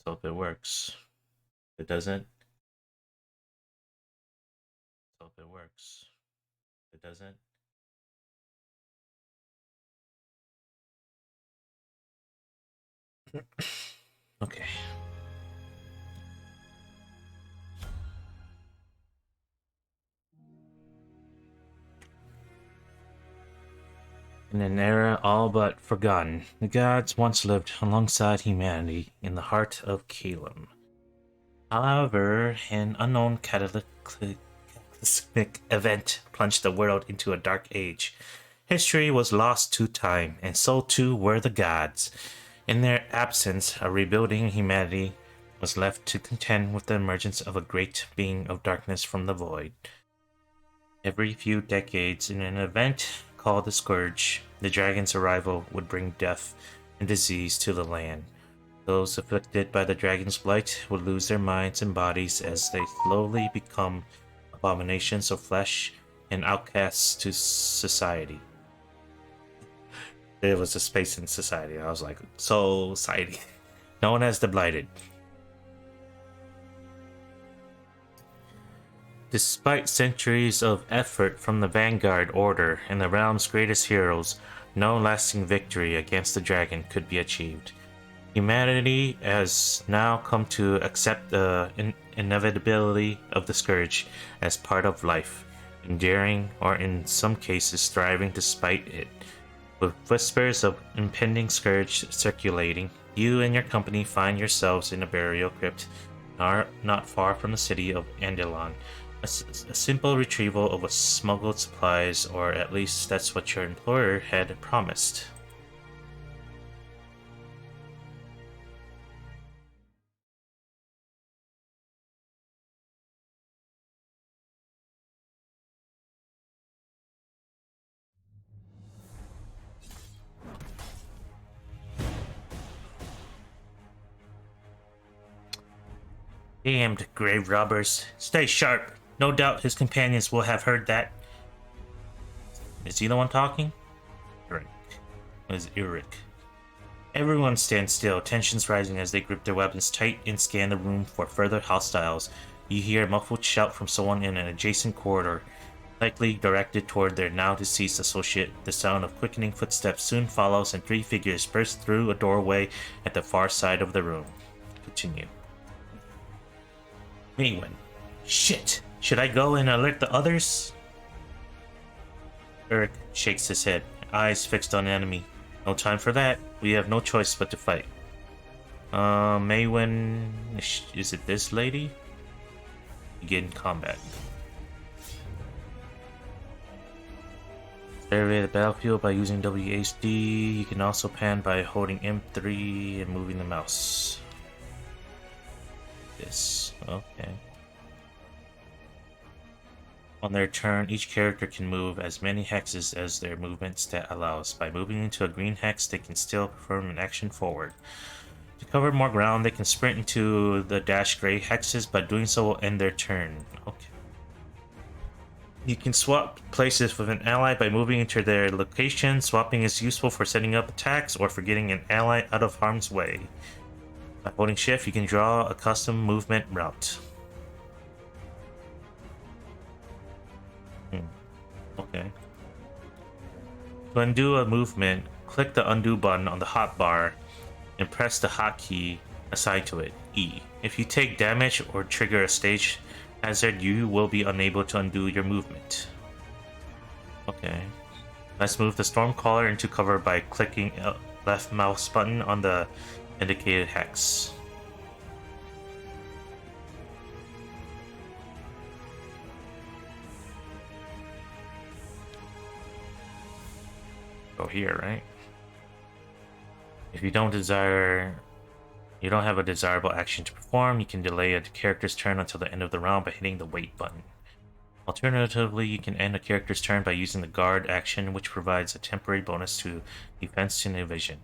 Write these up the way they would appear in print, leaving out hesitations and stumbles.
Hope it works. If it doesn't, hope it works. If it doesn't. Okay. In an era all but forgotten, the gods once lived alongside humanity in the heart of Calum. However, an unknown cataclysmic event plunged the world into a dark age. History was lost to time, and so too were the gods. In their absence, a rebuilding humanity was left to contend with the emergence of a great being of darkness from the void. Every few decades, in an event called the Scourge, the dragon's arrival would bring death and disease to the land. Those afflicted by the dragon's blight would lose their minds and bodies as they slowly become abominations of flesh and outcasts to society. There was a space in society. I was like, society. Known as the Blighted. Despite centuries of effort from the Vanguard Order and the realm's greatest heroes, no lasting victory against the dragon could be achieved. Humanity has now come to accept the inevitability of the Scourge as part of life, enduring or in some cases thriving despite it. With whispers of impending Scourge circulating, you and your company find yourselves in a burial crypt not far from the city of Andelon. A simple retrieval of smuggled supplies, or at least that's what your employer had promised. Damned grave robbers. Stay sharp. No doubt his companions will have heard that. Is he the one talking? Eric. It was Eric. Everyone stands still, tensions rising as they grip their weapons tight and scan the room for further hostiles. You hear a muffled shout from someone in an adjacent corridor, likely directed toward their now deceased associate. The sound of quickening footsteps soon follows, and three figures burst through a doorway at the far side of the room. Continue. Maywin. Shit! Should I go and alert the others? Eric shakes his head, eyes fixed on the enemy. No time for that. We have no choice but to fight. Maywin... Is it this lady? Begin combat. Survey the battlefield by using WASD. You can also pan by holding M3 and moving the mouse. This. Okay. On their turn, each character can move as many hexes as their movement stat allows. By moving into a green hex, they can still perform an action forward. To cover more ground, they can sprint into the dash gray hexes, but doing so will end their turn. Okay. You can swap places with an ally by moving into their location. Swapping is useful for setting up attacks or for getting an ally out of harm's way. By holding shift, you can draw a custom movement route. Okay. To undo a movement, click the undo button on the hotbar and press the hotkey assigned to it, E. If you take damage or trigger a stage hazard, you will be unable to undo your movement. Okay. Let's move the Stormcaller into cover by clicking left mouse button on the indicated hex. Go here, right? If you don't have a desirable action to perform, you can delay a character's turn until the end of the round by hitting the wait button. Alternatively, you can end a character's turn by using the guard action, which provides a temporary bonus to defense and evasion.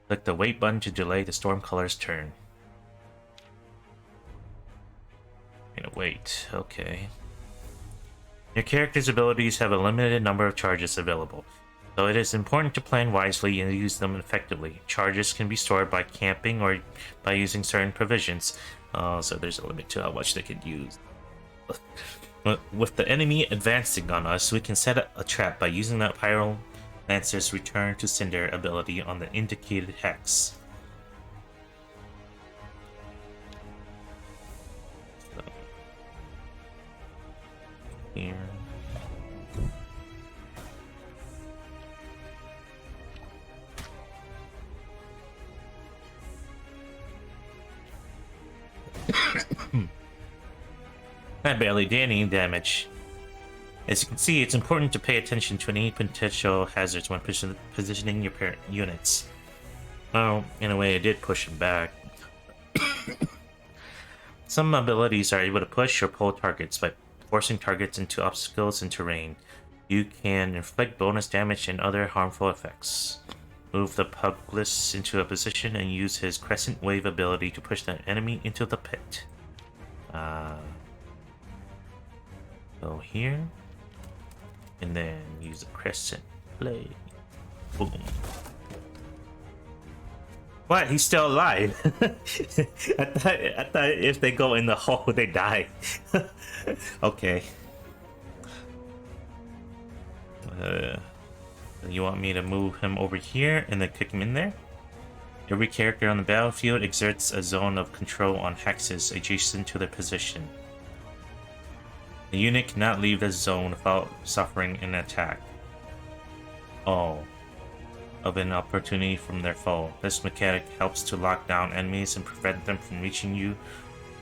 Click the wait button to delay the Stormcaller's turn. Wait, okay. Your character's abilities have a limited number of charges available. So it is important to plan wisely and use them effectively. Charges can be stored by camping or by using certain provisions. So there's a limit to how much they can use. With the enemy advancing on us, we can set a trap by using that Pyro Lancer's Return to Cinder ability on the indicated hex. So, here. That barely did any damage. As you can see, it's important to pay attention to any potential hazards when positioning your parent units. Well, in a way, it did push him back. Some abilities are able to push or pull targets by forcing targets into obstacles and terrain. You can inflict bonus damage and other harmful effects. Move the Pugless into a position and use his Crescent Wave ability to push the enemy into the pit. Go here. And then use a Crescent Blade. Boom. What? He's still alive? I thought if they go in the hole, they die. Okay. You want me to move him over here and then kick him in there? Every character on the battlefield exerts a zone of control on hexes adjacent to their position. The unit cannot leave the zone without suffering an attack. Oh. Of an opportunity from their foe. This mechanic helps to lock down enemies and prevent them from reaching you,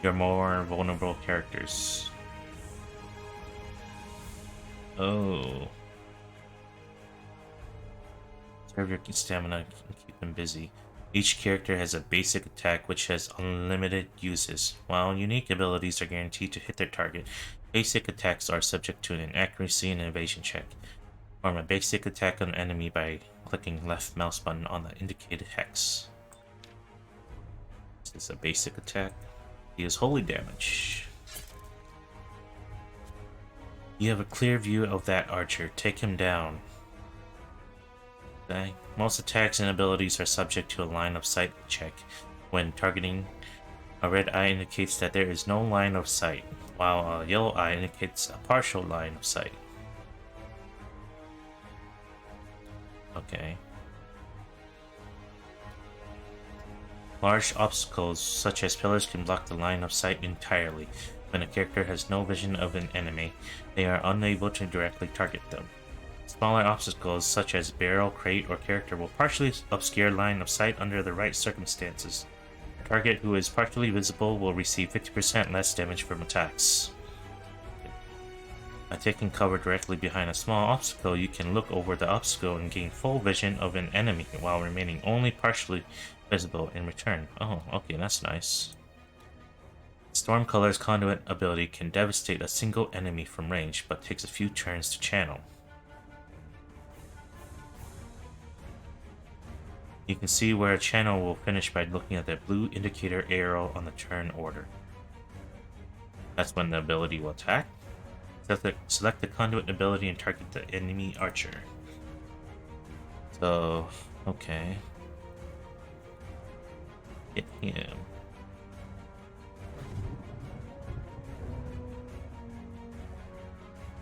your more vulnerable characters. Oh. Serve your stamina and keep them busy. Each character has a basic attack which has unlimited uses. While unique abilities are guaranteed to hit their target, basic attacks are subject to an accuracy and evasion check. Form a basic attack on an enemy by clicking left mouse button on the indicated hex. This is a basic attack. He is holy damage. You have a clear view of that archer. Take him down. Okay. Most attacks and abilities are subject to a line of sight check. When targeting, a red eye indicates that there is no line of sight, while a yellow eye indicates a partial line of sight. Okay. Large obstacles, such as pillars, can block the line of sight entirely. When a character has no vision of an enemy, they are unable to directly target them. Smaller obstacles, such as barrel, crate, or character, will partially obscure line of sight under the right circumstances. A target who is partially visible will receive 50% less damage from attacks. By taking cover directly behind a small obstacle, you can look over the obstacle and gain full vision of an enemy while remaining only partially visible in return. Oh, okay, that's nice. Stormcolor's Conduit ability can devastate a single enemy from range, but takes a few turns to channel. You can see where a channel will finish by looking at the blue indicator arrow on the turn order. That's when the ability will attack. Select the Conduit ability and target the enemy archer. So, okay. Hit him.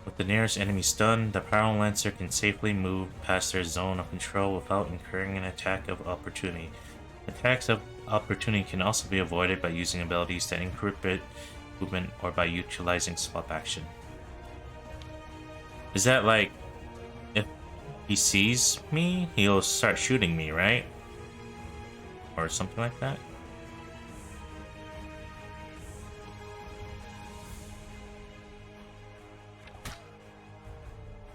With the nearest enemy stunned, the Pyro Lancer can safely move past their zone of control without incurring an attack of opportunity. Attacks of opportunity can also be avoided by using abilities that inhibit movement or by utilizing swap action. Is that like, if he sees me, he'll start shooting me, right? Or something like that?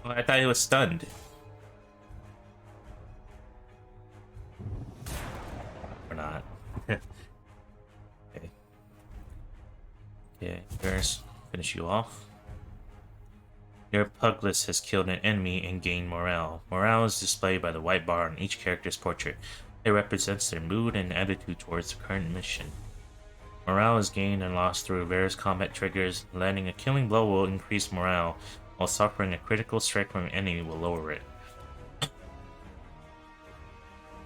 Oh, I thought he was stunned. Or not. Okay. Okay, first, finish you off. Your Pugless has killed an enemy and gained morale. Morale is displayed by the white bar on each character's portrait. It represents their mood and attitude towards the current mission. Morale is gained and lost through various combat triggers. Landing a killing blow will increase morale, while suffering a critical strike from an enemy will lower it.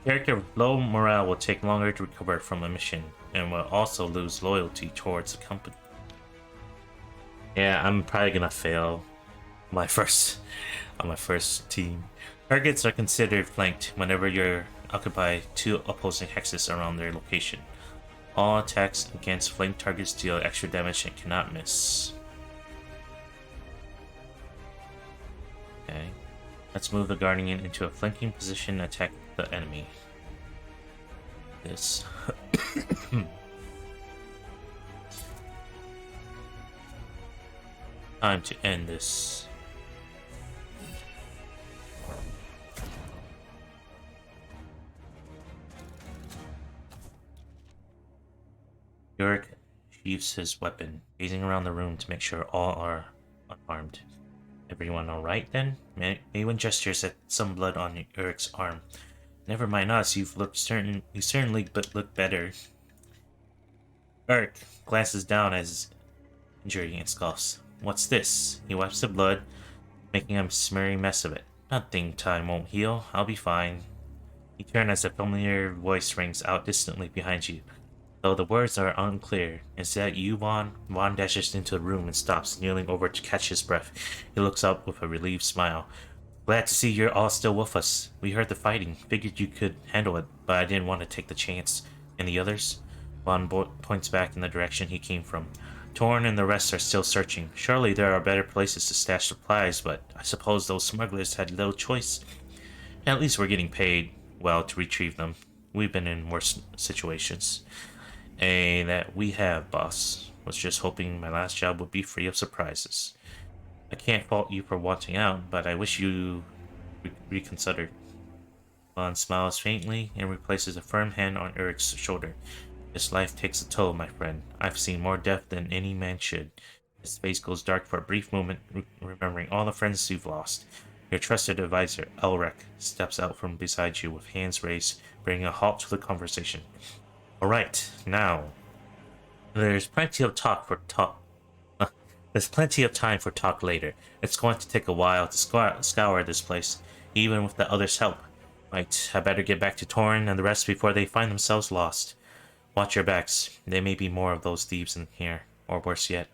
Character with low morale will take longer to recover from a mission and will also lose loyalty towards the company. Yeah, I'm probably gonna fail my first on my first team. Targets are considered flanked whenever you occupy two opposing hexes around their location. All attacks against flanked targets deal extra damage and cannot miss. Okay. Let's move the Guardian into a flanking position and attack the enemy. This. Time to end this. Yorick sheaths his weapon, gazing around the room to make sure all are unharmed. Everyone alright then? Maywin gestures at some blood on Yorick's arm. Never mind us, you certainly look better. Yorick glances down at his injury and scoffs. What's this? He wipes the blood, making a smeary mess of it. Nothing, time won't heal. I'll be fine. You turn as a familiar voice rings out distantly behind you. Though the words are unclear, is that you, Vaughn? Vaughn dashes into the room and stops, kneeling over to catch his breath. He looks up with a relieved smile. Glad to see you're all still with us. We heard the fighting. Figured you could handle it, but I didn't want to take the chance. And the others? Vaughn points back in the direction he came from. Torn and the rest are still searching. Surely there are better places to stash supplies, but I suppose those smugglers had little choice. At least we're getting paid well to retrieve them. We've been in worse situations. That we have, boss. Was just hoping my last job would be free of surprises. I can't fault you for wanting out, but I wish you reconsidered. Vaughn smiles faintly and replaces a firm hand on Eric's shoulder. This life takes a toll, my friend. I've seen more death than any man should. His face goes dark for a brief moment, remembering all the friends you've lost. Your trusted advisor, Elrek, steps out from beside you with hands raised, bringing a halt to the conversation. Alright, now. There's plenty of time for talk later. It's going to take a while to scour this place, even with the others' help. Right, I better get back to Torin and the rest before they find themselves lost. Watch your backs. There may be more of those thieves in here, or worse yet.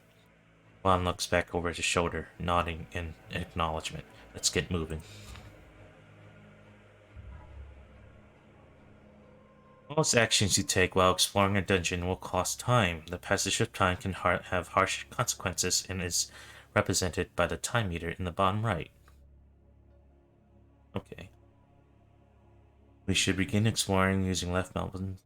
Juan looks back over his shoulder, nodding in acknowledgement. Let's get moving. Most actions you take while exploring a dungeon will cost time. The passage of time can have harsh consequences and is represented by the time meter in the bottom right. Okay. We should begin exploring using left mountain.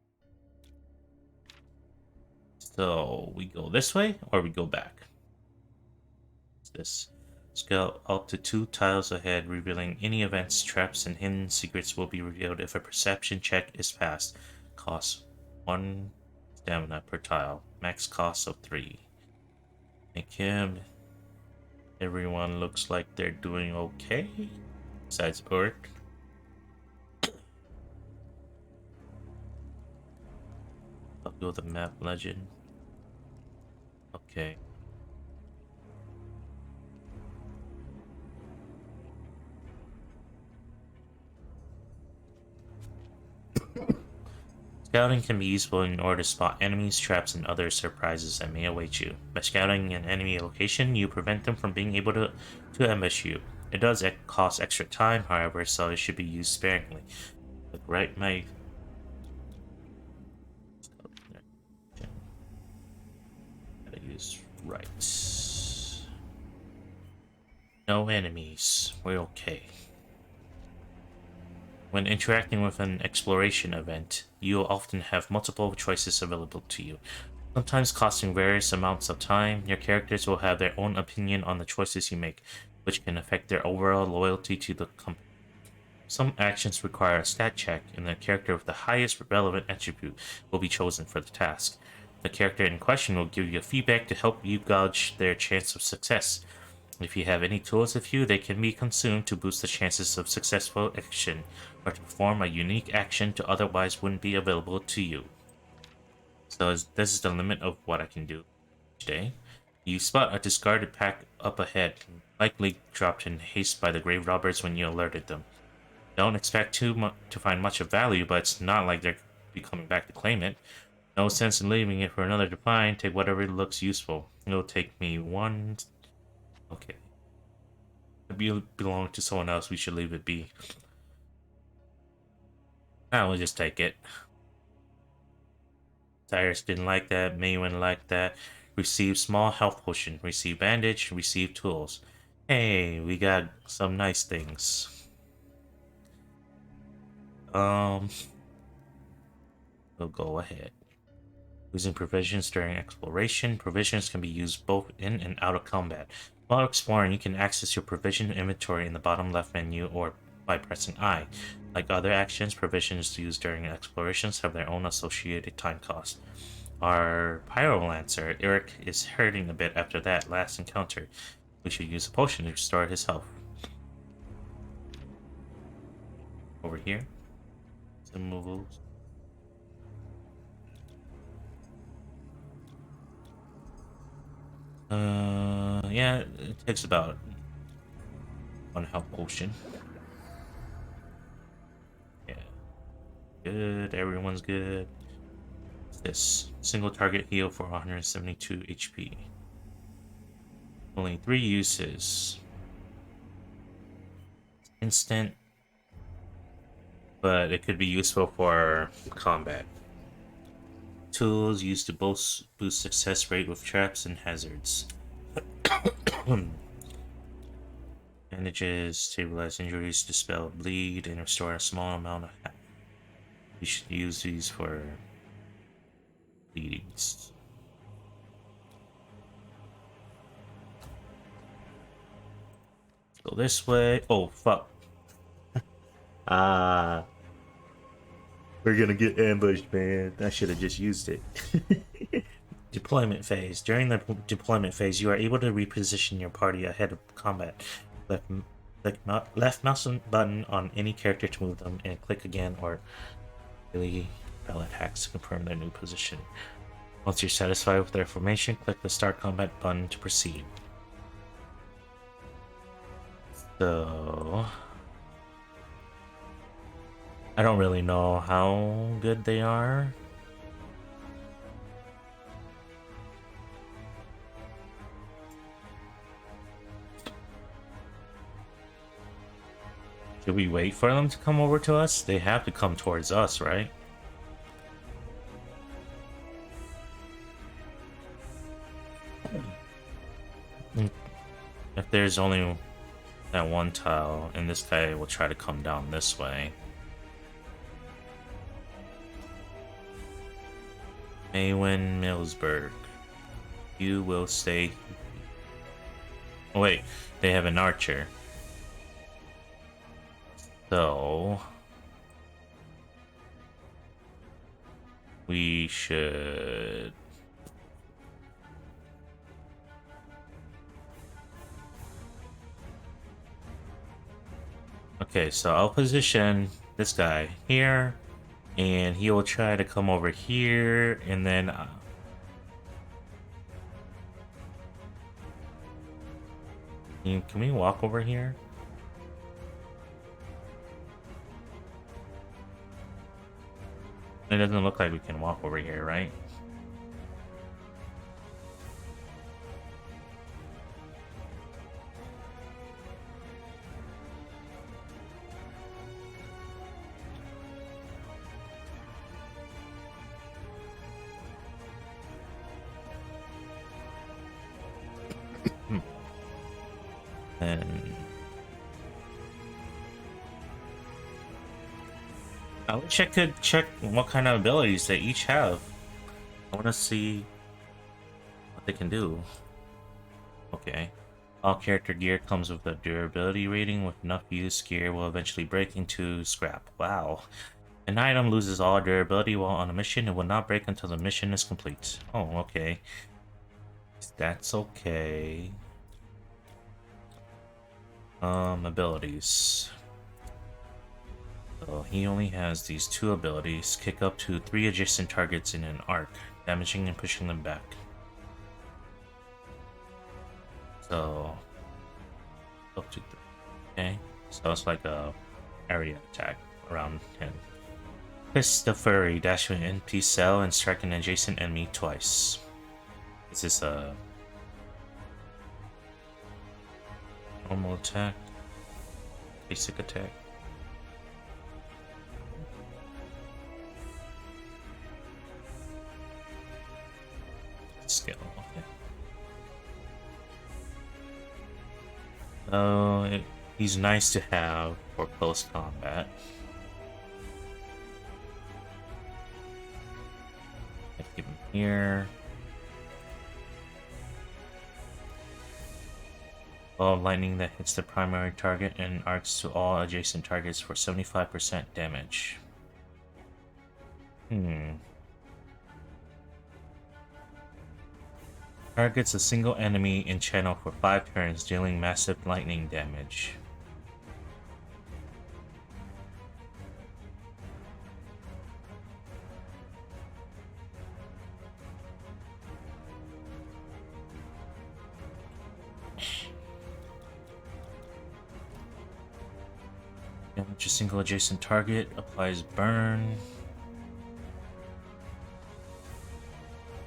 So, we go this way, or we go back? What's this? Scale up to 2 tiles ahead, revealing any events, traps, and hidden secrets will be revealed if a perception check is passed. Cost 1 stamina per tile. Max cost of 3. Thank him. Everyone looks like they're doing okay. Besides Urk. I'll go with the map legend. Okay. Scouting can be useful in order to spot enemies, traps, and other surprises that may await you. By scouting an enemy location, you prevent them from being able to ambush you. It does cost extra time, however, so it should be used sparingly. Like right, my... Gotta use right. No enemies. We're okay. When interacting with an exploration event, you will often have multiple choices available to you. Sometimes costing various amounts of time, your characters will have their own opinion on the choices you make, which can affect their overall loyalty to the company. Some actions require a stat check, and the character with the highest relevant attribute will be chosen for the task. The character in question will give you feedback to help you gauge their chance of success. If you have any tools with you, they can be consumed to boost the chances of successful action, or to perform a unique action to otherwise wouldn't be available to you. So this is the limit of what I can do each day. You spot a discarded pack up ahead, likely dropped in haste by the grave robbers when you alerted them. Don't expect to find much of value, but it's not like they're be coming back to claim it. No sense in leaving it for another to find. Take whatever looks useful. It'll take me one. Okay. It belong to someone else. We should leave it be. I will just take it. Cyrus didn't like that. Maywin liked that. Receive small health potion. Receive bandage. Receive tools. Hey, we got some nice things. We'll go ahead. Using provisions during exploration. Provisions can be used both in and out of combat. While exploring, you can access your provision inventory in the bottom left menu or by pressing I. Like other actions, provisions used during explorations have their own associated time cost. Our Pyrolancer, Eric, is hurting a bit after that last encounter. We should use a potion to restore his health. Over here. Some moves. Yeah, it takes about one health potion. Yeah. Good, everyone's good. What's this? Single target heal for 172 HP. Only 3 uses. Instant, but it could be useful for combat. Tools used to boost success rate with traps and hazards. Bandages stabilize injuries, dispel bleed, and restore a small amount of health. You should use these for bleedings. Go this way. Oh, fuck. We're gonna get ambushed, man. I should have just used it. Deployment phase. During the deployment phase, you are able to reposition your party ahead of combat. Left mouse button on any character to move them, and click again or really bell attacks to confirm their new position. Once you're satisfied with their formation, click the Start Combat button to proceed. So I don't really know how good they are. Should we wait for them to come over to us? They have to come towards us, right? If there's only that one tile, and this guy will try to come down this way. Maywin Millsburg. You will stay. Oh, wait, they have an archer. So we should okay, so I'll position this guy here, and he will try to come over here, and then can we walk over here? It doesn't look like we can walk over here, right? And I wish I could check what kind of abilities they each have. I want to see what they can do. Okay. All character gear comes with a durability rating. With enough use, gear will eventually break into scrap. Wow. An item loses all durability while on a mission. It will not break until the mission is complete. Oh, okay. That's okay. Abilities. So he only has these 2 abilities. Kick up to 3 adjacent targets in an arc, damaging and pushing them back. So up to 3. Okay, so it's like a area attack around him. Fist the Furry, dash to an empty cell and strike an adjacent enemy twice. Is this a normal attack? Basic attack? Skill, okay. Oh, he's nice to have for close combat. Let's give him here. Ball of lightning that hits the primary target and arcs to all adjacent targets for 75% damage. Targets a single enemy in channel for 5 turns, dealing massive lightning damage. Damage a single adjacent target, applies burn.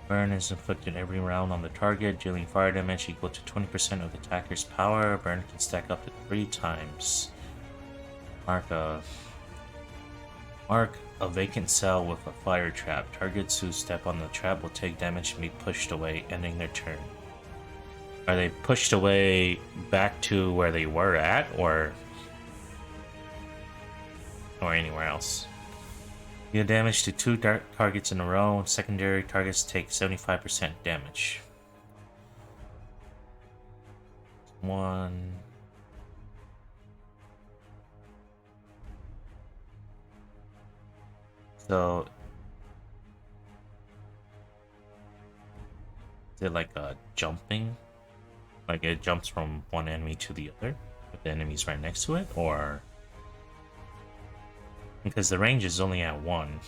Burn is inflicted every round on the target, dealing fire damage equal to 20% of the attacker's power. Burn can stack up to 3 times. Mark a vacant cell with a fire trap. Targets who step on the trap will take damage and be pushed away, ending their turn. Are they pushed away back to where they were at, or anywhere else? Deal damage to 2 dark targets in a row, and secondary targets take 75% damage. 1. So, is it like a jumping? Like it jumps from one enemy to the other, if the enemy's right next to it, or? Because the range is only at 1.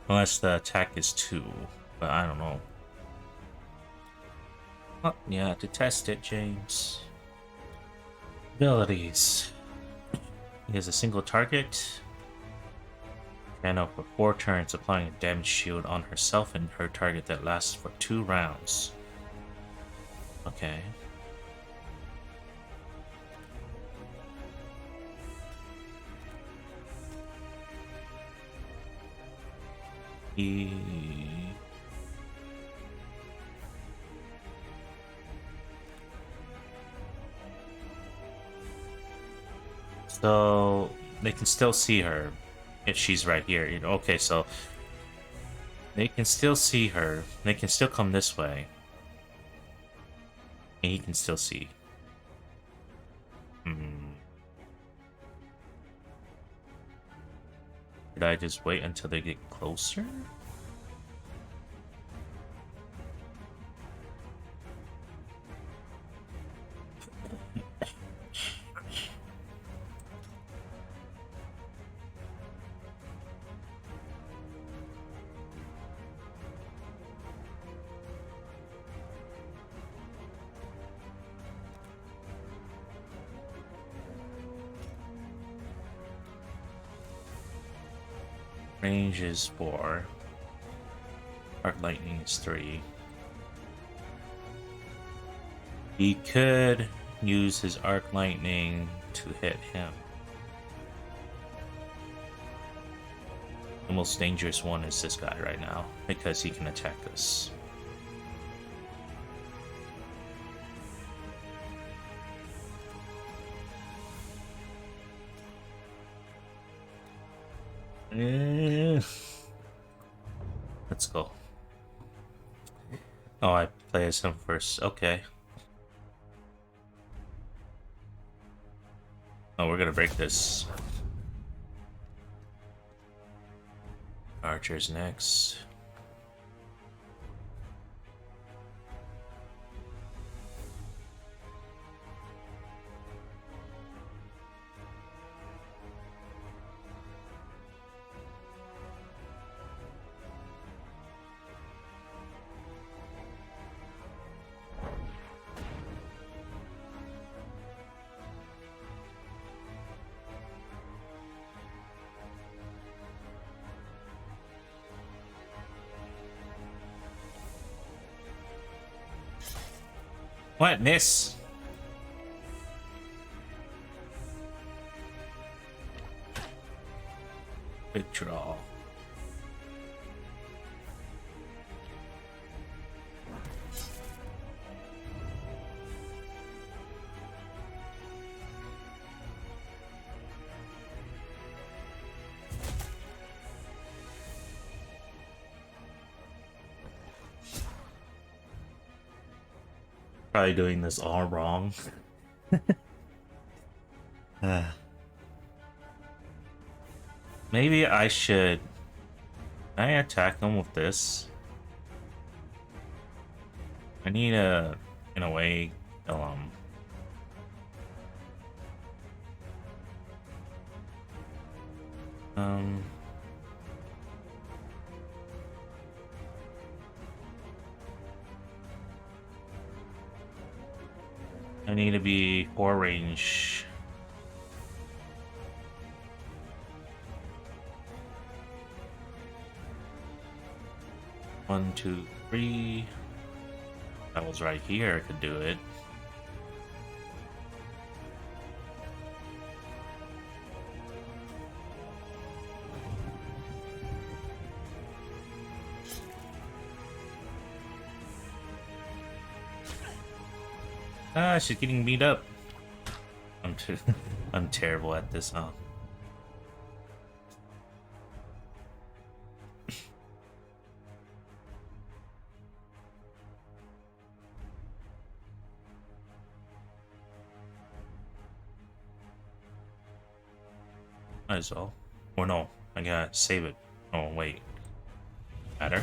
Unless the attack is 2, but I don't know. Oh, yeah, to test it, James. Abilities. He has a single target. And for 4 turns, applying a damage shield on herself and her target that lasts for 2 rounds. Okay. So they can still see her if she's right here. Okay, so they can still see her. They can still come this way. And he can still see. Should I just wait until they get closer? Range is 4. Arc lightning is 3. He could use his arc lightning to hit him. The most dangerous one is this guy right now, because he can attack us. Let's go. Oh, I play as him first. Okay. Oh, we're gonna break this. Archer's next. What, miss? Quick draw. Probably doing this all wrong. Maybe I should. Can I attack them with this? I need to, in a way, kill them. I need to be 4 range. One, two, three. That was right here. I could do it. Ah, she's getting beat up. I'm terrible at this, huh? Might as well. Or no, I gotta save it. Oh, wait. Matter.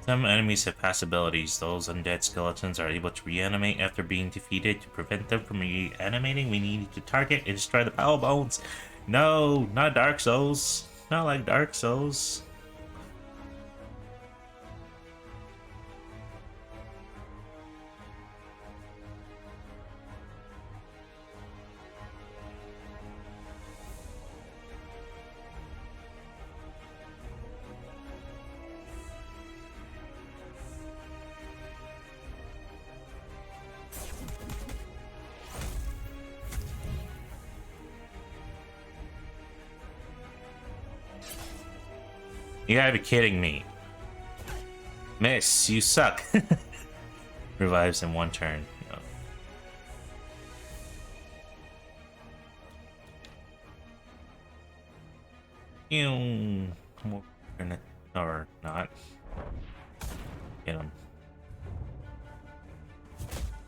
Some enemies have passive abilities. Those undead skeletons are able to reanimate after being defeated. To prevent them from reanimating, we need to target and destroy the power bones. No, not Dark Souls. Not like Dark Souls. You gotta be kidding me. Miss, you suck. Revives in 1 turn. Ew. Or not. Get him.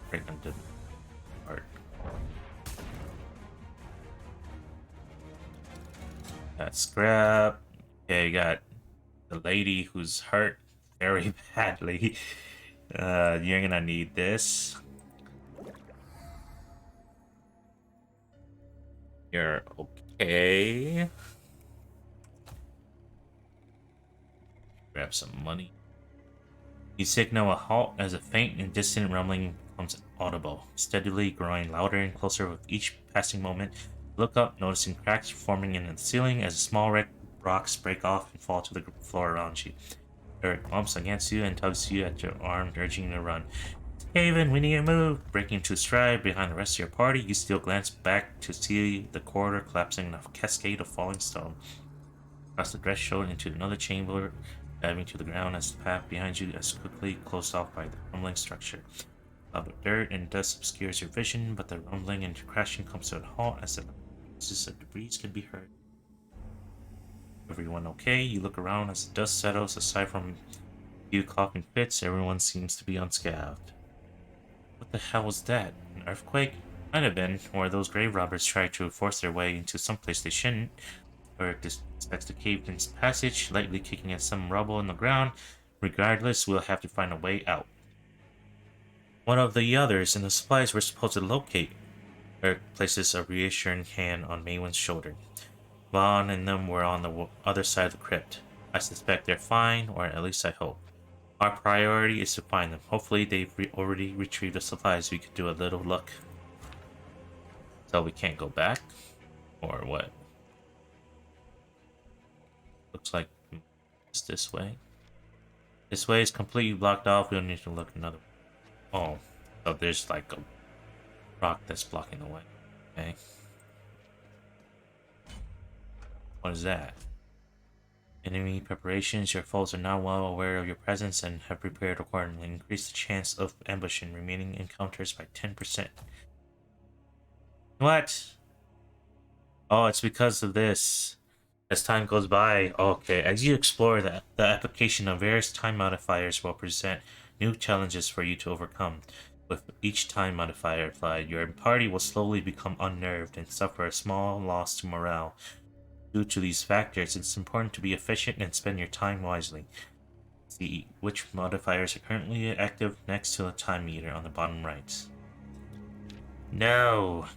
Break him to heart. Got scrap. Okay, you got the lady who's hurt very badly. You're gonna need this. You're okay. Grab some money. You signal a halt as a faint and distant rumbling becomes audible, steadily growing louder and closer with each passing moment. Look up, noticing cracks forming in the ceiling as small red rocks break off and fall to the floor around you. Eric bumps against you and tugs you at your arm, urging you to run. Haven, we need to move! Breaking into stride behind the rest of your party, you still glance back to see the corridor collapsing in a cascade of falling stone. Across the threshold into another chamber, diving to the ground as the path behind you is quickly closed off by the crumbling structure. A lot of dirt and dust obscures your vision, but the rumbling and crashing comes to a halt as the pieces of debris can be heard. Everyone okay? You look around as the dust settles. Aside from a few coughing fits, everyone seems to be unscathed. What the hell was that? An earthquake? Might have been, or those grave robbers tried to force their way into some place they shouldn't. Or expects to cave in passage, lightly kicking at some rubble in the ground. Regardless, we'll have to find a way out. One of the others and the supplies we're supposed to locate. Eric places a reassuring hand on Maywin's shoulder. Vaughn and them were on the other side of the crypt. I suspect they're fine, or at least I hope. Our priority is to find them. Hopefully they've already retrieved the supplies. We could do a little luck. So we can't go back? Or what? Looks like it's this way. This way is completely blocked off. We don't need to look another way. Oh, so there's like a rock that's blocking the way. Okay. What is that? Enemy preparations. Your foes are now well aware of your presence and have prepared accordingly. Increase the chance of ambushing remaining encounters by 10%. What? Oh, it's because of this. As time goes by, okay, as you explore that, the application of various time modifiers will present new challenges for you to overcome. With each time modifier applied, your party will slowly become unnerved and suffer a small loss to morale. Due to these factors, it's important to be efficient and spend your time wisely. See which modifiers are currently active next to the time meter on the bottom right. No!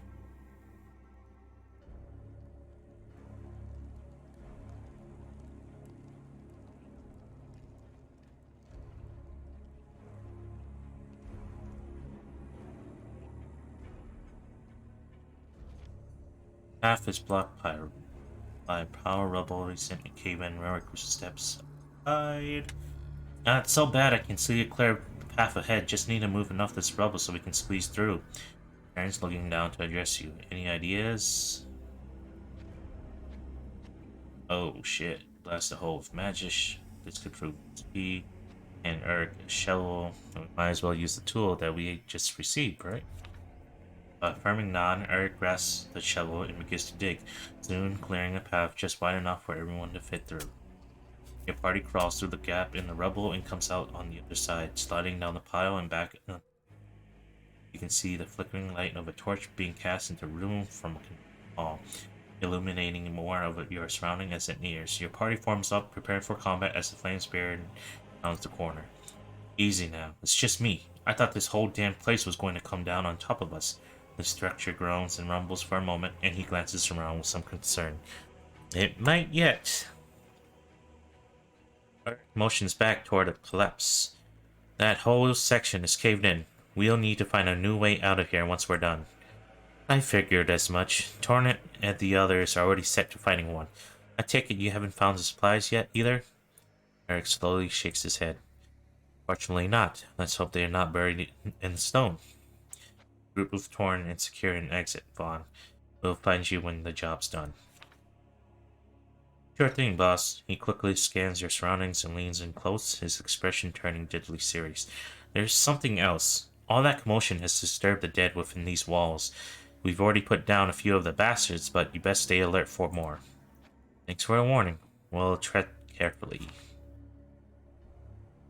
Path is blocked by power rubble, recent cave-in relic steps aside. It's so bad I can see a clear path ahead. Just need to move enough this rubble so we can squeeze through. Aaron's looking down to address you. Any ideas? Oh shit. Blast a hole with magic. This could prove speed. And Eric, a shovel. We might as well use the tool that we just received, right? Affirming nod, Eric grasps the shovel and begins to dig, soon clearing a path just wide enough for everyone to fit through. Your party crawls through the gap in the rubble and comes out on the other side, sliding down the pile and back. You can see the flickering light of a torch being cast into a room from a wall, illuminating more of your surrounding as it nears. Your party forms up, prepared for combat as the flame spirit rounds the corner. Easy now, it's just me. I thought this whole damn place was going to come down on top of us. The structure groans and rumbles for a moment, and he glances around with some concern. It might yet. Motions back toward a collapse. That whole section is caved in. We'll need to find a new way out of here once we're done. I figured as much. Torrent and the others are already set to fighting one. I take it you haven't found the supplies yet, either? Eric slowly shakes his head. Fortunately not. Let's hope they are not buried in stone. Group of Torn and secure an exit, Vaughn. We'll find you when the job's done. Sure thing, boss. He quickly scans your surroundings and leans in close, his expression turning deadly serious. There's something else. All that commotion has disturbed the dead within these walls. We've already put down a few of the bastards, but you best stay alert for more. Thanks for the warning. We'll tread carefully.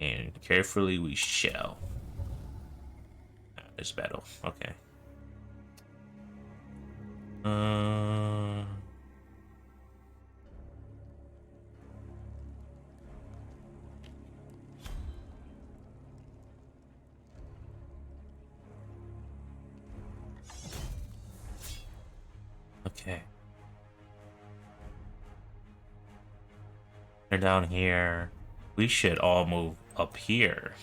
And carefully we shall. There's battle. Okay. Okay. They're down here. We should all move up here.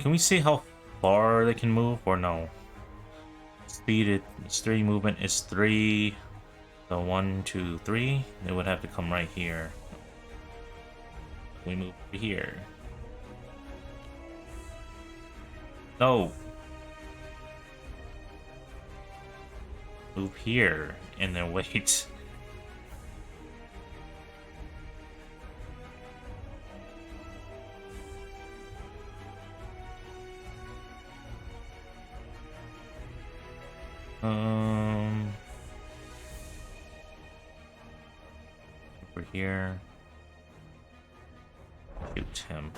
Can we see how far they can move or no? Speed it's 3, movement is 3. So 1, 2, 3. They would have to come right here. We move here. No. Move here and then wait. Over here. Shoot him.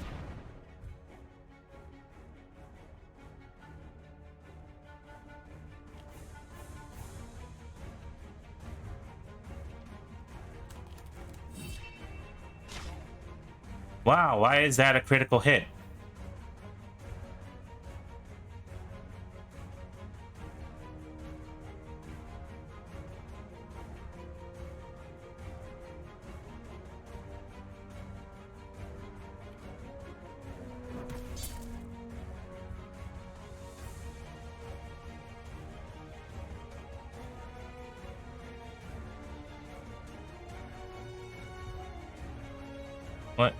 Wow, why is that a critical hit? What?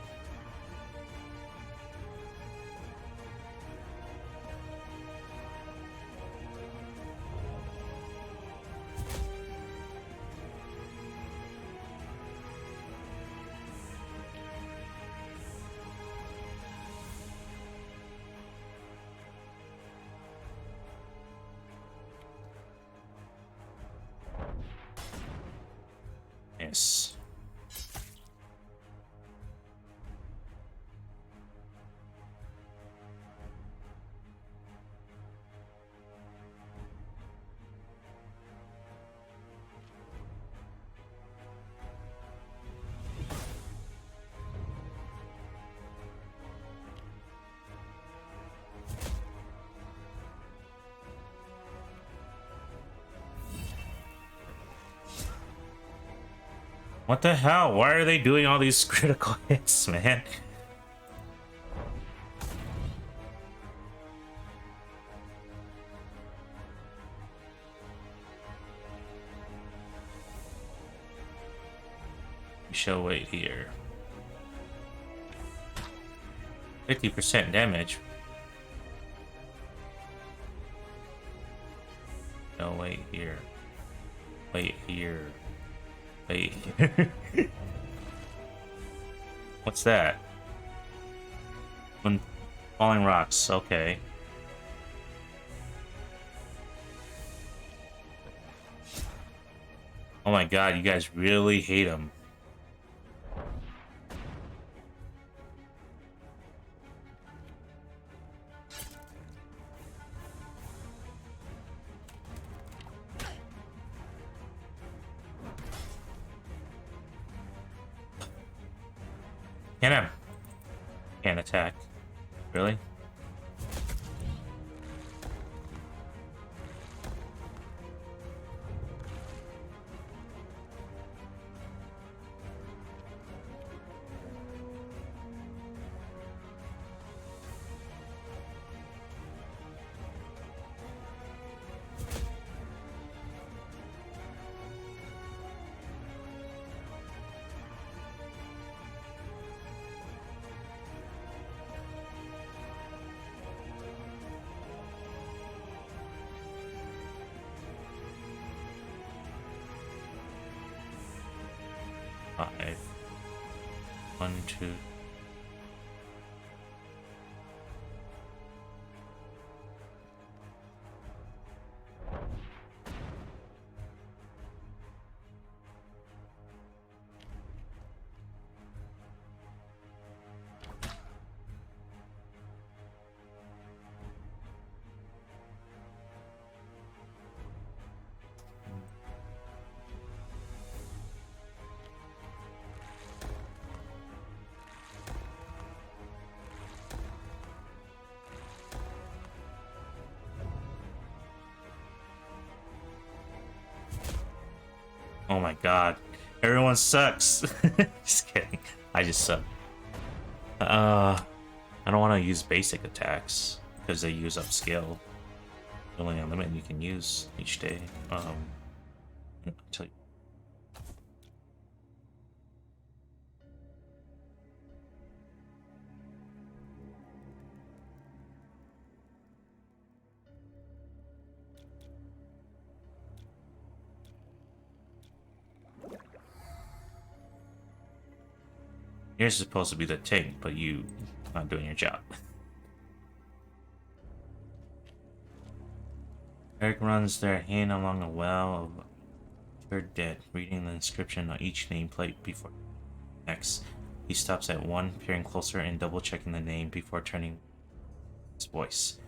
Yes. What the hell? Why are they doing all these critical hits, man? We shall wait here. 50% damage. No, wait here. Wait here. Wait here. What's that? When falling rocks, okay. Oh my god, you guys really hate him. Can't attack. Really? Five. 1, 2. Oh my god. Everyone sucks. Just kidding. I just suck. I don't want to use basic attacks because they use up skill. Only a limit you can use each day. I'll tell you. You're supposed to be the tank, but you not doing your job. Eric runs their hand along a well of your dead, reading the inscription on each nameplate before next. He stops at one, peering closer and double-checking the name before turning his voice.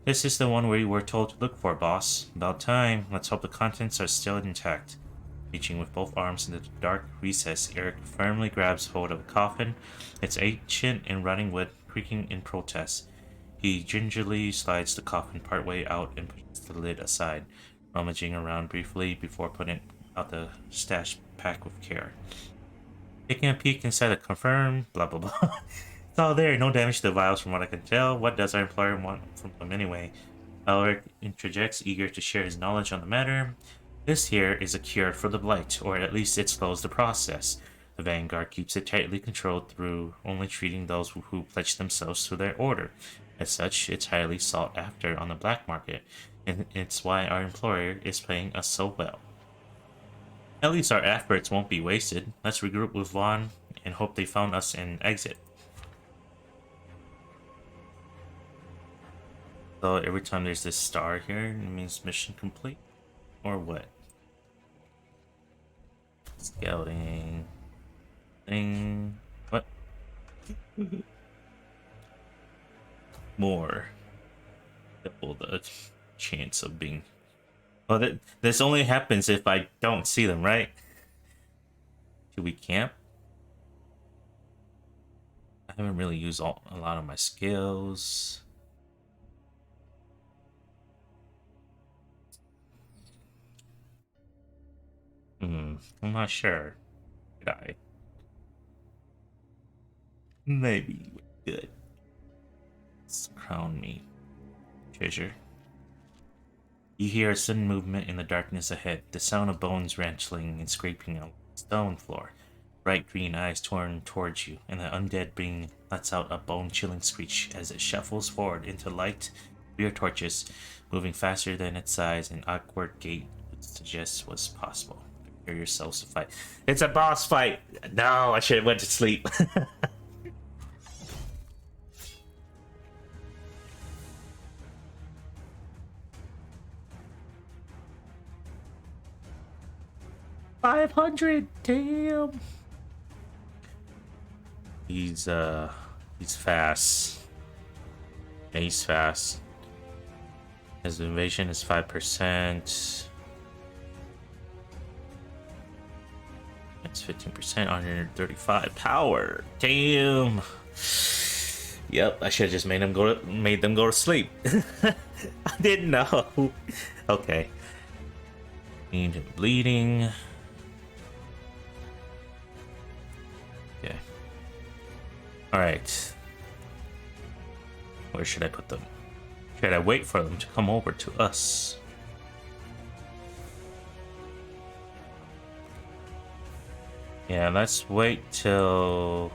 This is the one we were told to look for, boss. About time. Let's hope the contents are still intact. Reaching with both arms into the dark recess, Eric firmly grabs hold of the coffin, its ancient and rotting wood creaking in protest. He gingerly slides the coffin partway out and pushes the lid aside, rummaging around briefly before putting out the stash pack with care. Taking a peek inside to confirm, blah blah blah. It's all there, no damage to the vials from what I can tell. What does our employer want from them anyway? Eric interjects, eager to share his knowledge on the matter. This here is a cure for the blight, or at least it slows the process. The Vanguard keeps it tightly controlled through only treating those who pledge themselves to their order. As such, it's highly sought after on the black market, and it's why our employer is paying us so well. At least our efforts won't be wasted. Let's regroup with Vaughn and hope they found us an exit. So every time there's this star here, it means mission complete? Or what? Scouting. Thing. What? More. Double the chance of being... Oh, this only happens if I don't see them, right? Do we camp? I haven't really used a lot of my skills. I'm not sure. Did I? Maybe. Good. Let's crown me. Treasure. You hear a sudden movement in the darkness ahead, the sound of bones rattling and scraping on the stone floor. Bright green eyes turn towards you, and the undead being lets out a bone-chilling screech as it shuffles forward into light rear torches, moving faster than its size and awkward gait would suggest was possible. Prepare yourselves to fight. It's a boss fight! No, I should have went to sleep. 500, damn. He's fast. Yeah, he's fast. His evasion is 5%. It's 15%, 135 power. Damn. Yep, I should have just made them go to sleep. I didn't know. Okay. Need bleeding. Okay. Alright. Where should I put them? Should I wait for them to come over to us? Yeah, let's wait till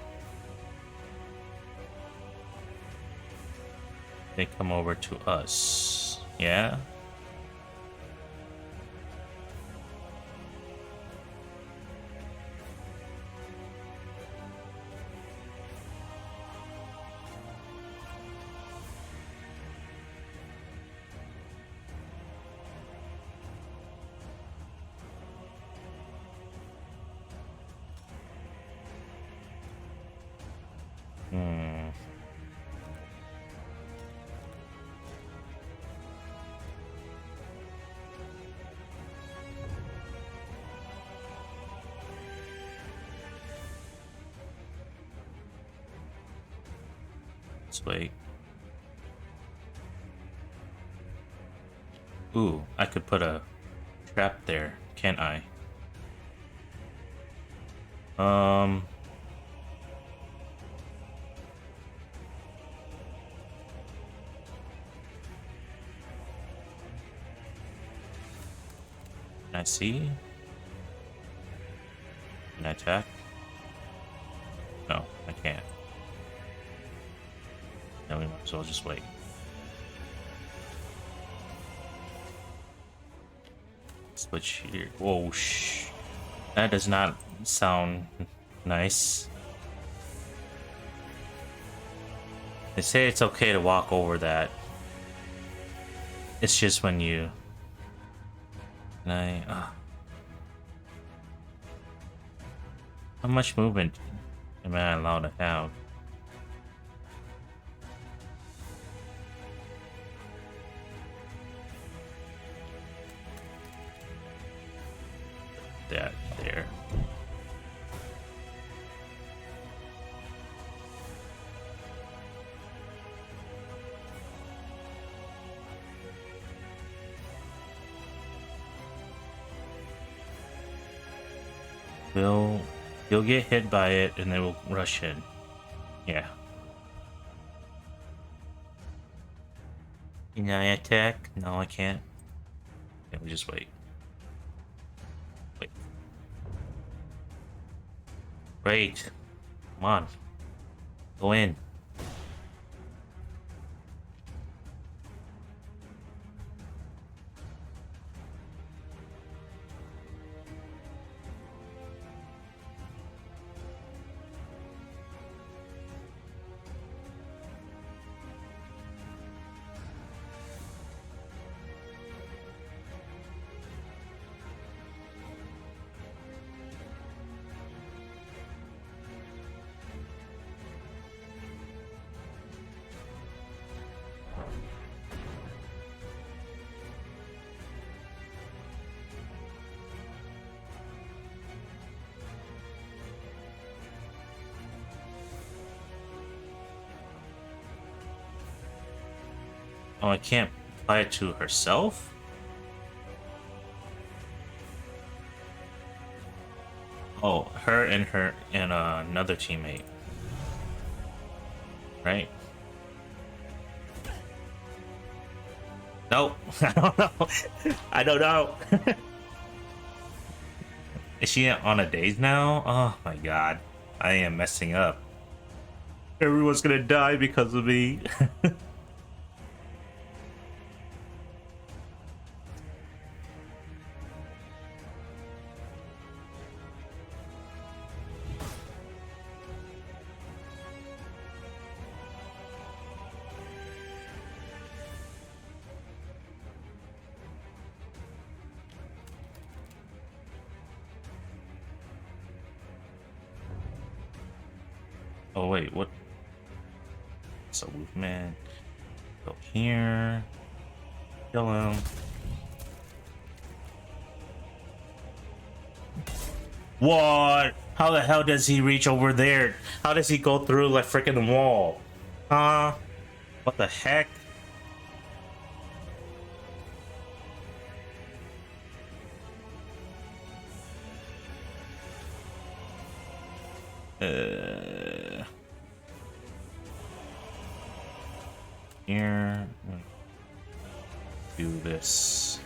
they come over to us. Yeah? Let's wait. Ooh, I could put a trap there, can't I? Can I see? Can I attack? No, I can't. Then we might as well just wait. Switch here. Whoa, shh. That does not sound nice. They say it's okay to walk over that. It's just when you... Can I... How much movement am I allowed to have? That there. You'll get hit by it and they will rush in. Yeah. Can I attack? No, I can't. Okay, we'll just wait. Wait. Great. Come on. Go in. Oh, I can't apply it to herself? Oh, her and another teammate. Right? Nope. I don't know. I don't know. Is she on a daze now? Oh my god. I am messing up. Everyone's gonna die because of me. Oh wait, what? So movement. Go here. Kill him. What? How the hell does he reach over there? How does he go through like freaking wall? Huh? What the heck? Here. Do this.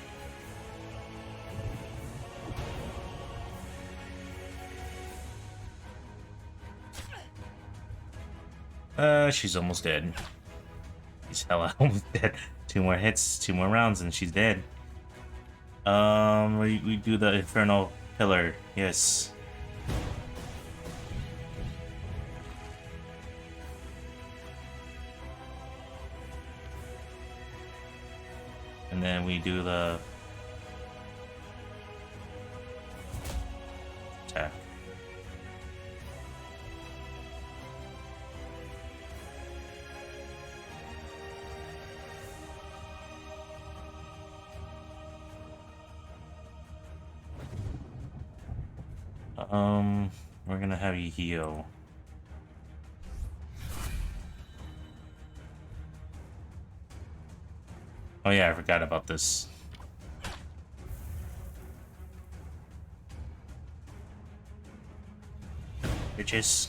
She's almost dead. She's hella almost dead. 2 more hits, 2 more rounds, and she's dead. We do the Infernal Pillar. Yes. And then we do the attack. We're gonna have you heal. Oh yeah, I forgot about this. Bitches.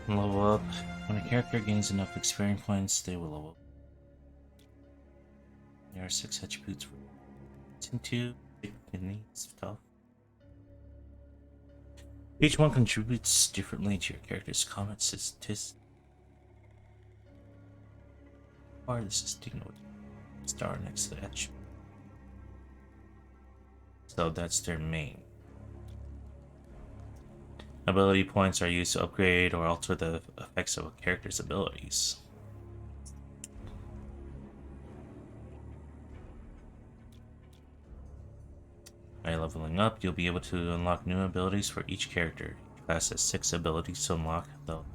Level up. When a character gains enough experience points, they will level up. are 6 attributes for into stuff. Each one contributes differently to your character's combat statistics. Or this is denoted star next to the attribute. So that's their main. Ability points are used to upgrade or alter the effects of a character's abilities. By leveling up, you'll be able to unlock new abilities for each character. Each class has 6 abilities to unlock, though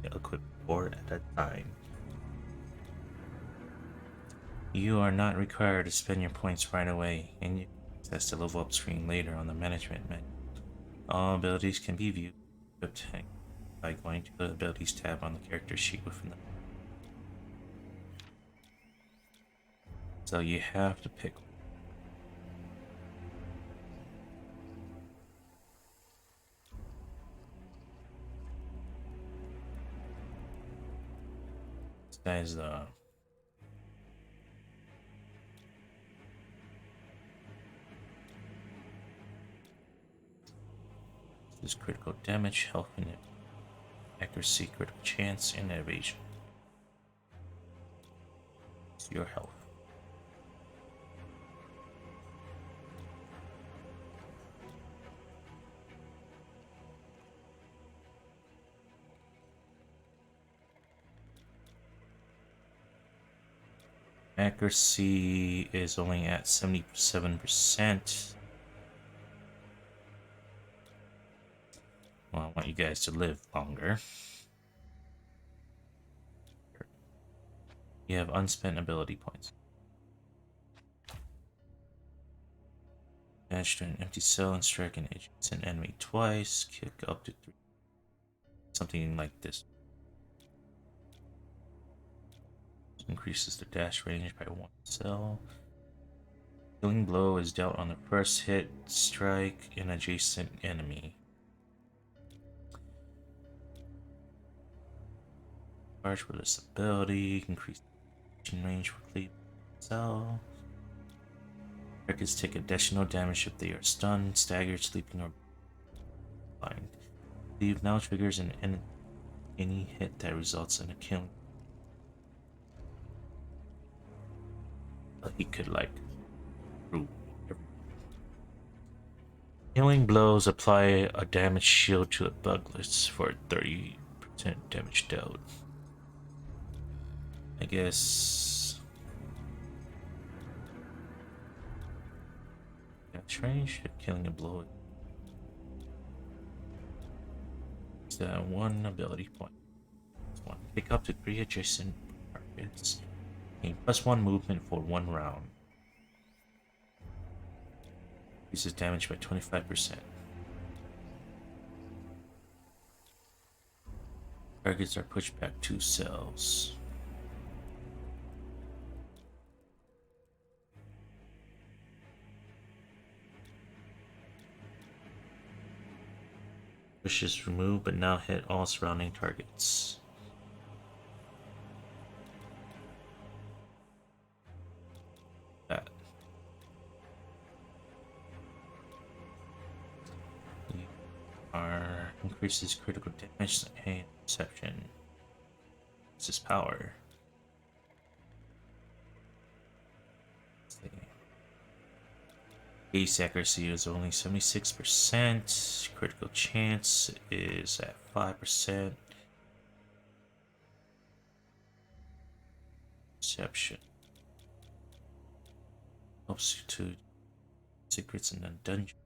equip 4 at a time. You are not required to spend your points right away, and you can access the level up screen later on the management menu. All abilities can be viewed by going to the abilities tab on the character sheet within the. So you have to pick one. This guy's the this is critical damage, health, and accuracy, critical chance, and evasion. It's your health. Accuracy is only at 77%. Well, I want you guys to live longer. You have unspent ability points. Dash to an empty cell and strike an adjacent enemy twice. Kick up to 3. Something like this. Increases the dash range by 1 cell. Killing blow is dealt on the first hit. Strike an adjacent enemy. Charge with this ability. Increase range for cleave cell. Targets take additional damage if they are stunned, staggered, sleeping, or blind. Cleave now triggers any hit that results in a killing. But he could like prove everything. Healing blows apply a damage shield to a buglets for 30% damage dealt. I guess dash range, killing a blow. Is that 1 ability point? One. Pick up to 3 adjacent targets. Gain +1 movement for 1 round. Increases damage by 25%. Targets are pushed back 2 cells. Push is removed, but now hit all surrounding targets. That. Increases critical damage and perception. This is power. Ace accuracy is only 76%. Critical chance is at 5%. Perception helps you to secrets in the dungeon.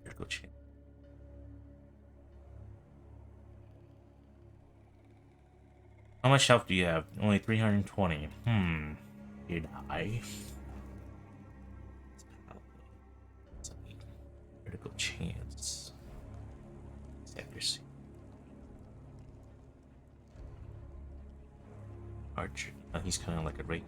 Critical chance. How much health do you have? Only 320. You'd high. Critical chance. Accuracy. Archer. He's kind of like a rate.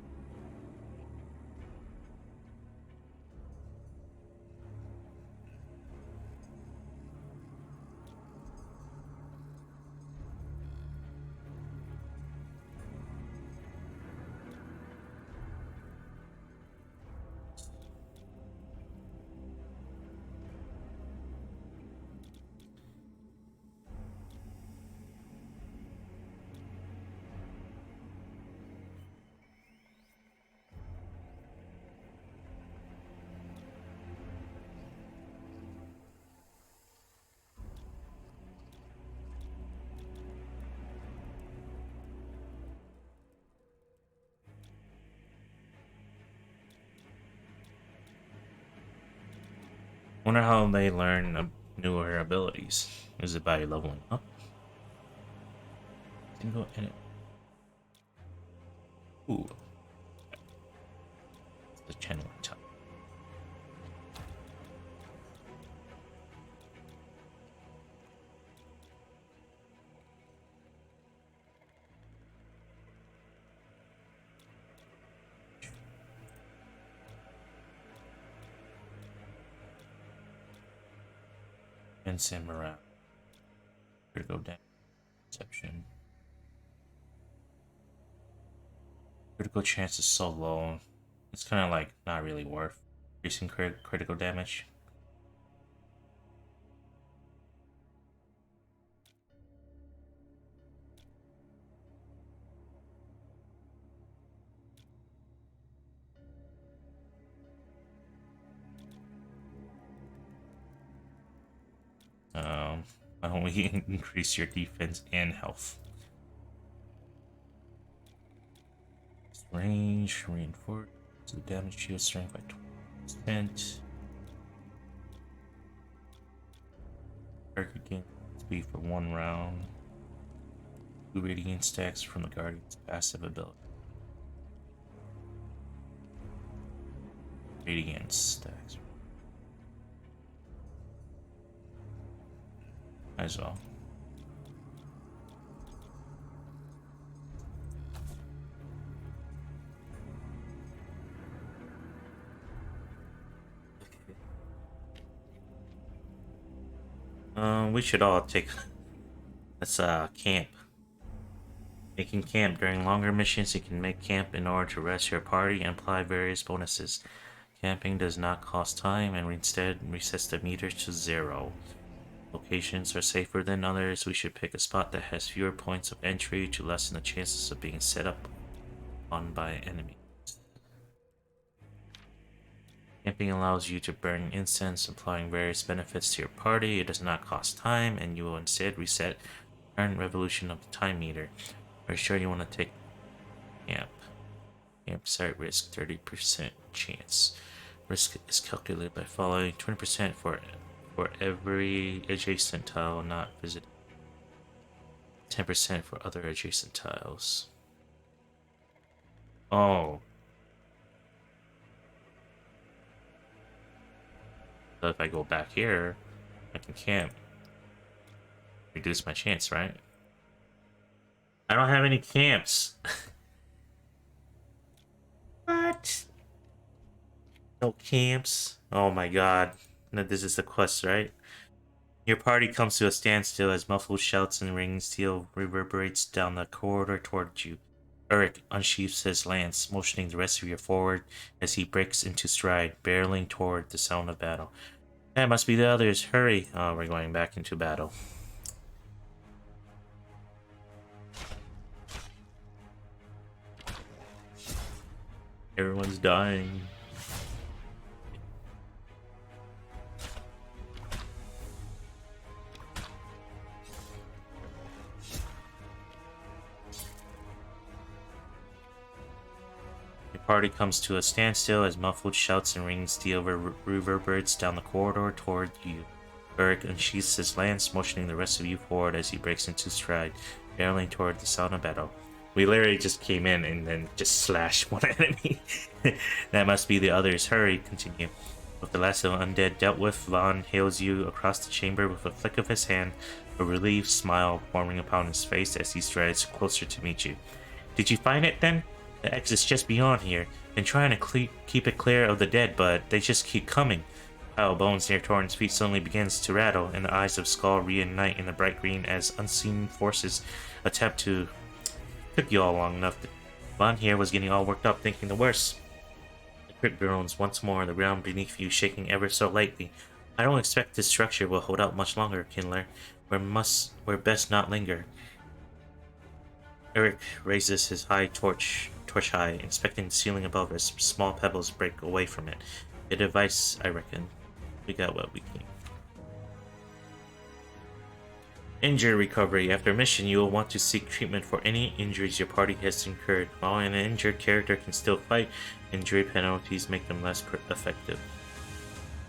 Wonder how they learn newer abilities. Is it by leveling up? Single edit. Ooh. The channeling time. And Samurai. Critical damage. Perception. Critical chance is so low. It's kind of like not really worth increasing critical damage. Why don't we increase your defense and health? Range, reinforce the damage shield strength by 20%. Target gain speed for 1 round. 2 radiant stacks from the Guardian's passive ability. Radiant stacks. Might as well. We should all take. Let's camp. Making camp during longer missions. You can make camp in order to rest your party and apply various bonuses. Camping does not cost time and instead resets the meter to 0. Locations are safer than others. We should pick a spot that has fewer points of entry to lessen the chances of being set up on by enemies. Camping allows you to burn incense, applying various benefits to your party. It does not cost time, and you will instead reset the current revolution of the time meter. Are you sure you want to take camp? Campsite risk 30% chance. Risk is calculated by following 20% for every adjacent tile not visited. 10% for other adjacent tiles. Oh. So if I go back here, I can camp. Reduce my chance, right? I don't have any camps. What? No camps? Oh my god. No, this is the quest, right? Your party comes to a standstill as muffled shouts and ringing steel reverberates down the corridor toward you. Eric unsheaths his lance, motioning the rest of you forward as he breaks into stride, barreling toward the sound of battle. That must be the others. Hurry! Oh, we're going back into battle. Everyone's dying. Party comes to a standstill as muffled shouts and ringing steel reverberates down the corridor toward you. Eric unsheaths his lance, motioning the rest of you forward as he breaks into stride, barreling toward the sound of battle. We literally just came in and then just slashed one enemy. That must be the others. Hurry, continue. With the last of the undead dealt with, Vaughn hails you across the chamber with a flick of his hand, a relieved smile forming upon his face as he strides closer to meet you. Did you find it then? The exit's just beyond here. Been trying to keep it clear of the dead, but they just keep coming. Pile of bones near Torrent's feet suddenly begins to rattle, and the eyes of Skull reignite in the bright green as unseen forces attempt to... Took you all long enough. Von here was getting all worked up, thinking the worst. The crypt groans once more, the ground beneath you shaking ever so lightly. I don't expect this structure will hold out much longer, Kindler. We're best not linger. Eric raises his torch high, inspecting the ceiling above as small pebbles break away from it. A device, I reckon. We got what we came. Injury recovery. After a mission, you will want to seek treatment for any injuries your party has incurred. While an injured character can still fight, injury penalties make them less effective.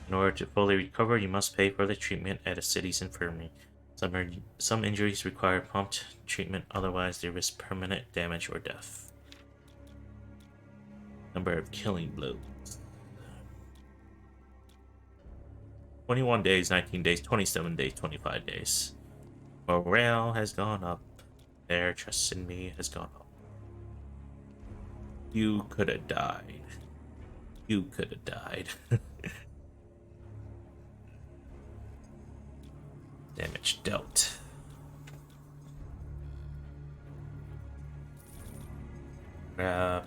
In order to fully recover, you must pay for the treatment at a city's infirmary. Some injuries require prompt treatment, otherwise they risk permanent damage or death. Number of killing blows. 21 days, 19 days, 27 days, 25 days. Morale has gone up. Their trust in me has gone up. You could have died. You could have died. Damage dealt. Grab.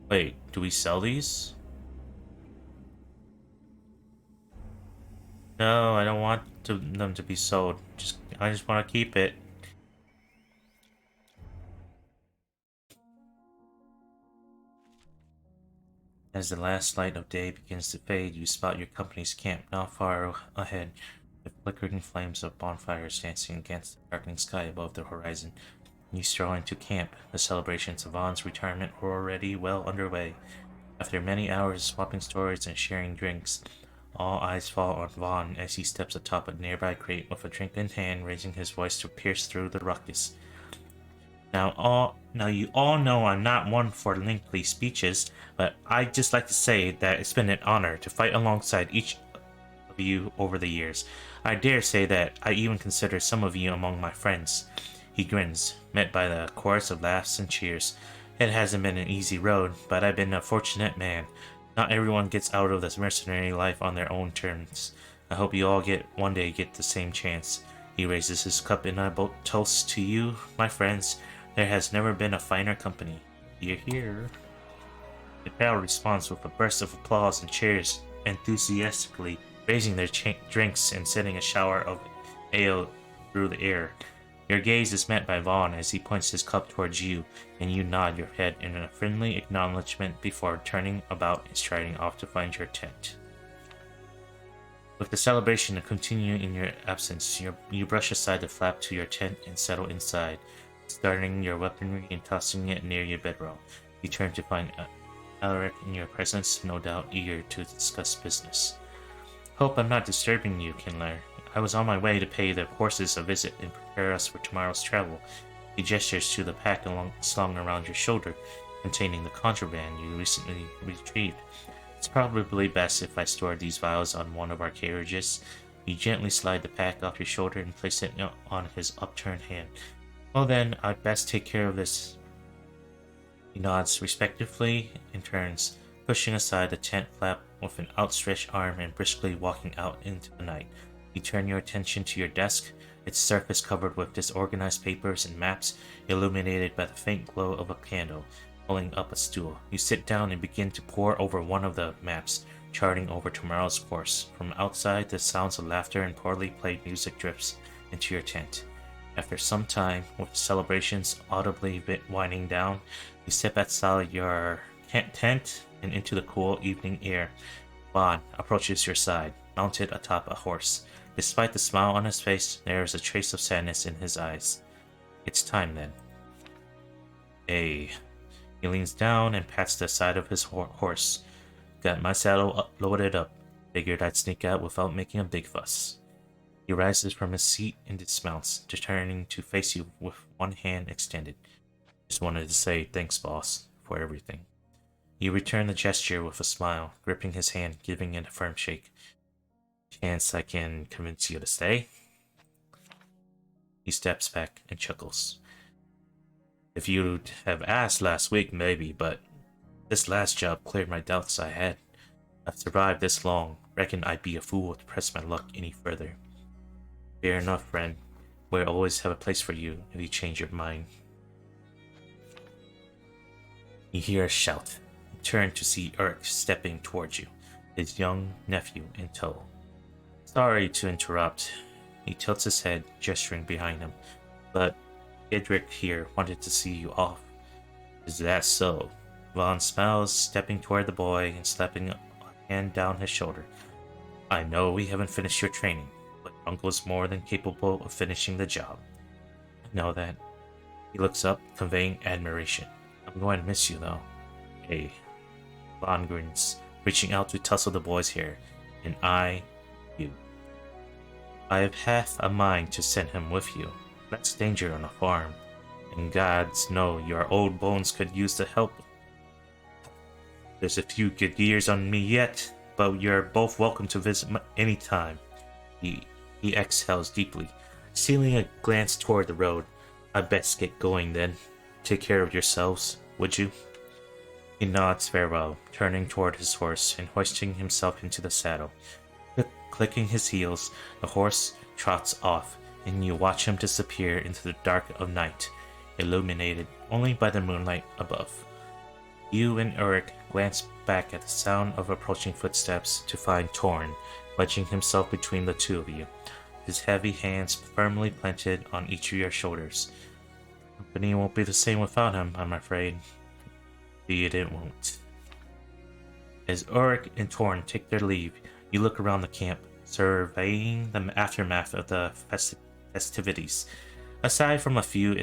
Wait, do we sell these? No, I don't want them to be sold. I just want to keep it. As the last light of day begins to fade, you spot your company's camp not far ahead, the flickering flames of bonfires dancing against the darkening sky above the horizon. You stroll into camp. The celebrations of Vaughn's retirement were already well underway. After many hours swapping stories and sharing drinks, all eyes fall on Vaughn as he steps atop a nearby crate with a drink in hand, raising his voice to pierce through the ruckus. Now you all know I'm not one for lengthy speeches, but I'd just like to say that it's been an honor to fight alongside each of you over the years. I dare say that I even consider some of you among my friends. He grins, met by the chorus of laughs and cheers. It hasn't been an easy road, but I've been a fortunate man. Not everyone gets out of this mercenary life on their own terms. I hope you all one day get the same chance. He raises his cup and I toast to you, my friends. There has never been a finer company. You're here. The crowd responds with a burst of applause and cheers enthusiastically, raising their drinks and sending a shower of ale through the air. Your gaze is met by Vaughn as he points his cup towards you, and you nod your head in a friendly acknowledgement before turning about and striding off to find your tent. With the celebration continuing in your absence, you brush aside the flap to your tent and settle inside, starting your weaponry and tossing it near your bedroll. You turn to find Alaric in your presence, no doubt eager to discuss business. Hope I'm not disturbing you, Kindler. I was on my way to pay the horses a visit and prepare us for tomorrow's travel. He gestures to the pack slung around your shoulder, containing the contraband you recently retrieved. It's probably best if I store these vials on one of our carriages. You gently slide the pack off your shoulder and place it on his upturned hand. Well then, I'd best take care of this. He nods respectfully and turns, pushing aside the tent flap with an outstretched arm and briskly walking out into the night. You turn your attention to your desk, its surface covered with disorganized papers and maps, illuminated by the faint glow of a candle. Pulling up a stool, you sit down and begin to pore over one of the maps, charting over tomorrow's course. From outside, the sounds of laughter and poorly played music drifts into your tent. After some time, with celebrations audibly winding down, you step outside your tent and into the cool evening air. Vaughn approaches your side, mounted atop a horse. Despite the smile on his face, there is a trace of sadness in his eyes. It's time then. Hey. He leans down and pats the side of his horse. Got my saddle loaded up. Figured I'd sneak out without making a big fuss. He rises from his seat and dismounts, returning to face you with one hand extended. Just wanted to say thanks, boss, for everything. You return the gesture with a smile, gripping his hand, giving it a firm shake. Chance I can convince you to stay? He steps back and chuckles. If you'd have asked last week, maybe, but this last job cleared my doubts I had. I've survived this long. Reckon I'd be a fool to press my luck any further. Fair enough, friend. We'll always have a place for you if you change your mind. You hear a shout. You turn to see Urk stepping towards you, his young nephew in tow. Sorry to interrupt. He tilts his head, gesturing behind him, but Edric here wanted to see you off. Is that so? Vaughn smiles, stepping toward the boy and slapping a hand down his shoulder. I know we haven't finished your training, but Uncle's more than capable of finishing the job. I know that. He looks up, conveying admiration. I'm going to miss you, though. Hey. Vaughn grins, reaching out to tussle the boy's hair. And you. I have half a mind to send him with you. That's danger on a farm. And gods know your old bones could use the help. There's a few good years on me yet, but you're both welcome to visit any time. He exhales deeply, stealing a glance toward the road. I best get going then. Take care of yourselves, would you? He nods farewell, turning toward his horse and hoisting himself into the saddle. Clicking his heels, the horse trots off, and you watch him disappear into the dark of night, illuminated only by the moonlight above. You and Eric glance back at the sound of approaching footsteps to find Torn, wedging himself between the two of you, his heavy hands firmly planted on each of your shoulders. Company won't be the same without him, I'm afraid. Be it won't. As Ulrich and Torn take their leave, you look around the camp, surveying the aftermath of the festivities. Aside from a few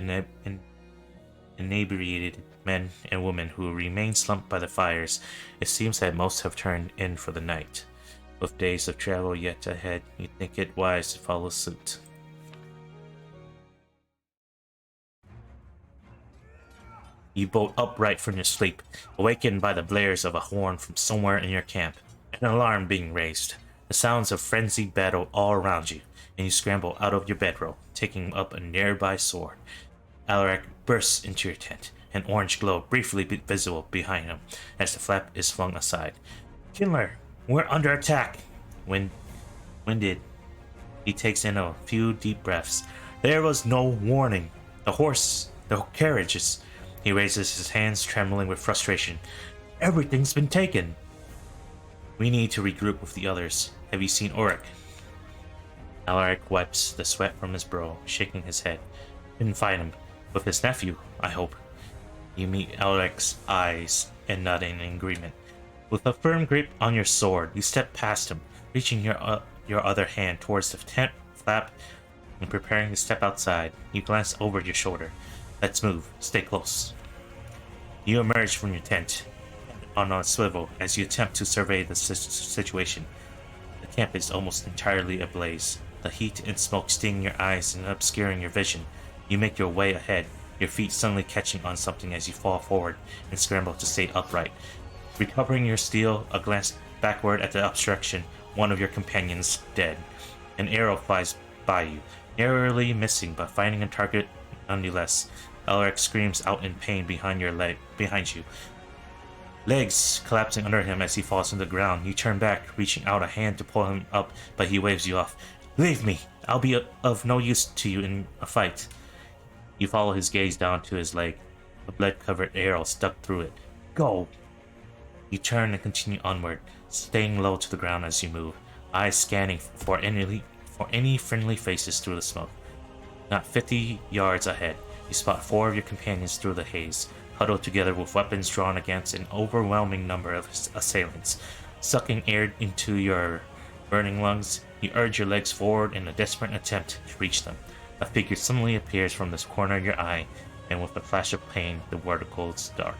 inebriated men and women who remain slumped by the fires, it seems that most have turned in for the night. With days of travel yet ahead, you think it wise to follow suit. You bolt upright from your sleep, awakened by the blares of a horn from somewhere in your camp, an alarm being raised, the sounds of frenzied battle all around you, and you scramble out of your bedroll, taking up a nearby sword. Alaric bursts into your tent, an orange glow briefly visible behind him as the flap is flung aside. Kindler, we're under attack! Winded, he takes in a few deep breaths. There was no warning. The carriages. He raises his hands, trembling with frustration. Everything's been taken. We need to regroup with the others. Have you seen Ulrich? Alaric wipes the sweat from his brow, shaking his head. Didn't find him. With his nephew, I hope. You meet Alaric's eyes and nod in agreement. With a firm grip on your sword, you step past him, reaching your other hand towards the tent flap and preparing to step outside. You glance over your shoulder. Let's move. Stay close. You emerge from your tent on a swivel as you attempt to survey the situation. The camp is almost entirely ablaze. The heat and smoke sting your eyes and obscuring your vision. You make your way ahead, your feet suddenly catching on something as you fall forward and scramble to stay upright. Recovering your steel, a glance backward at the obstruction, one of your companions dead. An arrow flies by you, narrowly missing but finding a target nonetheless. Alaric screams out in pain behind you. Legs collapsing under him as he falls to the ground. You turn back, reaching out a hand to pull him up, but he waves you off. Leave me! I'll be of no use to you in a fight. You follow his gaze down to his leg, a blood-covered arrow stuck through it. Go! You turn and continue onward, staying low to the ground as you move, eyes scanning for any friendly faces through the smoke. Not 50 yards ahead, you spot 4 of your companions through the haze, huddled together with weapons drawn against an overwhelming number of assailants. Sucking air into your burning lungs, you urge your legs forward in a desperate attempt to reach them. A figure suddenly appears from this corner of your eye, and with a flash of pain, the world goes dark.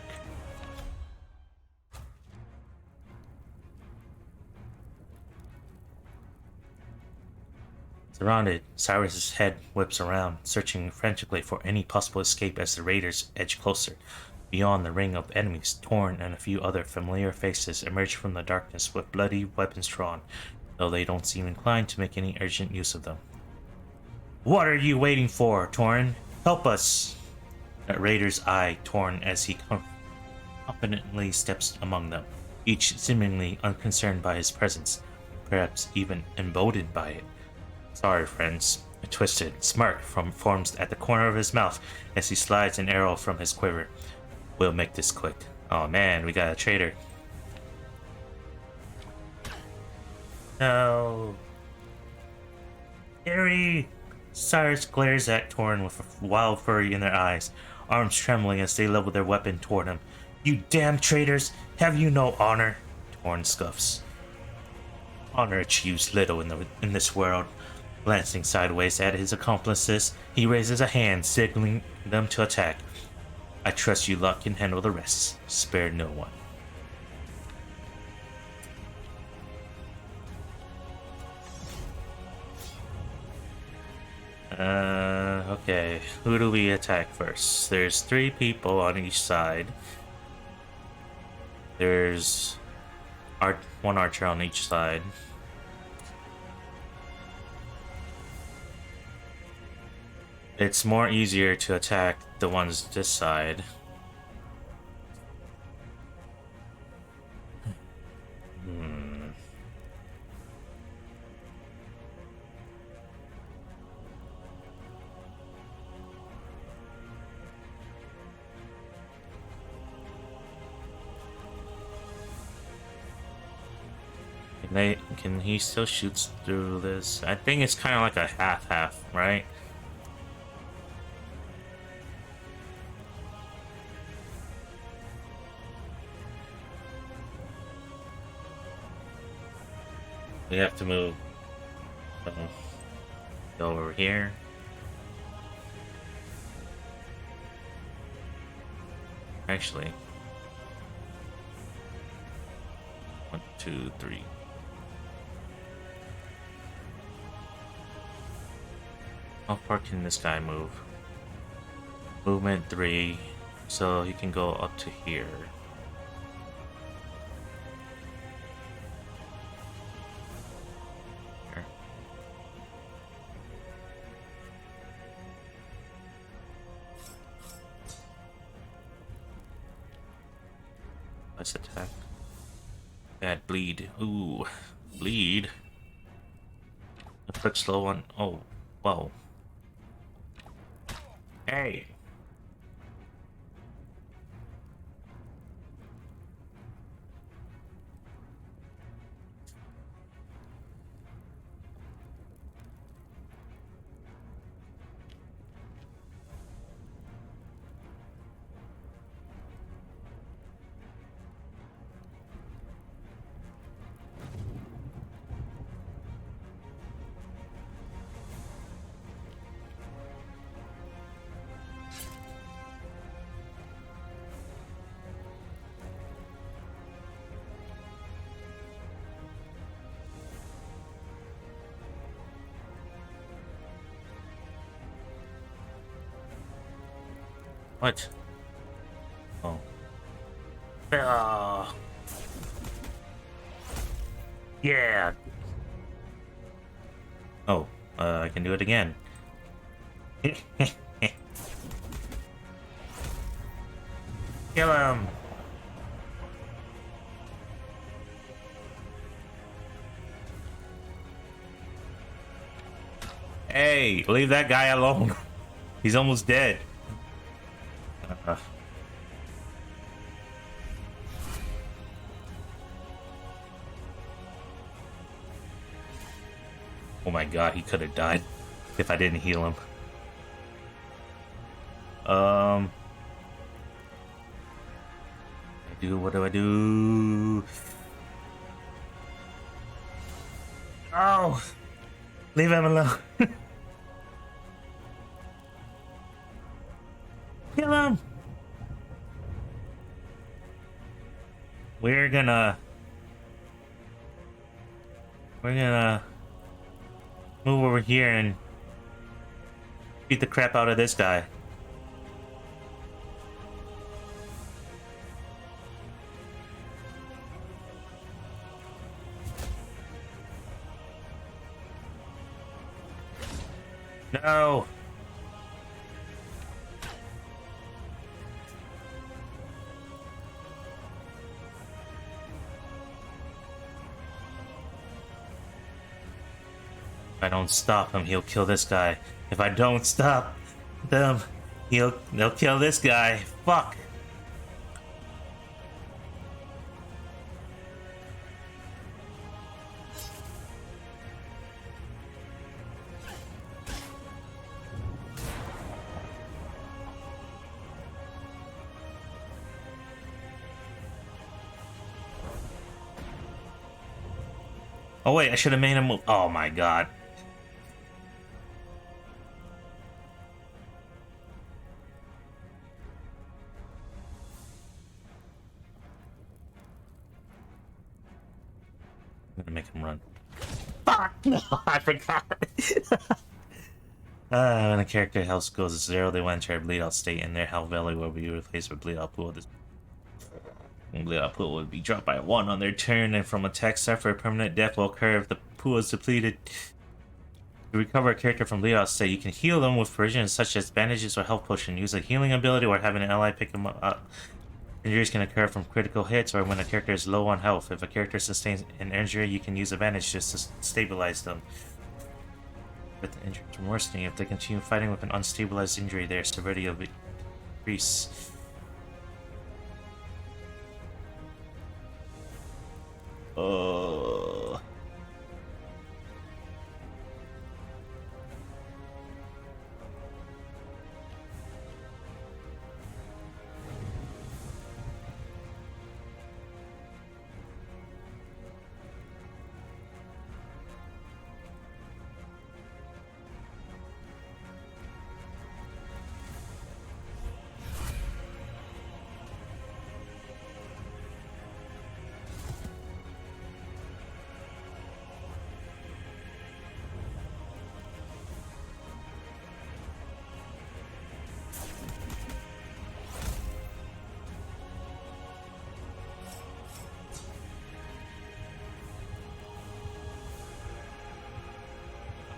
Surrounded, Cyrus's head whips around, searching frantically for any possible escape as the raiders edge closer. Beyond the ring of enemies, Torn and a few other familiar faces emerge from the darkness with bloody weapons drawn, though they don't seem inclined to make any urgent use of them. What are you waiting for, Torn? Help us! That Raider's eye torn as he confidently steps among them, each seemingly unconcerned by his presence, perhaps even emboldened by it. Sorry, friends. A twisted smirk forms at the corner of his mouth as he slides an arrow from his quiver. We'll make this quick. Oh man, we got a traitor. No. Harry! Cyrus glares at Torn with a wild fury in their eyes, arms trembling as they level their weapon toward him. You damn traitors! Have you no honor? Torn scuffs. Honor achieves little in this world. Glancing sideways at his accomplices, he raises a hand, signaling them to attack. I trust you lot can handle the rest. Spare no one. Okay. Who do we attack first? There's 3 people on each side. There's one archer on each side. It's more easier to attack the ones this side. Can he still shoots through this? I think it's kind of like a half-half, right? We have to move go over here. Actually, 1, 2, 3. How far can this guy move? Movement 3, so he can go up to here. Let's attack. Bad bleed. Ooh, bleed. A quick slow one. Oh, whoa. Hey. What? Oh. Yeah. Oh, I can do it again. Kill him. Hey, leave that guy alone. He's almost dead. Oh my god, he could have died if I didn't heal him. What do I do? Oh, leave him alone. Kill him. We're gonna move over here and beat the crap out of this guy. No! If I don't stop him, he'll kill this guy. If I don't stop them, they'll kill this guy. Fuck! Oh wait, I should have made him move. Oh my god. I'm gonna make him run. Fuck! No, I forgot. When a character health goes to 0, they will enter a bleed out state, and their health value will be replaced with bleed out pool. This bleed out pool will be dropped by 1 on their turn, and from attack suffer, permanent death will occur if the pool is depleted. To recover a character from bleed out state, you can heal them with provisions such as bandages or health potion. Use a healing ability or have an ally pick them up. Injuries can occur from critical hits or when a character is low on health. If a character sustains an injury, you can use a bandage just to stabilize them. With the injury from worsening, if they continue fighting with an unstabilized injury, their severity will increase. Oh.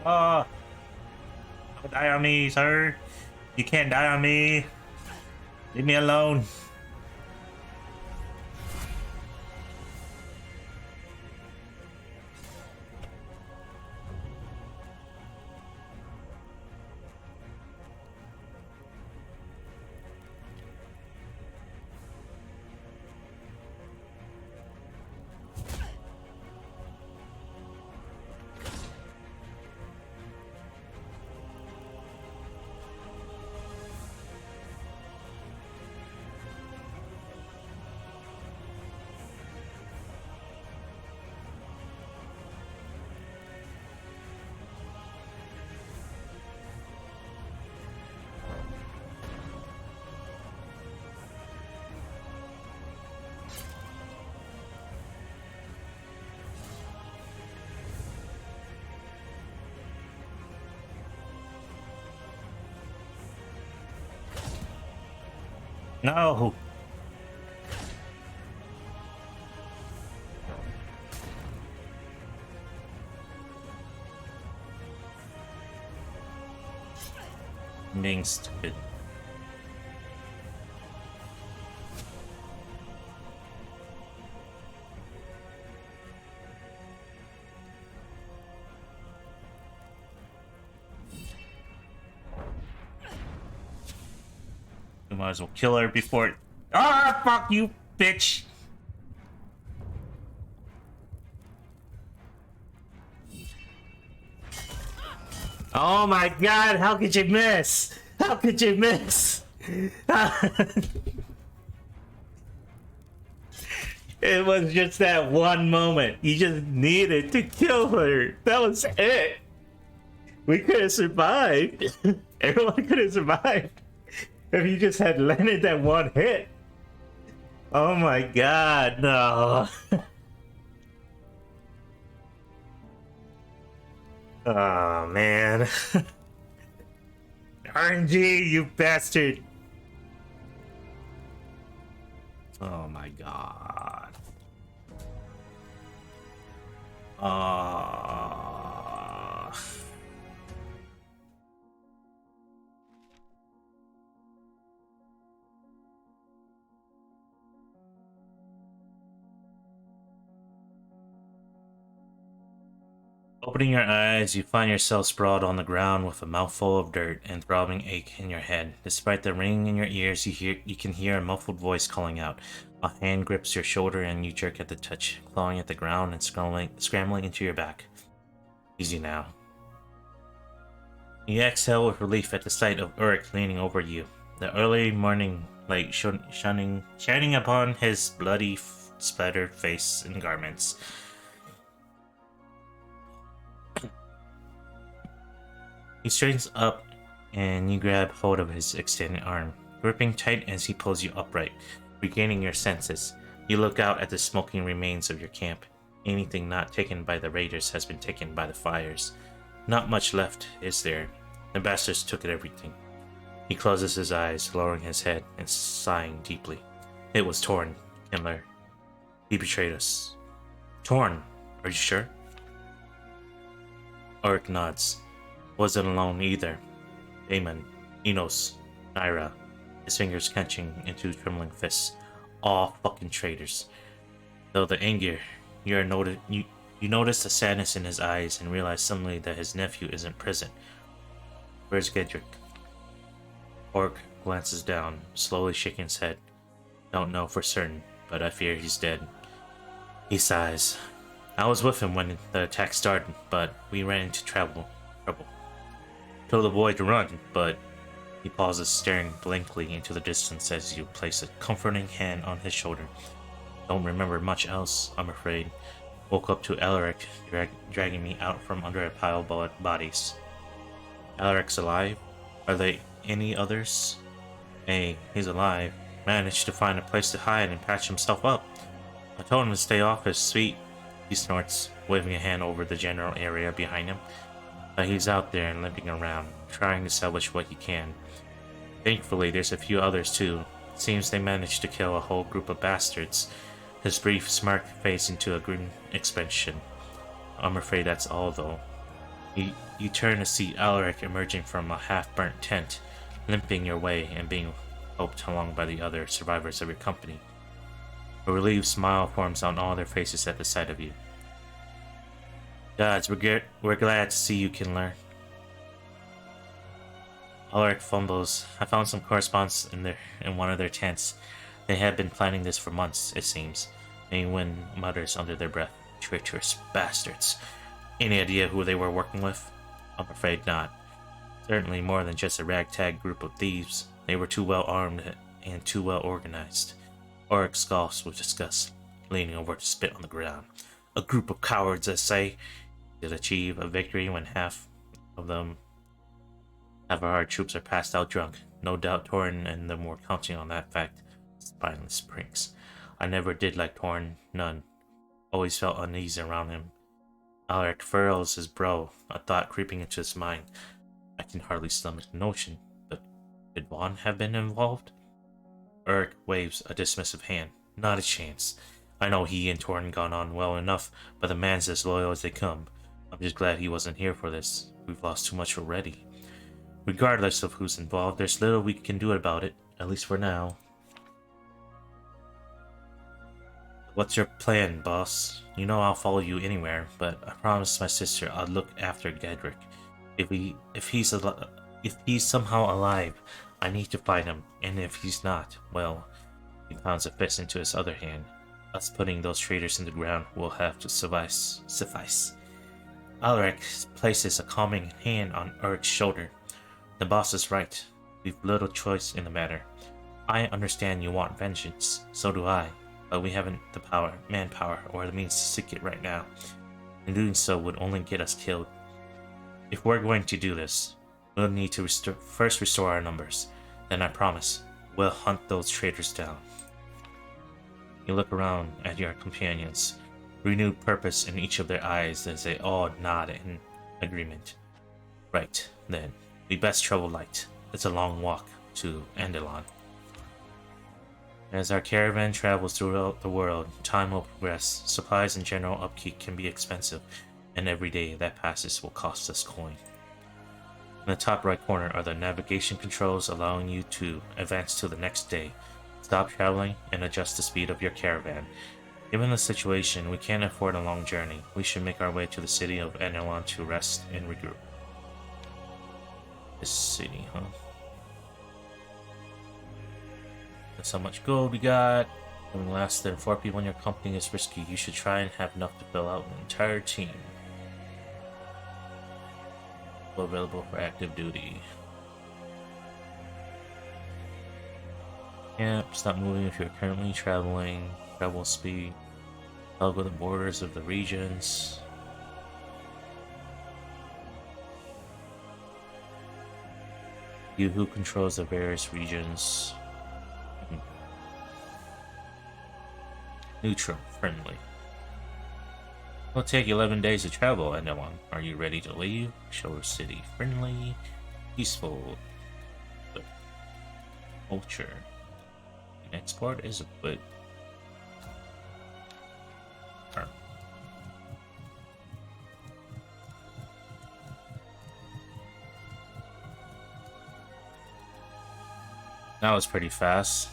Oh, don't die on me, sir. You can't die on me. Leave me alone. No. I'm being stupid. We might as well kill her before it. Ah, fuck you, bitch! Oh my god, how could you miss? How could you miss? It was just that one moment. You just needed to kill her. That was it. We could have survived. Everyone could have survived if you just had landed that one hit. Oh my god, no. Oh man. RNG, you bastard. Oh my god. Opening your eyes, you find yourself sprawled on the ground with a mouthful of dirt and throbbing ache in your head. Despite the ringing in your ears, you can hear a muffled voice calling out. A hand grips your shoulder and you jerk at the touch, clawing at the ground and scrambling into your back. Easy now. You exhale with relief at the sight of Urk leaning over you, the early morning light shining upon his bloody, splattered face and garments. He straightens up and you grab hold of his extended arm, gripping tight as he pulls you upright, regaining your senses. You look out at the smoking remains of your camp. Anything not taken by the raiders has been taken by the fires. Not much left, is there? The bastards took everything. He closes his eyes, lowering his head and sighing deeply. It was Torn, Kindler. He betrayed us. Torn, are you sure? Auric nods. Wasn't alone either. Damon, Enos, Naira, his fingers clenching into trembling fists. All fucking traitors. Though the anger, you notice the sadness in his eyes and realize suddenly that his nephew isn't present. Where's Gedrick? Orc glances down, slowly shaking his head. Don't know for certain, but I fear he's dead. He sighs. I was with him when the attack started, but we ran into trouble. Told the boy to run, but he pauses, staring blankly into the distance as you place a comforting hand on his shoulder. Don't remember much else, I'm afraid. Woke up to Alaric dragging me out from under a pile of bodies. Alaric's alive? Are there any others? Hey, he's alive. Managed to find a place to hide and patch himself up. I told him to stay off his feet. He snorts, waving a hand over the general area behind him. But he's out there and limping around, trying to salvage what he can. Thankfully, there's a few others too. Seems they managed to kill a whole group of bastards. His brief smirk fades into a grim expression. I'm afraid that's all though. You turn to see Alaric emerging from a half-burnt tent, limping your way and being helped along by the other survivors of your company. A relieved smile forms on all their faces at the sight of you. Gods, we're glad to see you, Kindler. Alaric fumbles. I found some correspondence in one of their tents. They had been planning this for months, it seems. Anyone mutters under their breath. Treacherous bastards. Any idea who they were working with? I'm afraid not. Certainly more than just a ragtag group of thieves. They were too well armed and too well organized. Auric scoffs with disgust, leaning over to spit on the ground. A group of cowards, I say. Did achieve a victory when half of our troops are passed out drunk. No doubt Torn and them were counting on that fact. Spineless prinks. I never did like Torn, none. Always felt uneasy around him. Alaric furrows his brow, a thought creeping into his mind. I can hardly stomach the notion, but could Vaughn have been involved? Urk waves a dismissive hand. Not a chance. I know he and Torn gone on well enough, but the man's as loyal as they come. I'm just glad he wasn't here for this. We've lost too much already. Regardless of who's involved, there's little we can do about it, at least for now. What's your plan, boss? You know I'll follow you anywhere, but I promised my sister I'd look after Gedrick. If he's somehow alive, I need to find him, and if he's not, well, he pounds a fist into his other hand. Us putting those traitors in the ground will have to suffice. Alaric places a calming hand on Urik's shoulder. The boss is right. We've little choice in the matter. I understand you want vengeance, so do I, but we haven't the manpower, or the means to seek it right now. And doing so would only get us killed. If we're going to do this, we'll need to first restore our numbers. Then I promise, we'll hunt those traitors down. You look around at your companions, renewed purpose in each of their eyes as they all nod in agreement. Right, then, we best travel light. It's a long walk to Andalon. As our caravan travels throughout the world, time will progress. Supplies and general upkeep can be expensive, and every day that passes will cost us coin. In the top right corner are the navigation controls allowing you to advance to the next day. Stop traveling and adjust the speed of your caravan. Given the situation, we can't afford a long journey. We should make our way to the city of Enelon to rest and regroup. This city, huh? That's how much gold we got. Having less than 4 people in your company is risky. You should try and have enough to fill out an entire team. Available for active duty. Yep, stop moving if you're currently traveling. Travel speed. Toggle the borders of the regions. You who controls the various regions. Neutral, friendly. It'll take 11 days to travel, anyone. Are you ready to leave? Shore City, friendly, peaceful, but culture. Export is a bit. That was pretty fast.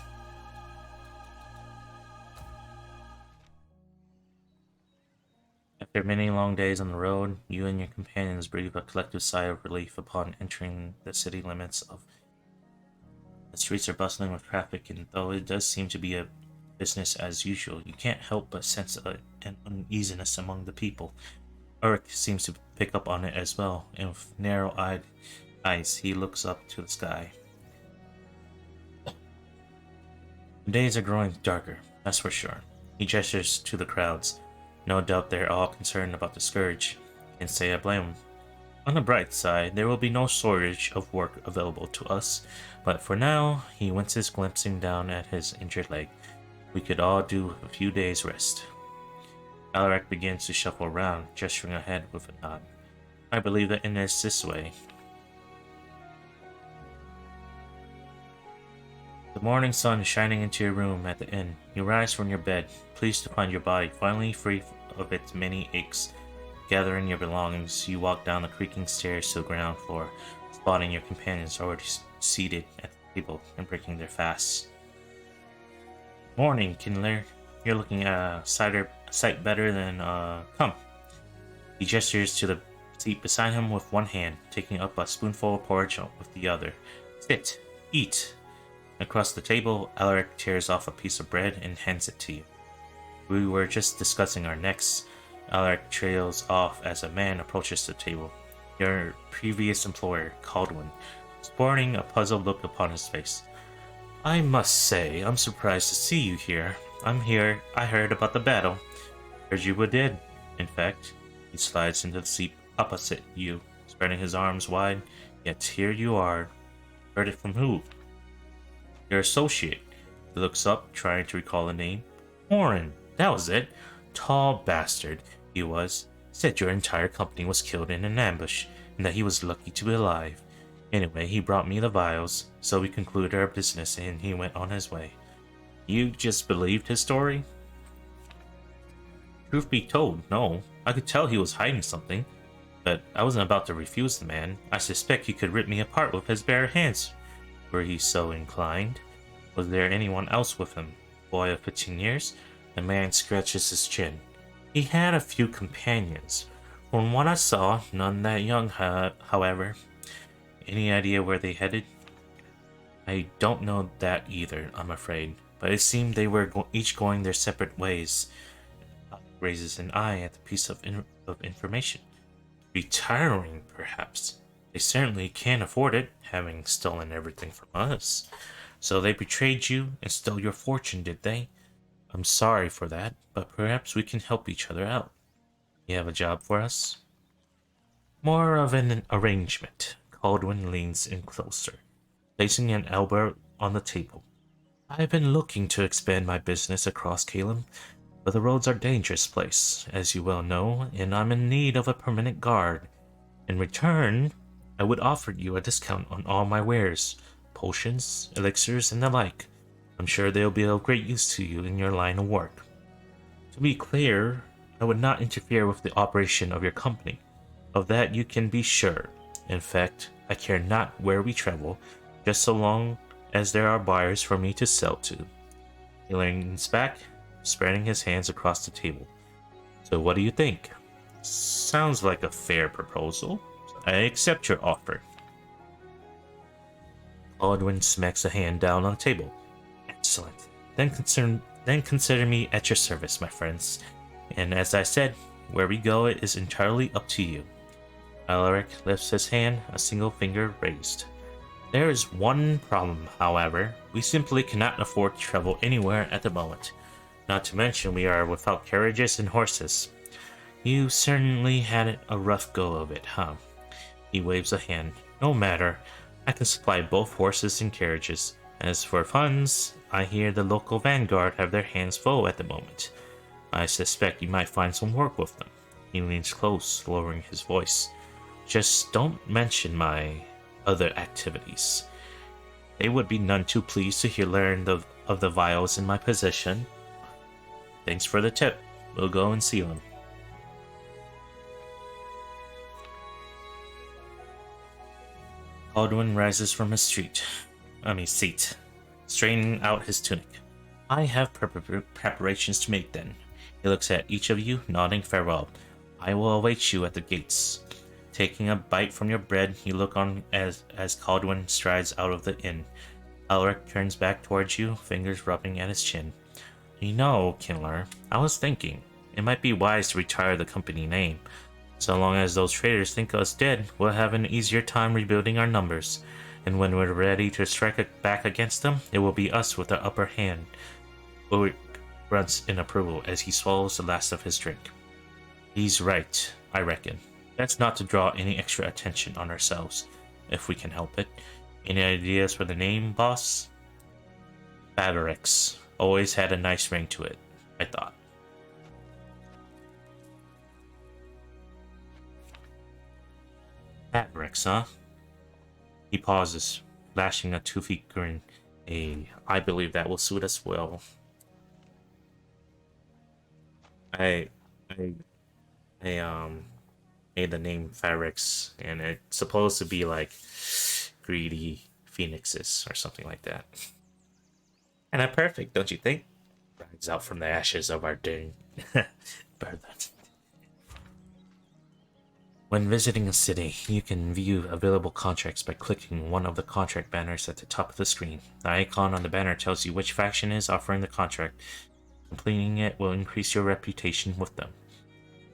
After many long days on the road, you and your companions breathe a collective sigh of relief upon entering the city limits of. The streets are bustling with traffic, and though it does seem to be a business as usual, you can't help but sense an uneasiness among the people. Urk seems to pick up on it as well, and with narrow-eyed eyes, he looks up to the sky. The days are growing darker, that's for sure. He gestures to the crowds. No doubt they're all concerned about the scourge. Can't say I blame him. On the bright side, there will be no shortage of work available to us, but for now, he winces, glimpsing down at his injured leg. We could all do a few days' rest. Alaric begins to shuffle around, gesturing ahead with a nod. I believe that it is this way. The morning sun is shining into your room at the inn. You rise from your bed, pleased to find your body finally free of its many aches. Gathering your belongings, you walk down the creaking stairs to the ground floor, spotting your companions already seated at the table and breaking their fasts. Morning, Kindler. You're looking at a sight better than, come. He gestures to the seat beside him with one hand, taking up a spoonful of porridge with the other. Sit. Eat. Across the table, Alaric tears off a piece of bread and hands it to you. We were just discussing our next. Alaric trails off as a man approaches the table. Your previous employer, Caldwin, sporting a puzzled look upon his face. I must say, I'm surprised to see you here. I heard about the battle. Heard you were dead. In fact, he slides into the seat opposite you, spreading his arms wide. Yet here you are. Heard it from who? Your associate. He looks up, trying to recall the name. Warren, that was it. Tall bastard, he was. Said your entire company was killed in an ambush, and that he was lucky to be alive. Anyway, he brought me the vials, so we concluded our business and he went on his way. You just believed his story? Truth be told, no. I could tell he was hiding something, but I wasn't about to refuse the man. I suspect he could rip me apart with his bare hands, were he so inclined. Was there anyone else with him? Boy of 15 years? The man scratches his chin. He had a few companions. From what I saw, none that young, however. Any idea where they headed? I don't know that either, I'm afraid. But it seemed they were each going their separate ways. Raises an eye at the piece of information. Retiring, perhaps. They certainly can't afford it, having stolen everything from us. So they betrayed you and stole your fortune, did they? I'm sorry for that, but perhaps we can help each other out. You have a job for us? More of an arrangement. Caldwin leans in closer, placing an elbow on the table. I've been looking to expand my business across Calum, but the roads are a dangerous place, as you well know, and I'm in need of a permanent guard. In return, I would offer you a discount on all my wares, potions, elixirs, and the like. I'm sure they'll be of great use to you in your line of work. To be clear, I would not interfere with the operation of your company. Of that you can be sure. In fact, I care not where we travel, just so long as there are buyers for me to sell to. He leans back, spreading his hands across the table. So what do you think? Sounds like a fair proposal. I accept your offer. Aldwin smacks a hand down on the table. Excellent. Then consider me at your service, my friends. And as I said, where we go is entirely up to you. Alaric lifts his hand, a single finger raised. There is one problem, however. We simply cannot afford to travel anywhere at the moment. Not to mention we are without carriages and horses. You certainly had a rough go of it, huh? He waves a hand. No matter. I can supply both horses and carriages. As for funds, I hear the local vanguard have their hands full at the moment. I suspect you might find some work with them. He leans close, lowering his voice. Just don't mention my other activities. They would be none too pleased to learn of the vials in my possession. Thanks for the tip. We'll go and see them. Aldwin rises from his seat, straightening out his tunic. I have preparations to make then. He looks at each of you, nodding farewell. I will await you at the gates. Taking a bite from your bread, you look on as Aldwin strides out of the inn. Alaric turns back towards you, fingers rubbing at his chin. You know, Kindler, I was thinking, it might be wise to retire the company name. So long as those traitors think us dead, we'll have an easier time rebuilding our numbers. And when we're ready to strike back against them, it will be us with the upper hand. Ulrich grunts in approval as he swallows the last of his drink. He's right, I reckon. That's not to draw any extra attention on ourselves, if we can help it. Any ideas for the name, boss? Favorix. Always had a nice ring to it, I thought. Favorix, huh? He pauses, flashing a toothy grin. I believe that will suit us well. I made the name Favorix, and it's supposed to be like greedy phoenixes or something like that. And I'm perfect, don't you think? Rise out from the ashes of our den. Burn that. When visiting a city, you can view available contracts by clicking one of the contract banners at the top of the screen. The icon on the banner tells you which faction is offering the contract. Completing it will increase your reputation with them.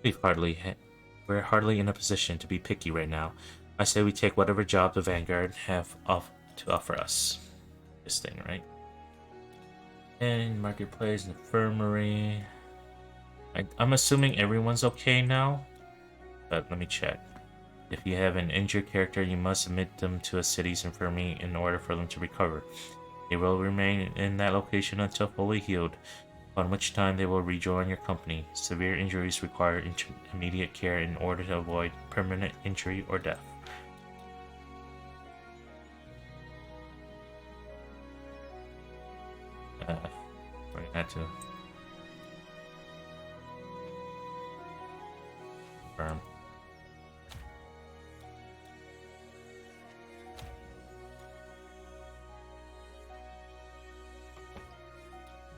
We're hardly in a position to be picky right now. I say we take whatever job the Vanguard have to offer us. This thing, right? And marketplace, infirmary. I'm assuming everyone's okay now. But let me check. If you have an injured character, you must admit them to a city's infirmary in order for them to recover. They will remain in that location until fully healed, upon which time they will rejoin your company. Severe injuries require immediate care in order to avoid permanent injury or death. Right, had to confirm.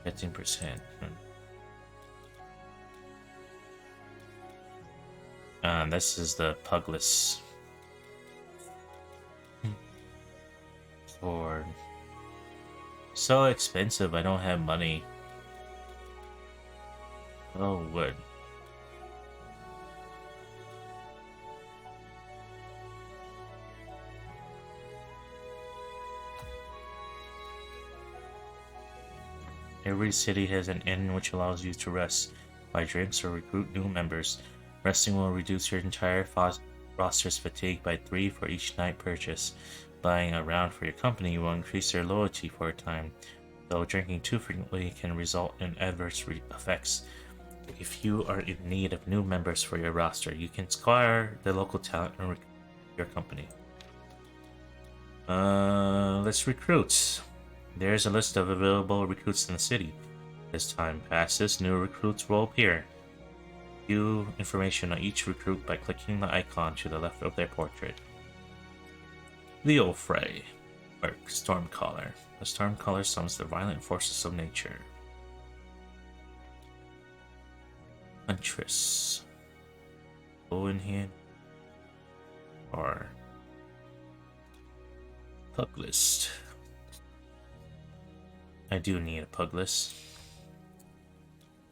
15%. This is the Pugless sword. So expensive, I don't have money. Oh, wood. Every city has an inn which allows you to rest, buy drinks, or recruit new members. Resting will reduce your entire roster's fatigue by 3 for each night purchase. Buying a round for your company will increase their loyalty for a time, though drinking too frequently can result in adverse effects. If you are in need of new members for your roster, you can squire the local talent and recruit your company. Let's recruit. There's a list of available recruits in the city. As time passes, new recruits will appear. View information on each recruit by clicking the icon to the left of their portrait. Leo Frey, Merc, Stormcaller. The Stormcaller summons the violent forces of nature. Huntress. Go in here. Or pug list. I do need a pug list.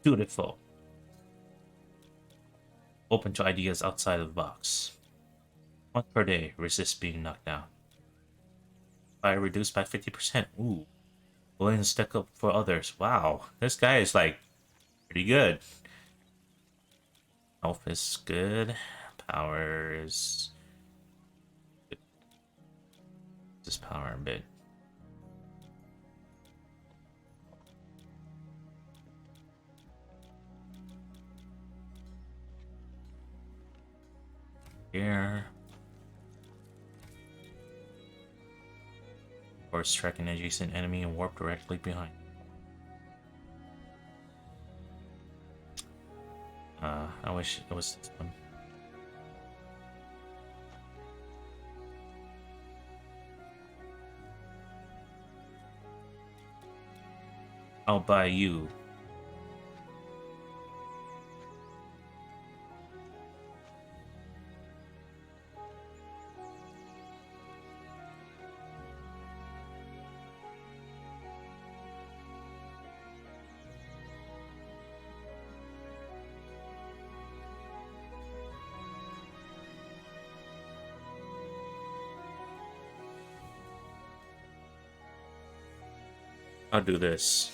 Beautiful. Open to ideas outside of the box. Once per day, resist being knocked down. Fire reduced by 50%. Ooh. Willing to stick up for others. Wow. This guy is like pretty good. Health is good. Power is good. Just power a bit. Here. Or strike an adjacent enemy and warp directly behind. I wish it was this one. I'll buy you. I'll do this.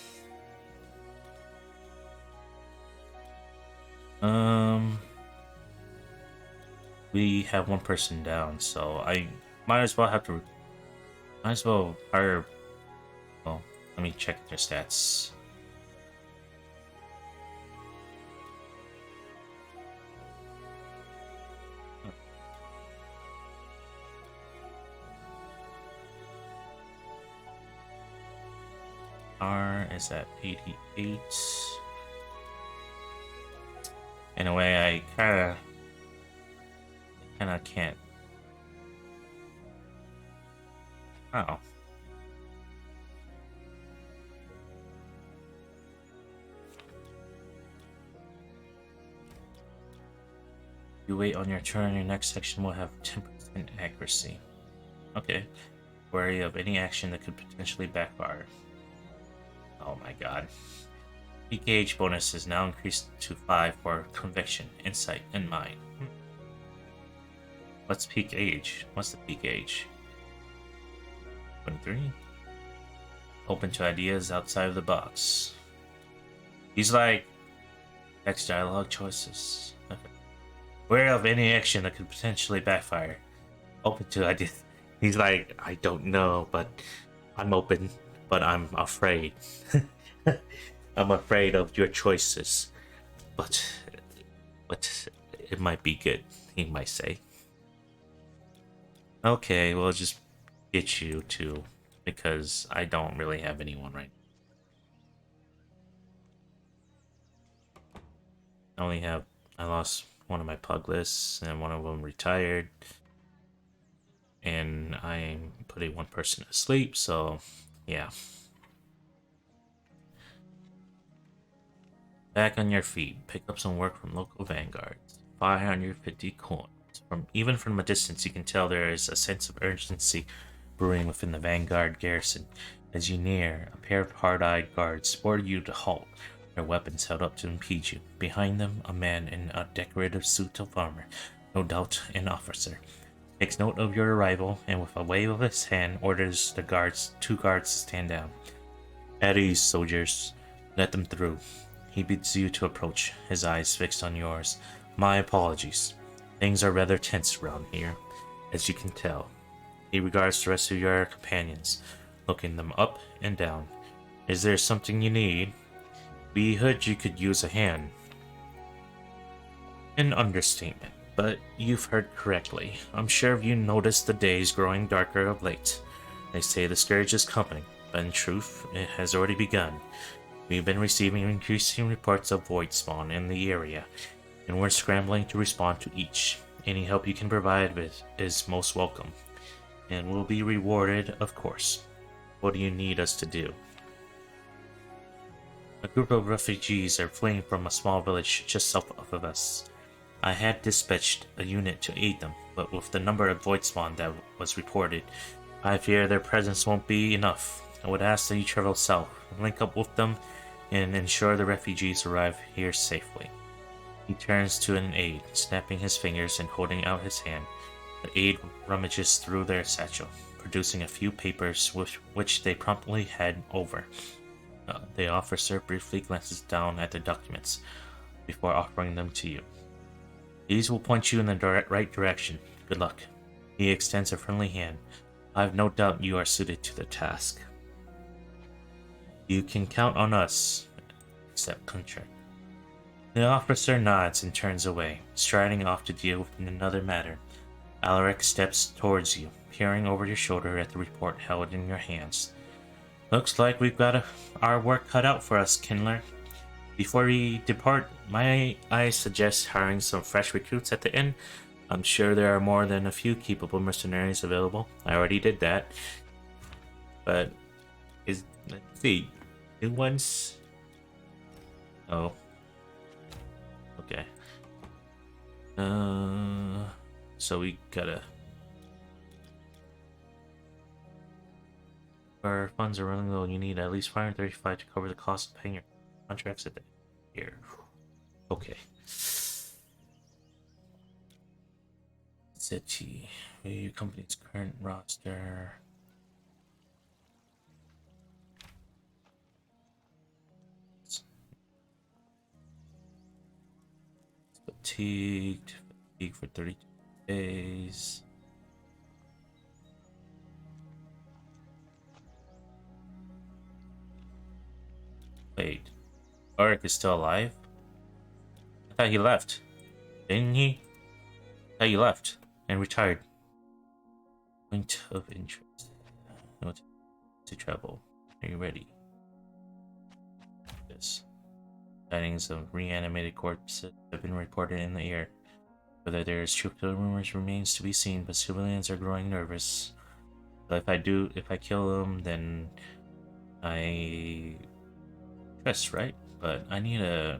We have one person down, so I might as well hire. Well, let me check their stats. R is at 88. In a way, I kinda can't. Oh. You wait on your turn, your next section will have 10% accuracy. Okay. Wary of any action that could potentially backfire. Oh my god. Peak gauge bonus is now increased to 5 for conviction, insight, and mind. What's peak age? What's the peak age? 23? Open to ideas outside of the box. He's like text dialogue choices. Okay. Wary of any action that could potentially backfire. Open to ideas. He's like, I don't know, but I'm open, but I'm afraid. I'm afraid of your choices, but it might be good, he might say. Okay, we'll just get you too, because I don't really have anyone right now. I lost one of my pug lists, and one of them retired, and I'm putting one person to sleep, so yeah. Back on your feet, pick up some work from local vanguards. 550 coins. Even from a distance, you can tell there is a sense of urgency brewing within the vanguard garrison. As you near, a pair of hard-eyed guards order you to halt, their weapons held up to impede you. Behind them, a man in a decorative suit of armor, no doubt an officer, takes note of your arrival and with a wave of his hand orders the two guards to stand down. At ease, soldiers. Let them through. He bids you to approach, his eyes fixed on yours. My apologies. Things are rather tense around here, as you can tell. He regards the rest of your companions, looking them up and down. Is there something you need? We heard you could use a hand. An understatement, but you've heard correctly. I'm sure you noticed the days growing darker of late. They say the scourge is coming, but in truth, it has already begun. We've been receiving increasing reports of void spawn in the area, and we're scrambling to respond to each. Any help you can provide with is most welcome, and will be rewarded, of course. What do you need us to do? A group of refugees are fleeing from a small village just south of us. I had dispatched a unit to aid them, but with the number of void spawn that was reported, I fear their presence won't be enough. I would ask that you travel south, link up with them, and ensure the refugees arrive here safely. He turns to an aide, snapping his fingers and holding out his hand. The aide rummages through their satchel, producing a few papers which they promptly hand over. The officer briefly glances down at the documents before offering them to you. These will point you in the right direction. Good luck. He extends a friendly hand. I have no doubt you are suited to the task. You can count on us. Accept contract. The officer nods and turns away, striding off to deal with another matter. Alaric steps towards you, peering over your shoulder at the report held in your hands. Looks like we've got our work cut out for us, Kindler. Before we depart, might I suggest hiring some fresh recruits at the inn? I'm sure there are more than a few capable mercenaries available. I already did that. But, let's see, new ones? Oh. Okay. So we gotta... Our funds are running low. You need at least 535 to cover the cost of paying your contracts at the year. Okay. City. Your company's current roster. Fatigued. Fatigue for 32 days. Wait. Auric is still alive? I thought he left. Didn't he? I thought he left and retired. Point of interest. Note to travel. Are you ready? Yes. Sightings of reanimated corpses have been reported in the air. Whether there is truth to the rumors remains to be seen, but civilians are growing nervous. But if I kill them, then I trust, right? But I need to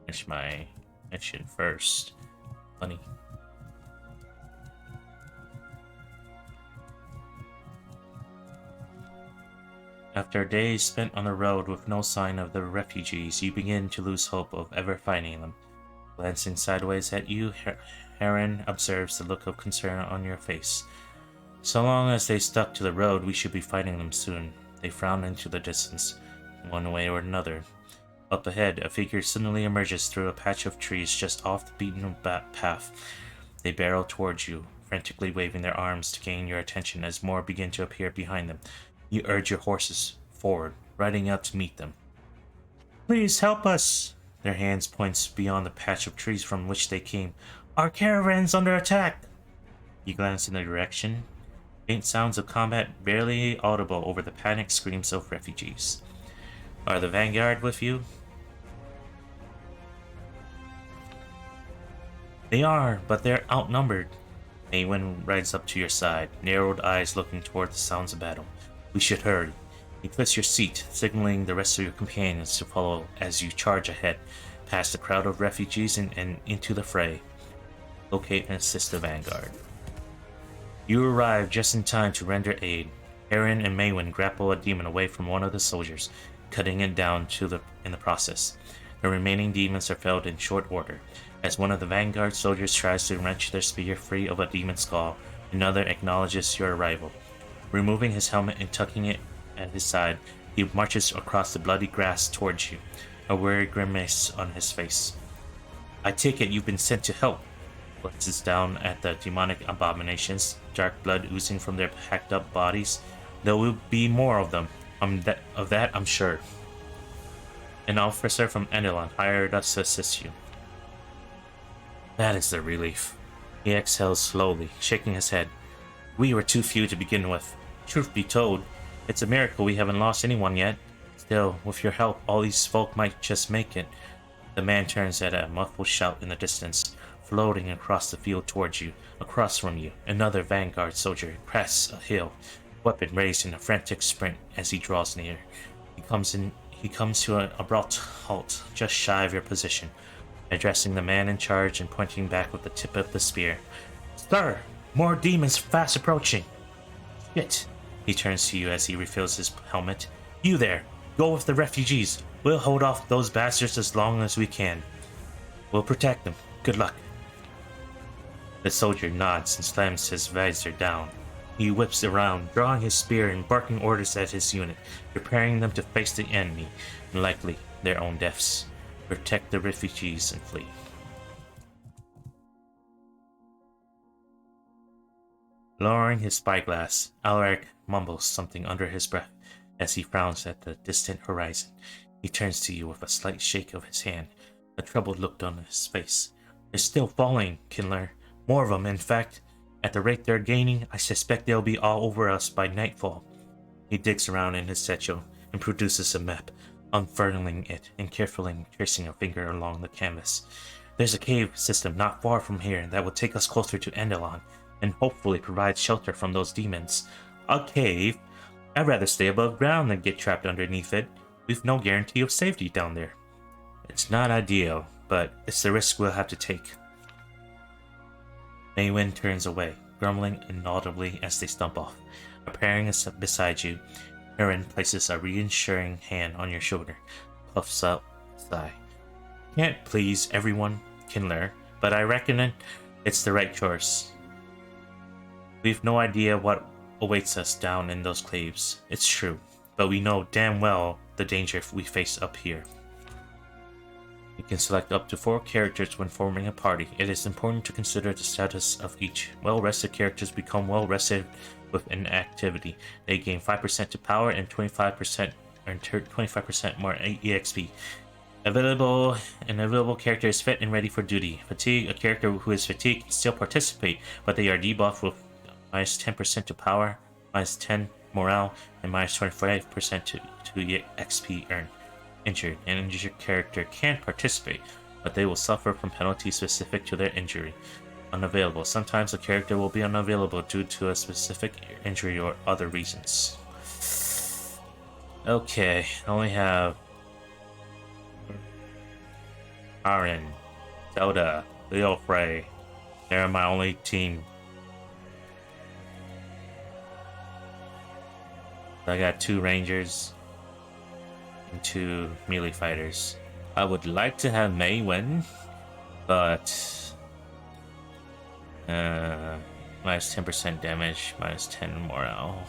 finish my mission first. Funny. After days spent on the road with no sign of the refugees, you begin to lose hope of ever finding them. Glancing sideways at you, Heron observes the look of concern on your face. So long as they stuck to the road, we should be finding them soon. They frown into the distance, one way or another. Up ahead, a figure suddenly emerges through a patch of trees just off the beaten path. They barrel towards you, frantically waving their arms to gain your attention as more begin to appear behind them. You urge your horses forward, riding out to meet them. Please help us! Their hands points beyond the patch of trees from which they came. Our caravan's under attack! You glance in their direction. Faint sounds of combat barely audible over the panicked screams of refugees. Are the vanguard with you? They are, but they're outnumbered. Maywin rides up to your side, narrowed eyes looking toward the sounds of battle. We should hurry. You twist your seat, signaling the rest of your companions to follow as you charge ahead, past the crowd of refugees and into the fray. Locate and assist the vanguard. You arrive just in time to render aid. Heron and Maywin grapple a demon away from one of the soldiers, cutting it down in the process. The remaining demons are felled in short order. As one of the vanguard soldiers tries to wrench their spear free of a demon's skull, another acknowledges your arrival. Removing his helmet and tucking it at his side, he marches across the bloody grass towards you, a weary grimace on his face. I take it you've been sent to help. Glances down at the demonic abominations, dark blood oozing from their hacked up bodies. There will be more of them. Of that I'm sure. An officer from Endelon hired us to assist you. That is the relief. He exhales slowly, shaking his head. We were too few to begin with. Truth be told, it's a miracle we haven't lost anyone yet. Still, with your help, all these folk might just make it. The man turns at a muffled shout in the distance, floating across the field towards you. Across from you, another vanguard soldier crests a hill, weapon raised in a frantic sprint as he draws near. he comes to an abrupt halt just shy of your position, addressing the man in charge and pointing back with the tip of the spear. Sir, more demons fast approaching. Shit. He turns to you as he refills his helmet. You there, go with the refugees. We'll hold off those bastards as long as we can. We'll protect them. Good luck. The soldier nods and slams his visor down. He whips around, drawing his spear and barking orders at his unit, preparing them to face the enemy, and likely their own deaths. Protect the refugees and flee. Lowering his spyglass, Alaric mumbles something under his breath as he frowns at the distant horizon. He turns to you with a slight shake of his hand, a troubled look on his face. They're still falling, Kindler. More of them, in fact. At the rate they're gaining, I suspect they'll be all over us by nightfall. He digs around in his satchel and produces a map, unfurling it and carefully tracing a finger along the canvas. There's a cave system not far from here that will take us closer to Endelon, and hopefully provide shelter from those demons. A cave? I'd rather stay above ground than get trapped underneath it. We've no guarantee of safety down there. It's not ideal, but it's the risk we'll have to take. Maywin turns away, grumbling inaudibly as they stump off. Appearing beside you, Aaron places a reassuring hand on your shoulder, puffs out a sigh. Can't please everyone, Kindler, but I reckon it's the right choice. We've no idea what awaits us down in those caves, it's true, but we know damn well the danger we face up here. You can select up to 4 characters when forming a party. It is important to consider the status of each. Well-rested characters become well-rested with inactivity. They gain 5% to power and 25% more EXP. An available character is fit and ready for duty. Fatigue, a character who is fatigued can still participate, but they are debuffed with minus 10% to power, minus 10 morale, and minus 25% to XP earned. Injured. An injured character can participate, but they will suffer from penalties specific to their injury. Unavailable. Sometimes a character will be unavailable due to a specific injury or other reasons. Okay, I only have Aaron, Zelda, Leo Frey. They're my only team. I got 2 rangers and 2 melee fighters. I would like to have Mei win, but minus 10% damage, minus 10 morale.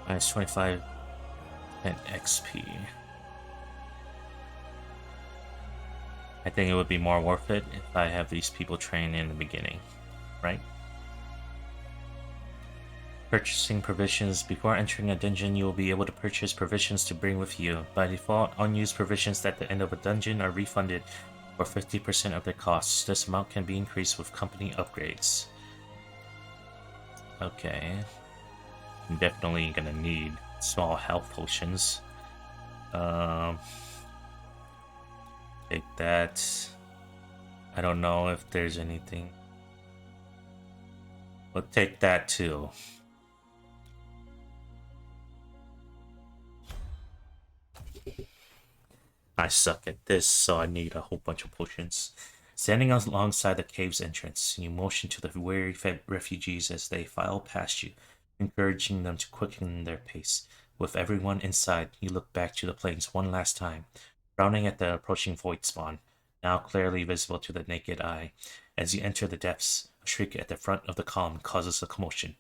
Minus 25 XP. I think it would be more worth it if I have these people train in the beginning, right? Purchasing provisions. Before entering a dungeon, you will be able to purchase provisions to bring with you. By default, unused provisions at the end of a dungeon are refunded for 50% of their costs. This amount can be increased with company upgrades. Okay. I'm definitely gonna need small health potions. Take that. I don't know if there's anything. We'll take that too. I suck at this, so I need a whole bunch of potions. Standing alongside the cave's entrance, you motion to the weary refugees as they file past you, encouraging them to quicken their pace. With everyone inside, you look back to the plains one last time, frowning at the approaching void spawn, now clearly visible to the naked eye. As you enter the depths, a shriek at the front of the column causes a commotion.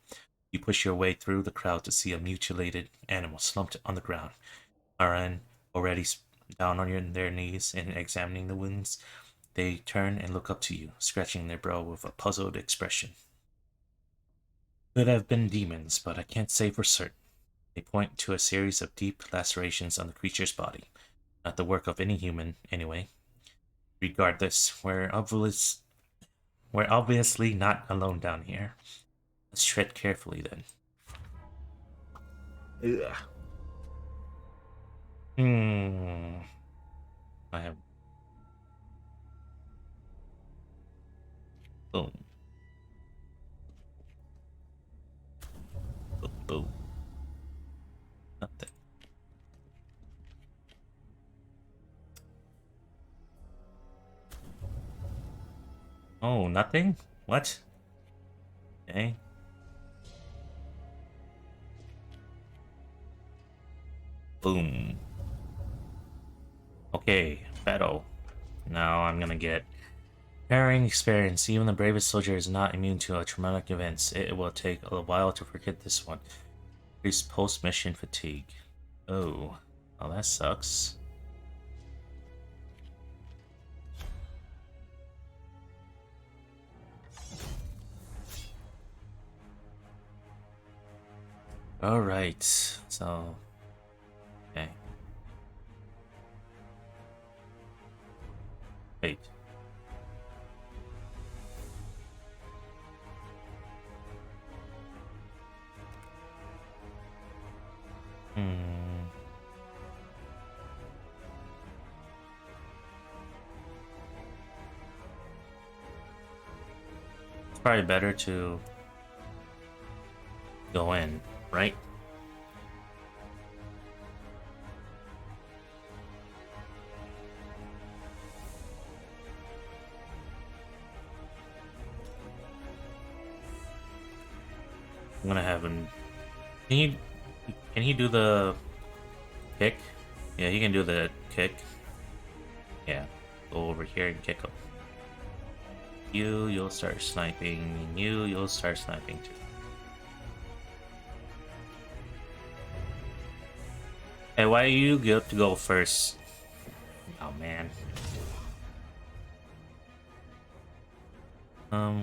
You push your way through the crowd to see a mutilated animal slumped on the ground. Aran, already down on their knees and examining the wounds, they turn and look up to you, scratching their brow with a puzzled expression. Could have been demons, but I can't say for certain. They point to a series of deep lacerations on the creature's body. Not the work of any human, anyway. Regardless, we're obviously not alone down here. Let's tread carefully then. Ugh. I have. Boom. Boom. Oh, nothing. Oh, nothing? What? Okay. Boom. Okay, battle. Now I'm gonna get harrowing experience. Even the bravest soldier is not immune to traumatic events. It will take a while to forget this one. Increase post-mission fatigue. Oh. Oh, that sucks. Alright, so... Okay. Wait. Hmm... It's probably better to go in, right? I'm gonna have him... Can he do the kick? Yeah, he can do the kick. Yeah. Go over here and kick him. You'll start sniping. You'll start sniping too. Hey, why you get to go first? Oh man.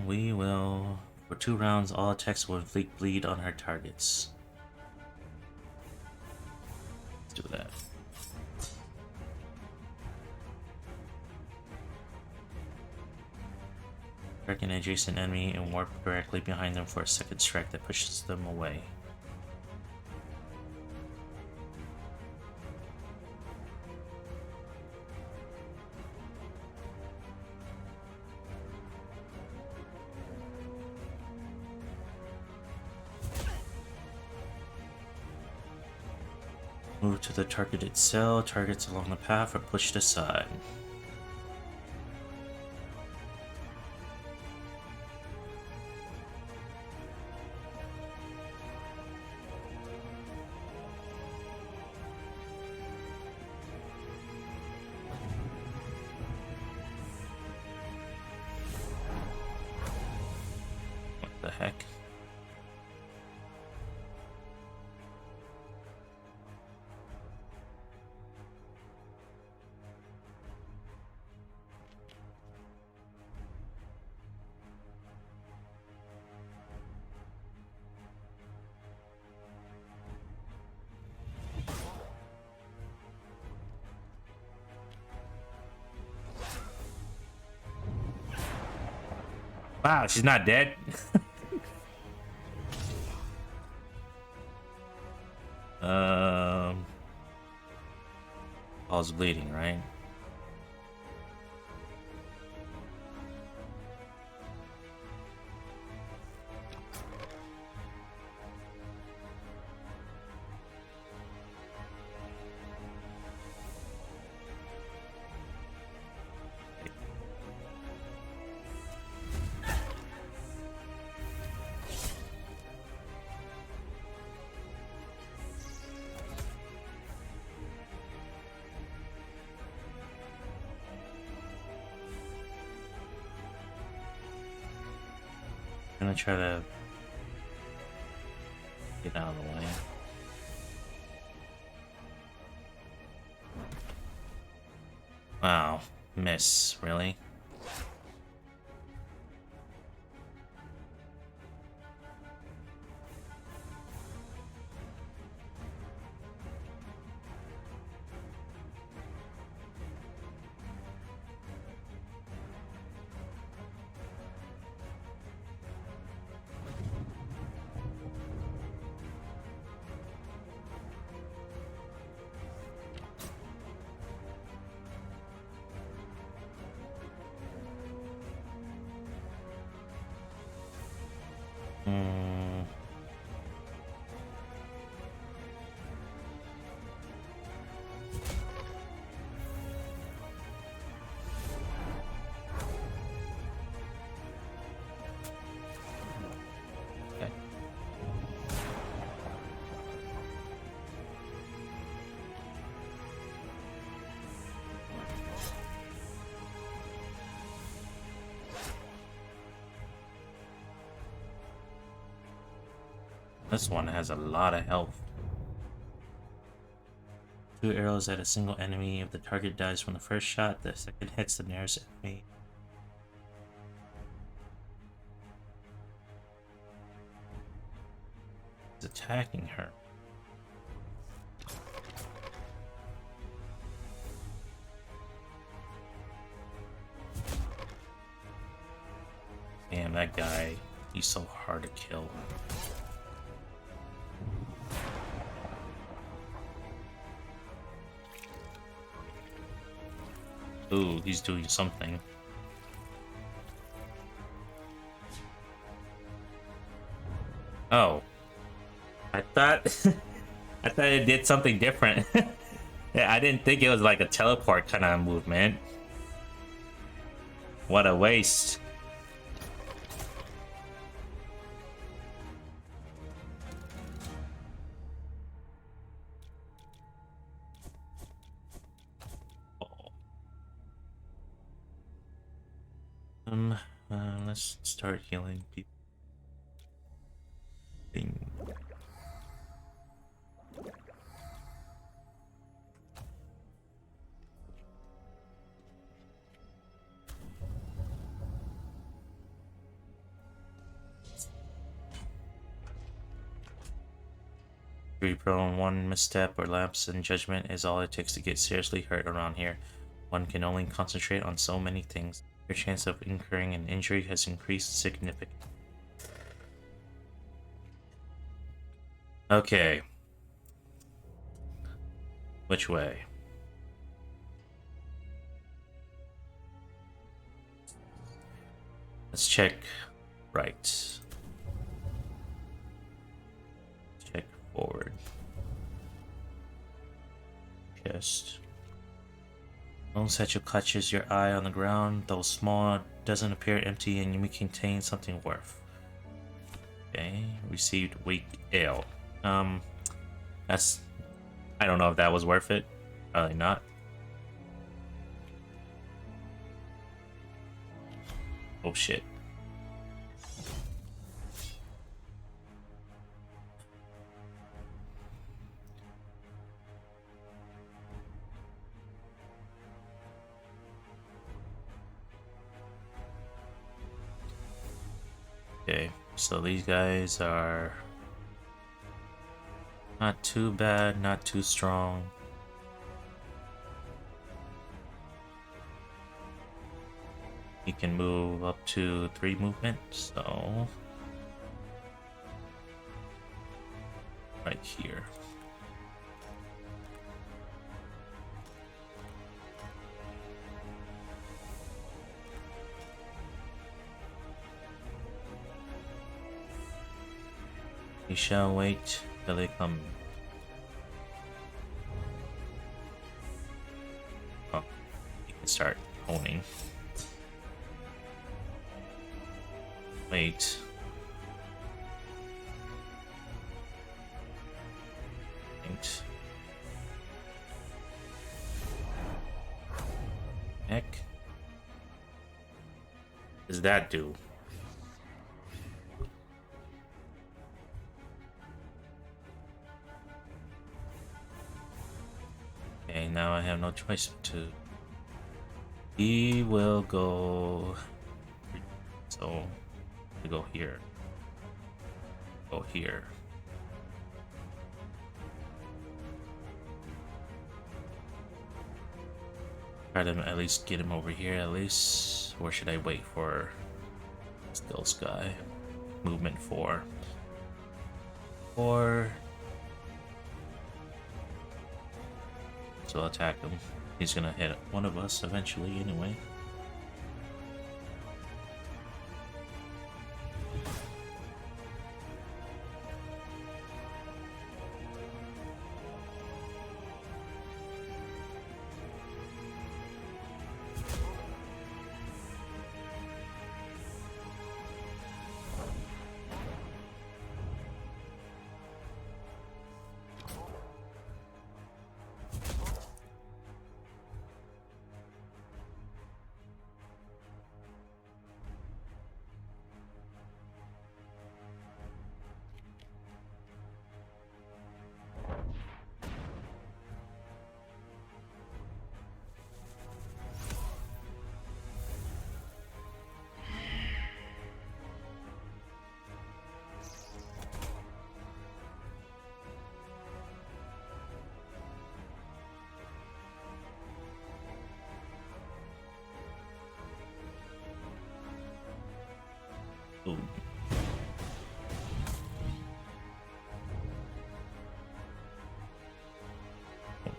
We will... For 2 rounds, all attacks will inflict bleed on her targets. Let's do that. Target an adjacent enemy and warp directly behind them for a second strike that pushes them away. Move to the targeted cell, targets along the path are pushed aside. What the heck? Wow, she's not dead. Paul's bleeding, right? I'm gonna try to get out of the way. Wow, miss, really? This one has a lot of health. 2 arrows at a single enemy. If the target dies from the first shot, the second hits the nearest enemy. He's attacking her. Damn, that guy, he's so hard to kill. Ooh, he's doing something. Oh. I thought I thought it did something different. Yeah, I didn't think it was like a teleport kind of movement. What a waste. Let's start healing people. Ding. Be prone, one misstep or lapse in judgment is all it takes to get seriously hurt around here. One can only concentrate on so many things. Your chance of incurring an injury has increased significantly. Okay. Which way? Let's check right. Check forward. Chest. Lone satchel catches your eye on the ground, though small, doesn't appear empty, and you may contain something worth. Okay, received weak ale. That's... I don't know if that was worth it. Probably not. Oh shit. Okay, so these guys are not too bad, not too strong. You can move up to 3 movements, so right here. We shall wait till they come. Oh, you can start honing. Wait. Wait. Heck. What does that do? Okay, now I have no choice but to. He will go. So, we go here. Go here. Try to at least get him over here, at least. Or should I wait for Skills guy? Movement 4. Or. So I'll attack him. He's gonna hit one of us eventually, anyway.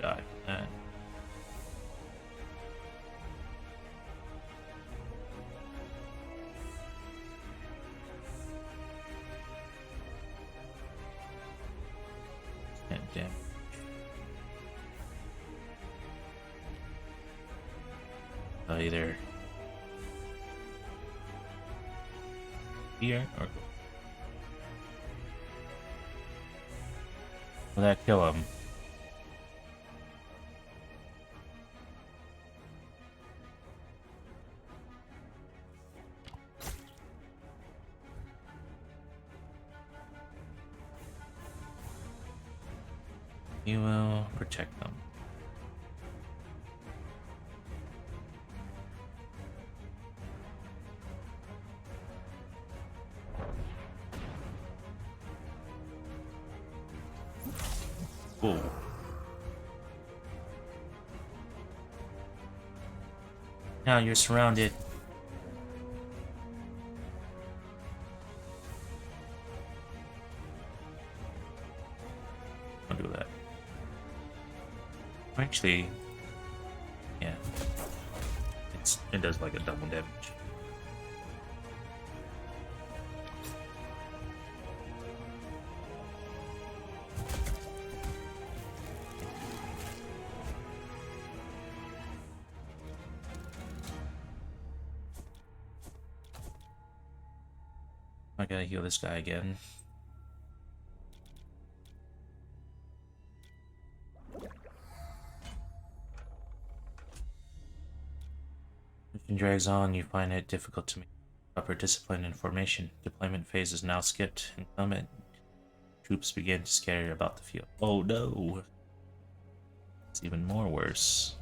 die. Damn. Either here or will that kill him? You will protect them. Whoa. Now you're surrounded. I'll do that. Actually, yeah. It does like a double damage. I gotta heal this guy again. Mission drags on, you find it difficult to make proper discipline and formation. Deployment phase is now skipped, and combat troops begin to scatter about the field. Oh no! It's even more worse.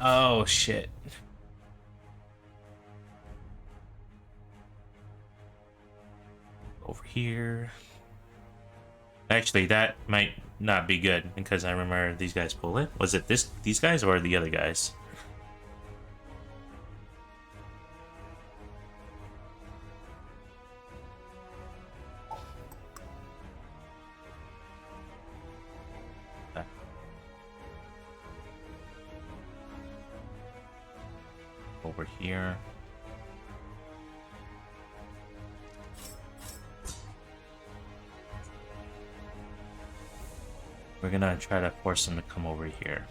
Oh shit. Over here. Actually, that might not be good because I remember these guys pull it. Was it these guys or the other guys? Over here. We're gonna try to force them to come over here.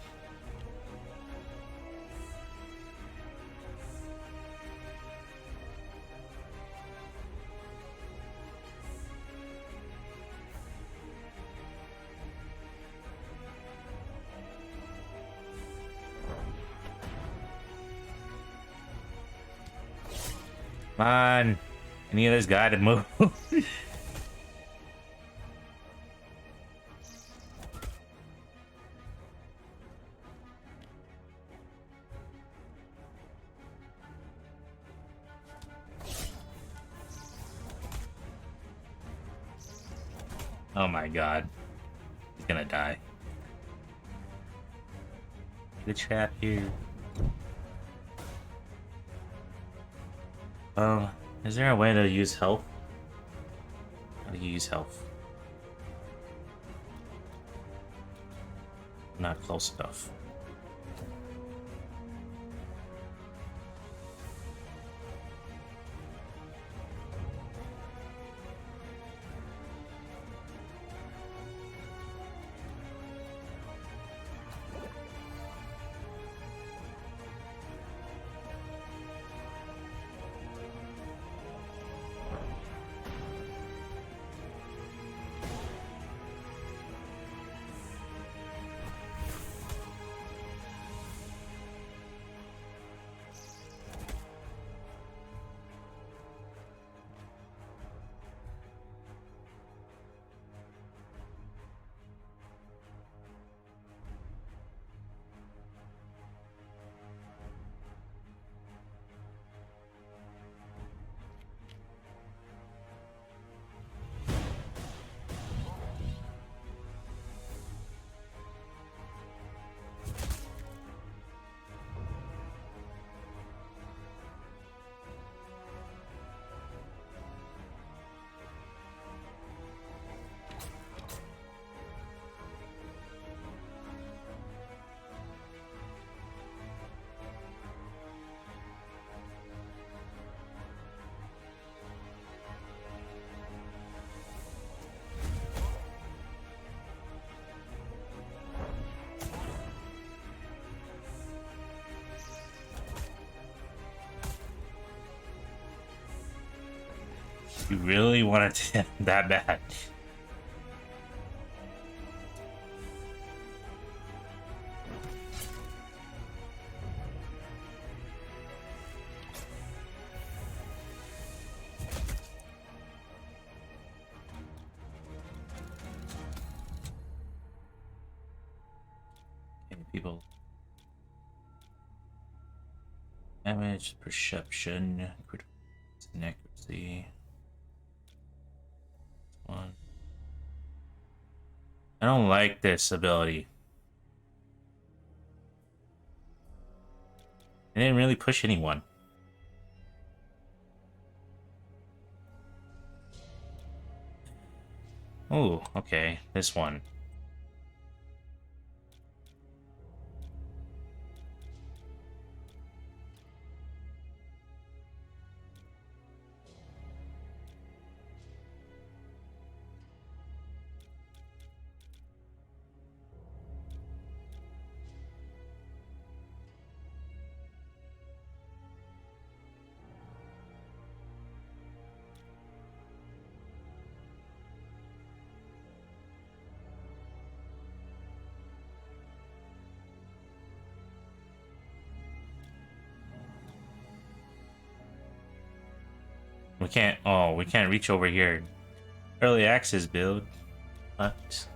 Come on! Any of this guy to move? Oh my god. He's gonna die. The trap here. Is there a way to use health? How do you use health? Not close enough. You really wanted to that bad. Okay, people. Damage, perception, critical accuracy. One. I don't like this ability. I didn't really push anyone. Oh, okay. This one. We can't. Oh, we can't reach over here. Early access build. What?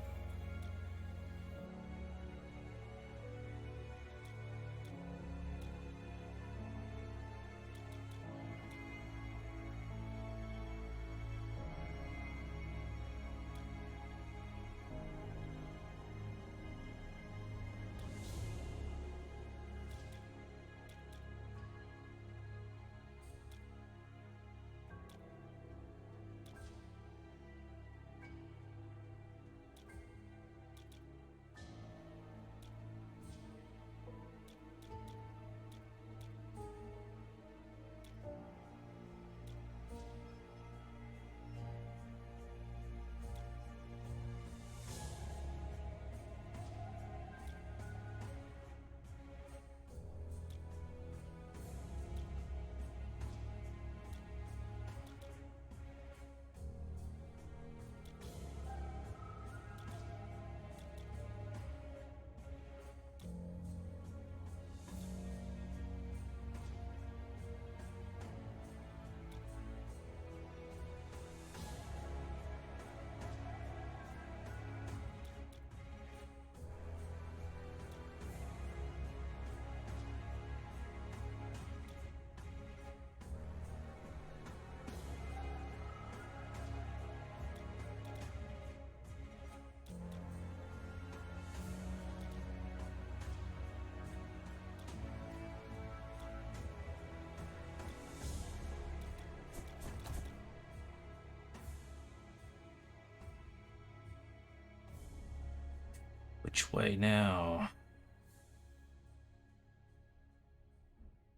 Which way now?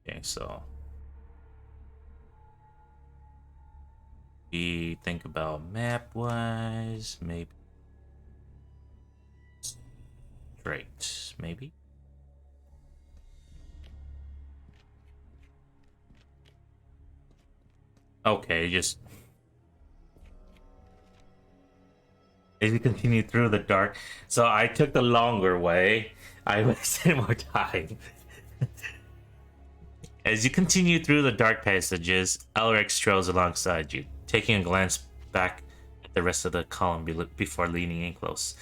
Okay, so we think about map wise, maybe straight, maybe. Okay, just as you continue through the dark. So I took the longer way. I wasted more time. As you continue through the dark passages, Elric strolls alongside you, taking a glance back at the rest of the column before leaning in close.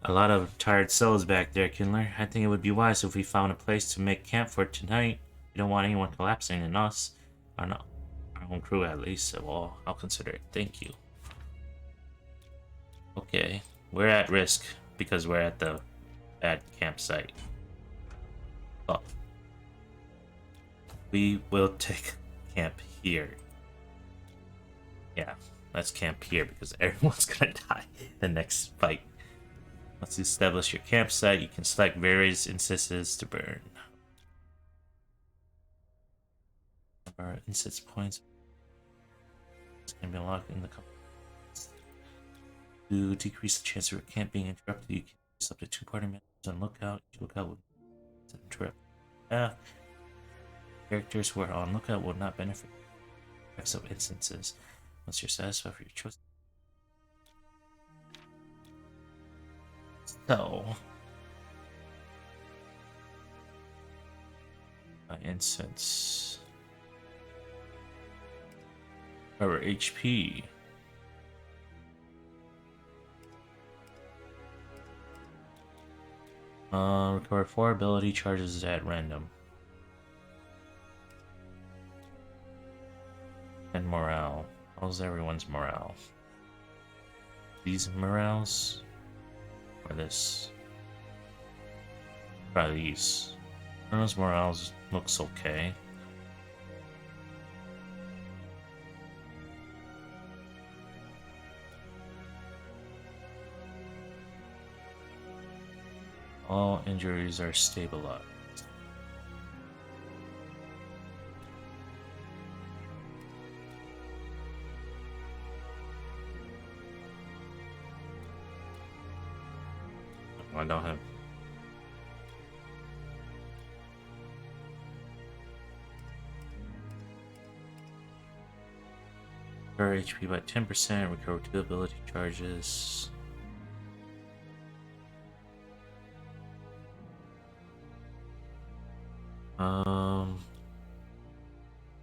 A lot of tired souls back there, Kindler. I think it would be wise if we found a place to make camp for tonight. We don't want anyone collapsing in us. Or not, our own crew at least. Well, I'll consider it. Thank you. Okay, we're at risk because we're at the bad campsite. Oh. We will take camp here. Yeah, let's camp here because everyone's gonna die the next fight. Once you establish your campsite, you can select various incenses to burn. Our incense points can be unlocked in the company. To decrease the chance of your camp being interrupted, you can use up to 2 party members on lookout. Each lookout will interrupt. Characters who are on lookout will not benefit from effects of instances. Once you're satisfied for your choice. So, incense. Our HP. Recover 4 ability charges at random. And morale. How's everyone's morale? These morales? Or this? Try these. Everyone's morales looks okay. All injuries are stabilized. I don't have. Recover HP by 10%, recover 2 ability charges.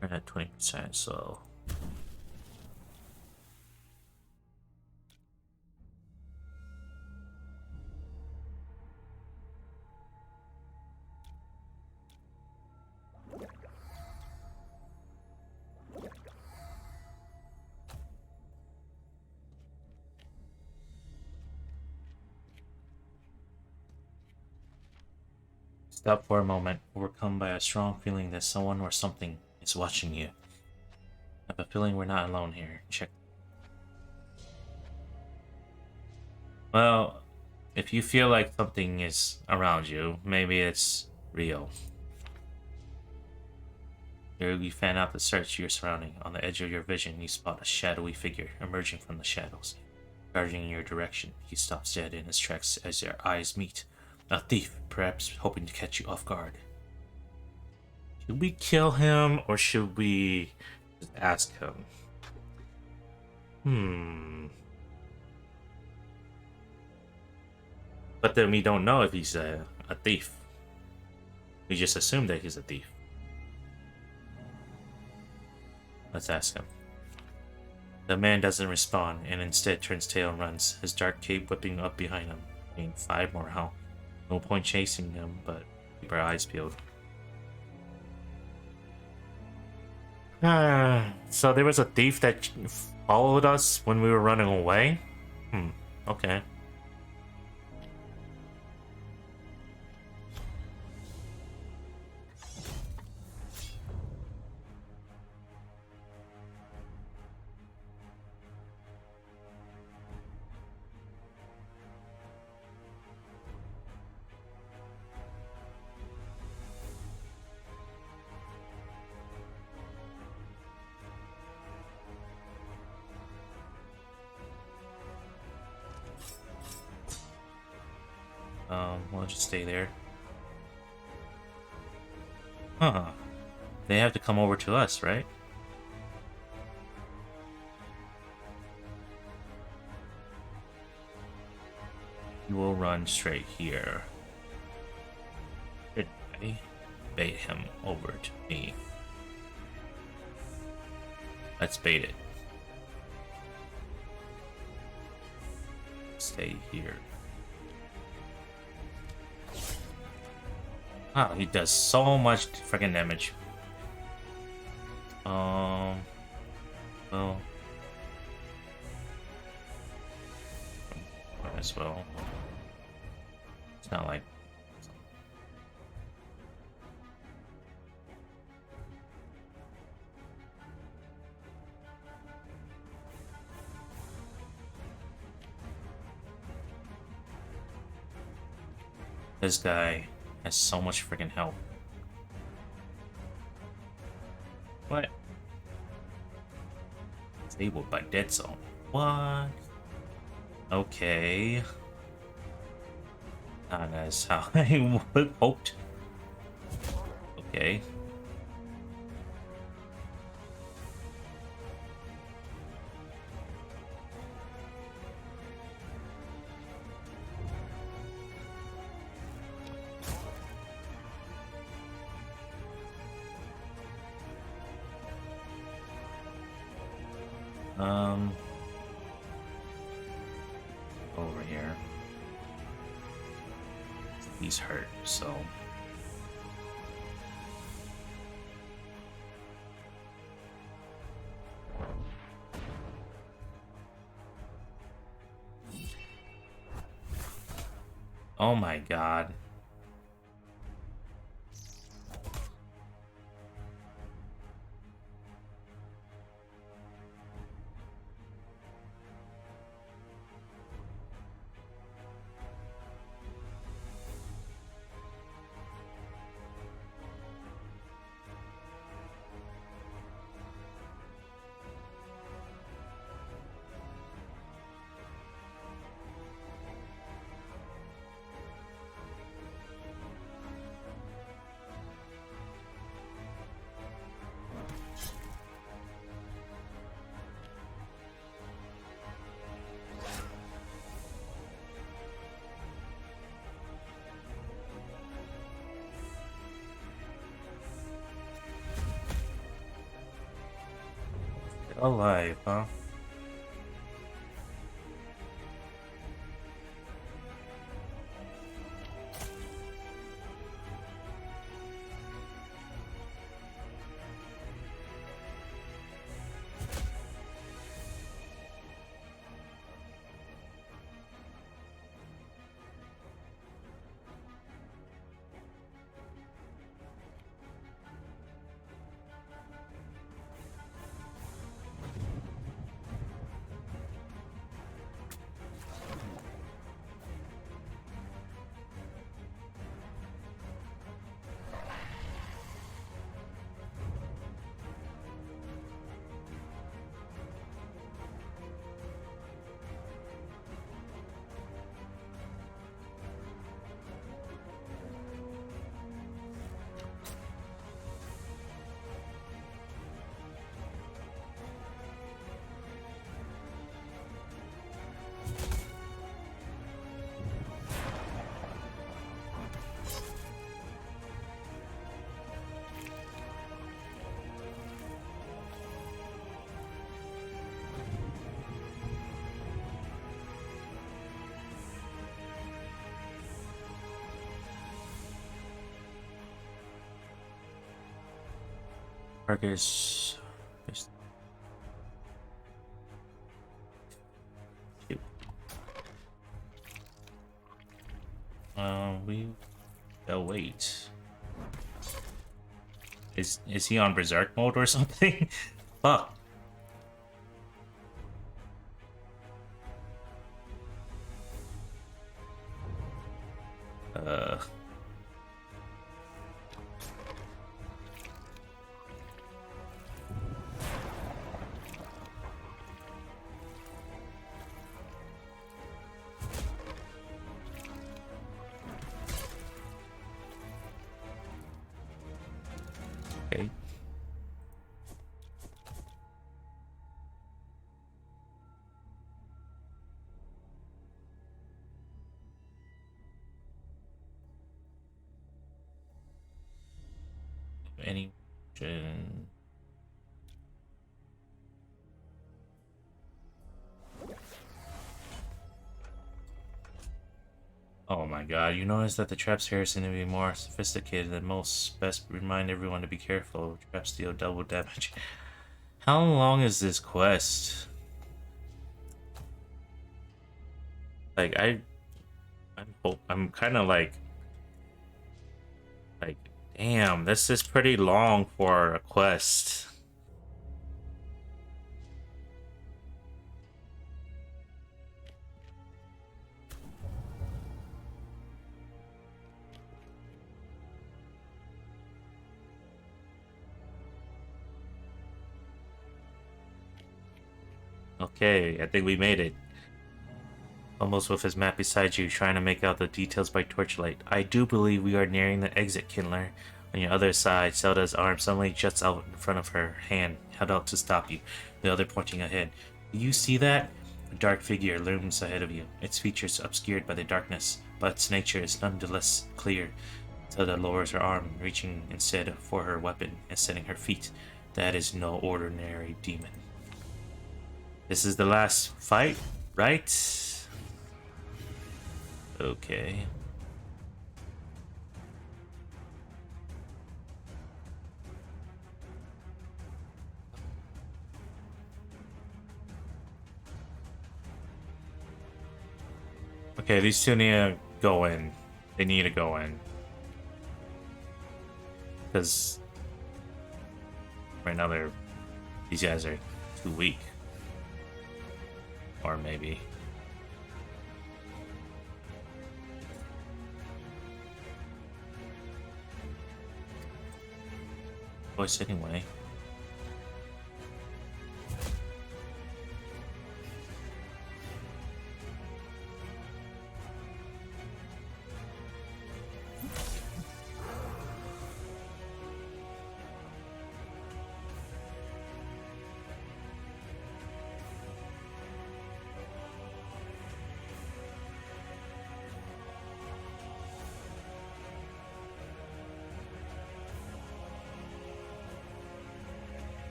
We're at 20%, so. Stop for a moment, overcome by a strong feeling that someone or something is watching you. I have a feeling we're not alone here. Check. Well, if you feel like something is around you, maybe it's real. You fan out to search your surrounding. On the edge of your vision, you spot a shadowy figure emerging from the shadows. Charging in your direction, he stops dead in his tracks as your eyes meet. A thief, perhaps hoping to catch you off guard. Should we kill him or should we just ask him? But then we don't know if he's a thief. We just assume that he's a thief. Let's ask him. The man doesn't respond and instead turns tail and runs, his dark cape whipping up behind him. Gain 5 more health. No point chasing him, but keep our eyes peeled. So there was a thief that followed us when we were running away? Okay. We'll just stay there. Huh. They have to come over to us, right? You will run straight here. Should I bait him over to me? Let's bait it. Stay here. Wow, he does so much freaking damage. Well, might as well. It's not like this guy has so much freaking help. What? Disabled by dead zone. What? Okay. Not as how I would hoped. Okay. Um, over here. He's hurt, so. Oh my god. Alive, huh? Marcus. We. Oh wait. Is he on berserk mode or something? Fuck. Uh. Okay. Any. Oh my god, you notice that the traps here seem to be more sophisticated than most. Best remind everyone to be careful. Traps deal double damage. How long is this quest? Like I'm kind of like damn, this is pretty long for a quest. Okay, I think we made it. Almost with his map beside you, trying to make out the details by torchlight. I do believe we are nearing the exit, Kindler. On your other side, Zelda's arm suddenly juts out in front of her, hand held out to stop you, the other pointing ahead. Do you see that? A dark figure looms ahead of you, its features obscured by the darkness, but its nature is nonetheless clear. Zelda lowers her arm, reaching instead for her weapon and setting her feet. That is no ordinary demon. This is the last fight, right? Okay. Okay, these two need to go in. They need to go in. Because right now these guys are too weak. Or maybe. Voice anyway.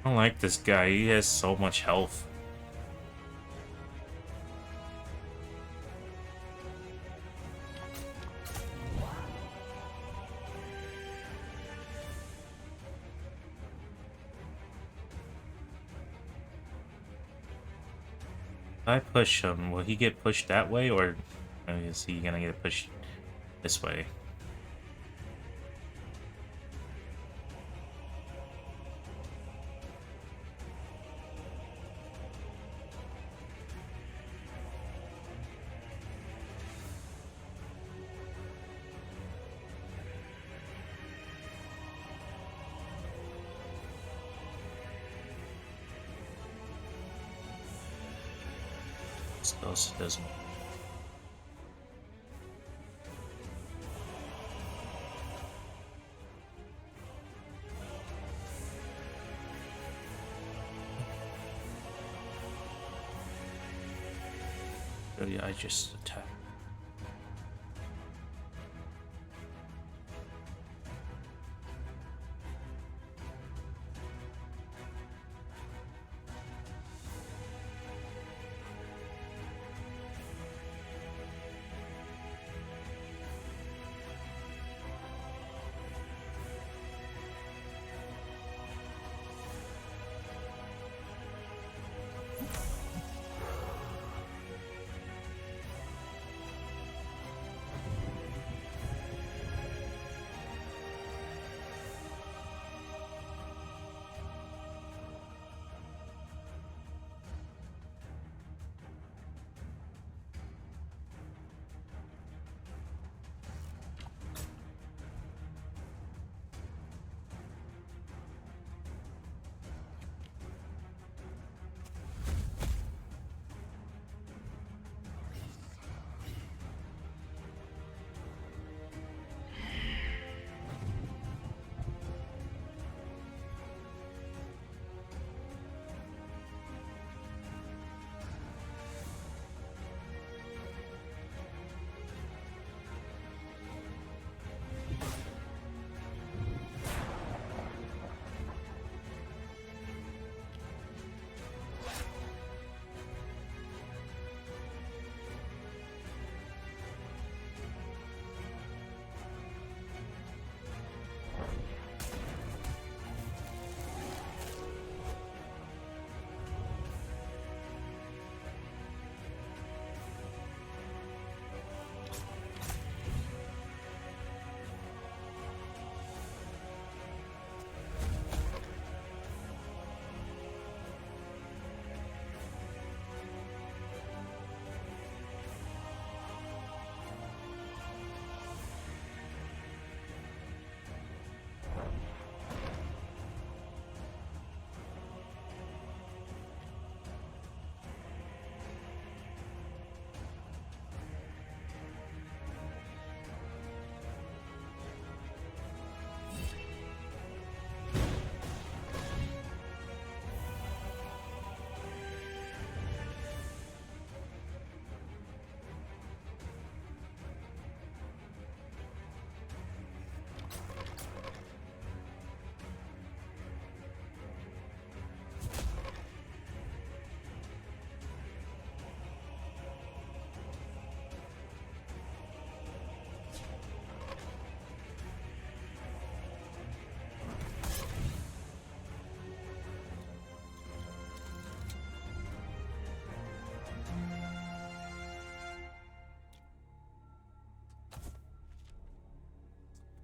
I don't like this guy. He has so much health. If I push him, will he get pushed that way, or is he gonna get pushed this way? Else doesn't. Really, I just attack.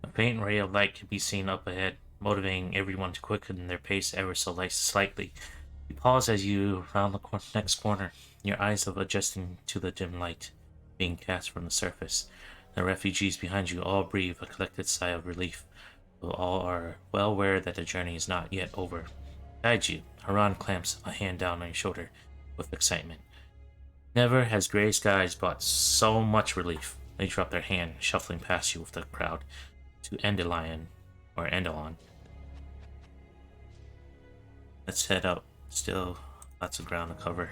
A faint ray of light can be seen up ahead, motivating everyone to quicken their pace ever so slightly. You pause as you round the next corner, your eyes adjusting to the dim light being cast from the surface. The refugees behind you all breathe a collected sigh of relief, though all are well aware that the journey is not yet over. Beside you, Haran clamps a hand down on your shoulder with excitement. Never has gray skies brought so much relief. They drop their hand, shuffling past you with the crowd to Endelon. Let's head up. Still lots of ground to cover.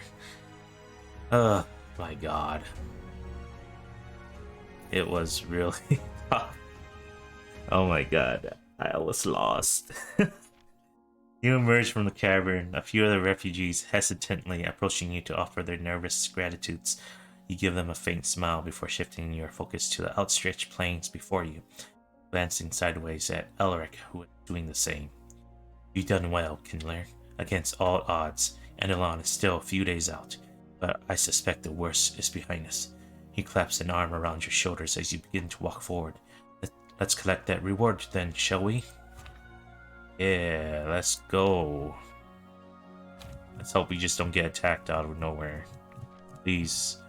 My god. It was really tough. Oh my god. I was lost. You emerge from the cavern, a few of the refugees hesitantly approaching you to offer their nervous gratitudes. You give them a faint smile before shifting your focus to the outstretched plains before you, glancing sideways at Elric, who is doing the same. You've done well, Kindler. Against all odds, Endelon is still a few days out, but I suspect the worst is behind us. He claps an arm around your shoulders as you begin to walk forward. Let's collect that reward then, shall we? Yeah, let's go. Let's hope we just don't get attacked out of nowhere. Please.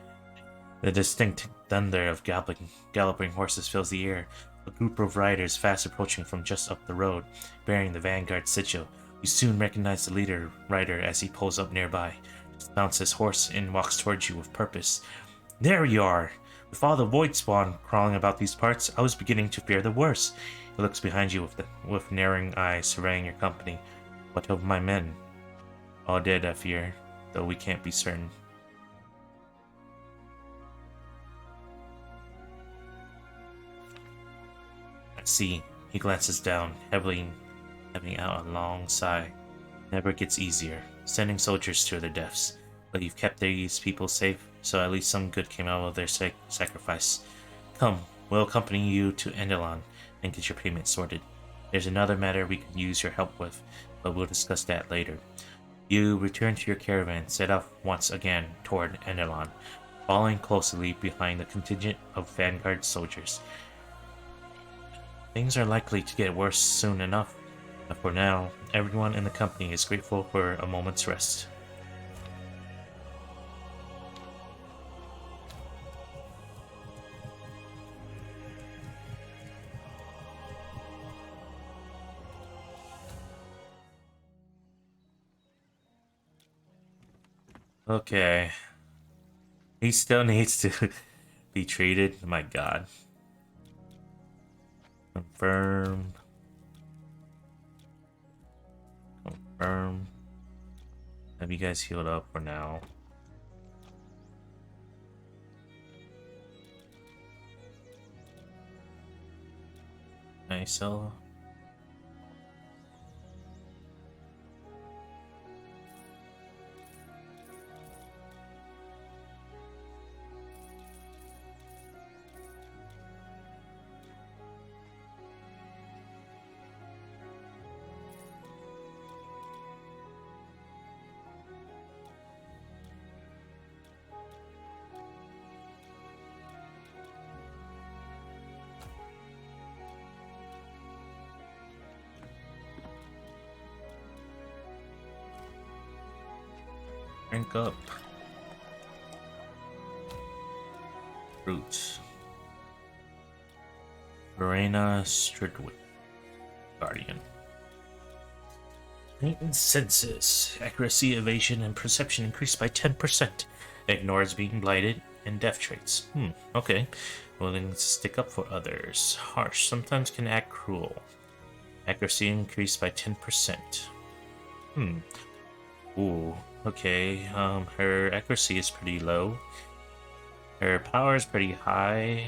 The distinct thunder of galloping horses fills the air. A group of riders fast approaching from just up the road, bearing the vanguard sigil. You soon recognize the leader rider as he pulls up nearby. Just mounts his horse and walks towards you with purpose. There you are! With all the void spawn crawling about these parts, I was beginning to fear the worst. He looks behind you with narrowing eyes surveying your company. What of my men? All dead, I fear, though we can't be certain. Let's see. He glances down, heaving out a long sigh. Never gets easier, sending soldiers to their deaths. But you've kept these people safe, so at least some good came out of their sacrifice. Come, we'll accompany you to Endelon and get your payment sorted. There's another matter we could use your help with, but we'll discuss that later. You return to your caravan, set off once again toward Endelon, following closely behind the contingent of vanguard soldiers. Things are likely to get worse soon enough, but for now, everyone in the company is grateful for a moment's rest. Okay. He still needs to be treated. My god. Confirm. Confirm. Have you guys healed up for now? Nice, so. Rank up. Roots. Verena Stridwick. Guardian. Maintenance senses. Accuracy, evasion, and perception increased by 10%. Ignores being blighted and death traits. Okay. Willing to stick up for others. Harsh. Sometimes can act cruel. Accuracy increased by 10%. Ooh. Okay, her accuracy is pretty low. Her power is pretty high.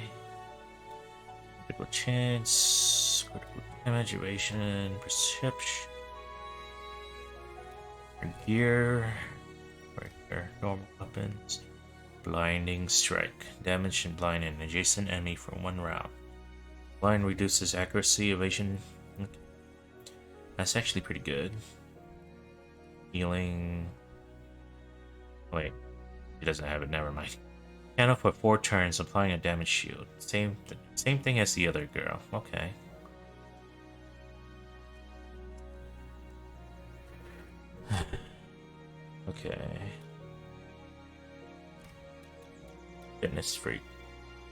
Critical chance, critical damage, evasion, perception. Her gear, her normal weapons. Blinding strike. Damage and blind an adjacent enemy for 1 round. Blind reduces accuracy, evasion. That's actually pretty good. Healing. Wait, he doesn't have it, never mind. Candle for 4 turns, applying a damage shield. Same thing as the other girl. Okay. Okay. Fitness freak.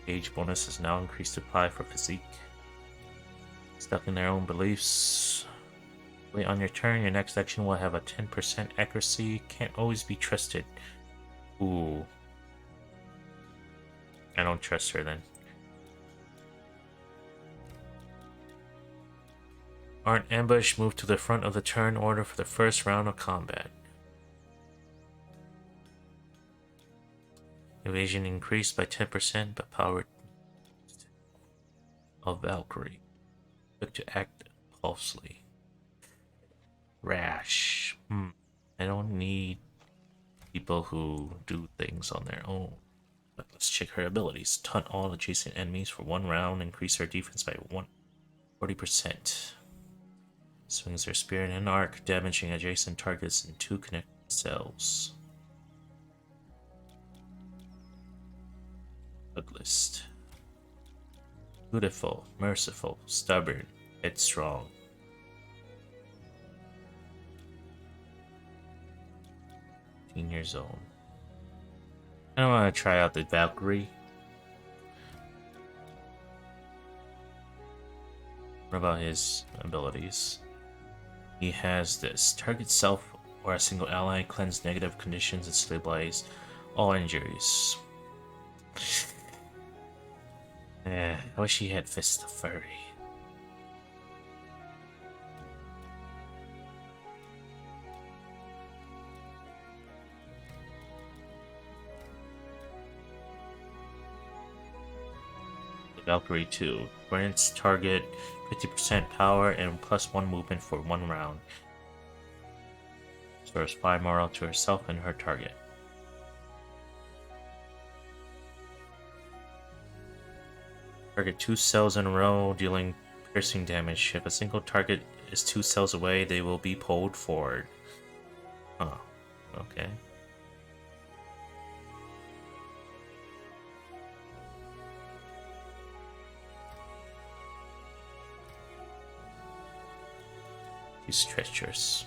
Age bonus is now increased to apply for physique. Stuck in their own beliefs. Wait on your turn, your next action will have a 10% accuracy. Can't always be trusted. Ooh. I don't trust her then. Armed ambush, move to the front of the turn order for the first round of combat. Evasion increased by 10%, but power of Valkyrie. Quick to act impulsively. Rash. I don't need people who do things on their own. But let's check her abilities. Taunt all adjacent enemies for 1 round. Increase her defense by 40%. Swings her spear in an arc, damaging adjacent targets in 2 connected cells. Uglist. Beautiful, merciful, stubborn, headstrong. Years old. I don't want to try out the Valkyrie. What about his abilities? He has this. Target self or a single ally, cleanse negative conditions, and stabilize all injuries. I wish he had Fist of Fury. Valkyrie 2 grants target 50% power and +1 movement for 1 round. Restores 5 morale to herself and her target. Target 2 cells in a row, dealing piercing damage. If a single target is 2 cells away, they will be pulled forward. Huh. Okay. He's treacherous.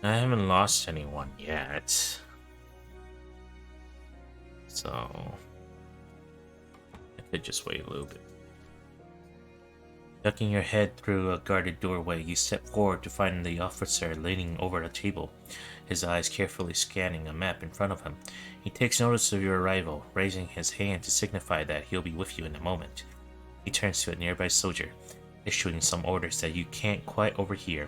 I haven't lost anyone yet. So I could just wait a little bit. Ducking your head through a guarded doorway, you step forward to find the officer leaning over a table, his eyes carefully scanning a map in front of him. He takes notice of your arrival, raising his hand to signify that he'll be with you in a moment. He turns to a nearby soldier, issuing some orders that you can't quite overhear.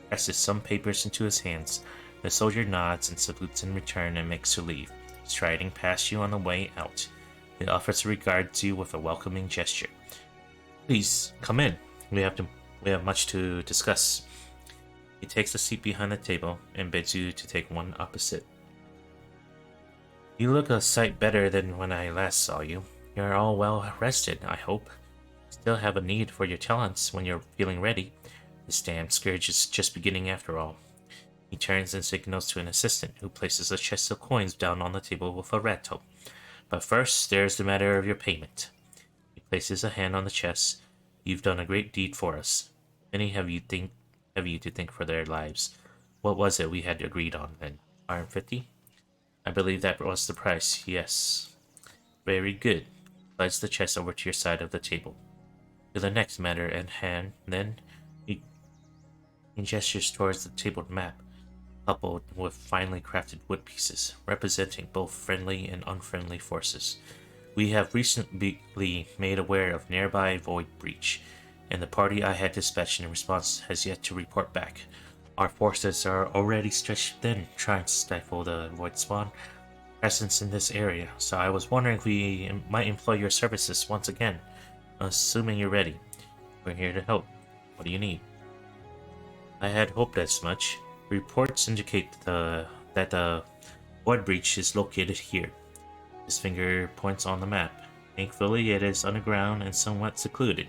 Presses some papers into his hands. The soldier nods and salutes in return and makes to leave, striding past you on the way out. The officer regards you with a welcoming gesture. Please, come in. We have much to discuss. He takes a seat behind the table and bids you to take one opposite. You look a sight better than when I last saw you. You're all well rested, I hope. Still have a need for your talents when you're feeling ready. This damn scourge is just beginning after all. He turns and signals to an assistant, who places a chest of coins down on the table with a rattle. But first, there's the matter of your payment. He places a hand on the chest. You've done a great deed for us. Many have you to thank for their lives. What was it we had agreed on then? 150? I believe that was the price, yes. Very good. Slides the chest over to your side of the table. To the next matter at hand, then. He gestures towards the tabled map, coupled with finely crafted wood pieces, representing both friendly and unfriendly forces. We have recently made aware of nearby void breach, and the party I had dispatched in response has yet to report back. Our forces are already stretched thin, trying to stifle the void spawn presence in this area, so I was wondering if we might employ your services once again. Assuming you're ready. We're here to help. What do you need? I had hoped as much. Reports indicate that the void breach is located here. His finger points on the map. Thankfully, it is underground and somewhat secluded.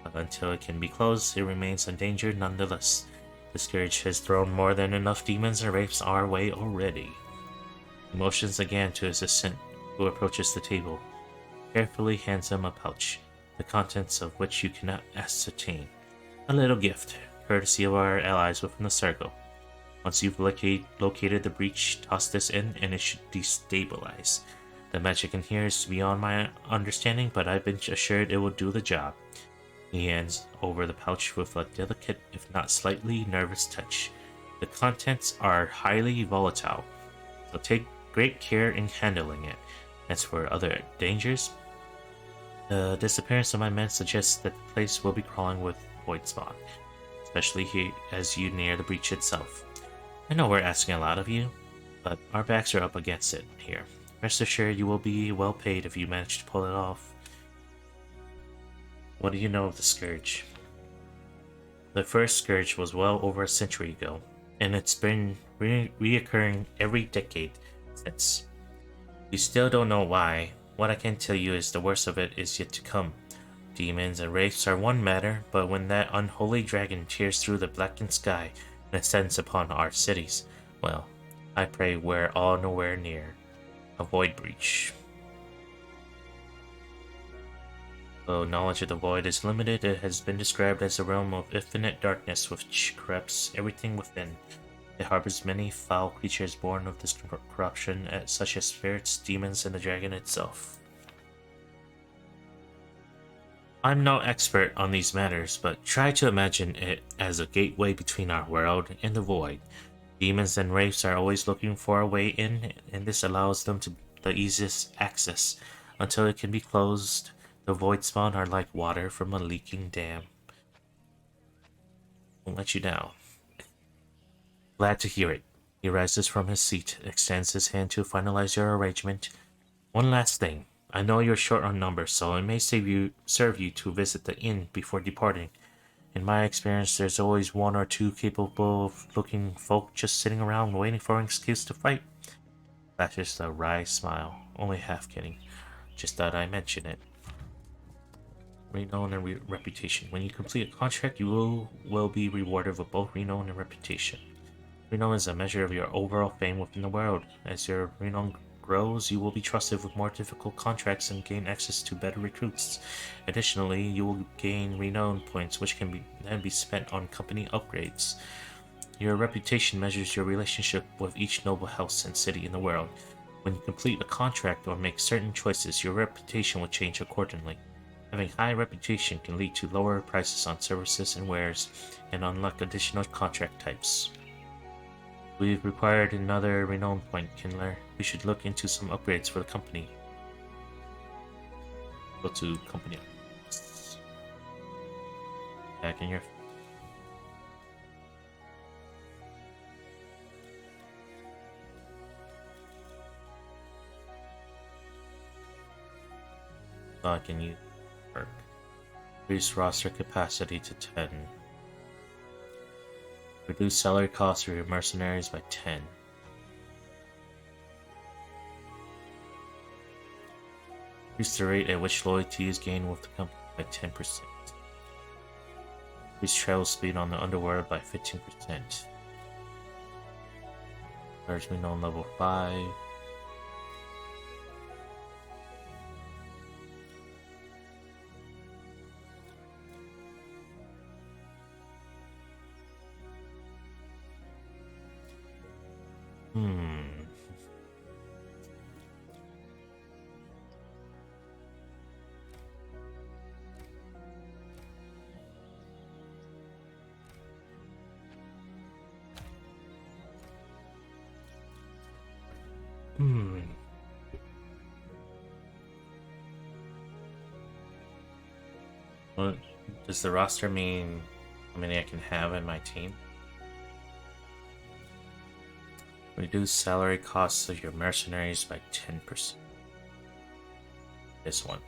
But until it can be closed, it remains endangered nonetheless. The scourge has thrown more than enough demons and wraiths our way already. He motions again to his assistant, who approaches the table. carefully hands him a pouch, the contents of which you cannot ascertain. A little gift, courtesy of our allies within the circle. Once you've located the breach, toss this in and it should destabilize. The magic in here is beyond my understanding, but I've been assured it will do the job. He hands over the pouch with a delicate, if not slightly nervous touch. The contents are highly volatile, so take great care in handling it. As for other dangers, the disappearance of my men suggests that the place will be crawling with void spawn, especially here as you near the breach itself. I know we're asking a lot of you, but our backs are up against it here. Rest assured you will be well paid if you manage to pull it off. What do you know of the Scourge? The first Scourge was well over a century ago, and it's been reoccurring every decade since. We still don't know why. What I can tell you is the worst of it is yet to come. Demons and wraiths are one matter, but when that unholy dragon tears through the blackened sky and ascends upon our cities, well, I pray we're all nowhere near a void breach. Though knowledge of the void is limited, it has been described as a realm of infinite darkness which corrupts everything within. It harbors many foul creatures born of this corruption, such as spirits, demons, and the dragon itself. I'm no expert on these matters, but try to imagine it as a gateway between our world and the void. Demons and wraiths are always looking for a way in, and this allows them to the easiest access. Until it can be closed, the void spawn are like water from a leaking dam. Won't let you down. Glad to hear it. He rises from his seat, extends his hand to finalize your arrangement. One last thing. I know you're short on numbers, so it may serve you to visit the inn before departing. In my experience, there's always one or two capable-looking folk just sitting around waiting for an excuse to fight. Flashes a wry smile. Only half kidding. Just thought I'd mention it. Renown and reputation. When you complete a contract, you will be rewarded with both renown and reputation. Renown is a measure of your overall fame within the world. As your renown grows, you will be trusted with more difficult contracts and gain access to better recruits. Additionally, you will gain renown points which can then be spent on company upgrades. Your reputation measures your relationship with each noble house and city in the world. When you complete a contract or make certain choices, your reputation will change accordingly. Having high reputation can lead to lower prices on services and wares, and unlock additional contract types. We've required another renown point, Kindler. We should look into some upgrades for the company. Go to company. Back in your... I can use work. Increase roster capacity to 10. Reduce salary costs for your mercenaries by 10. Increase the rate at which loyalty is gained with the company by 10%. Increase travel speed on the underworld by 15%. Large renown level 5. What does the roster mean? How many I can have in my team? Reduce salary costs of your mercenaries by 10%. This one.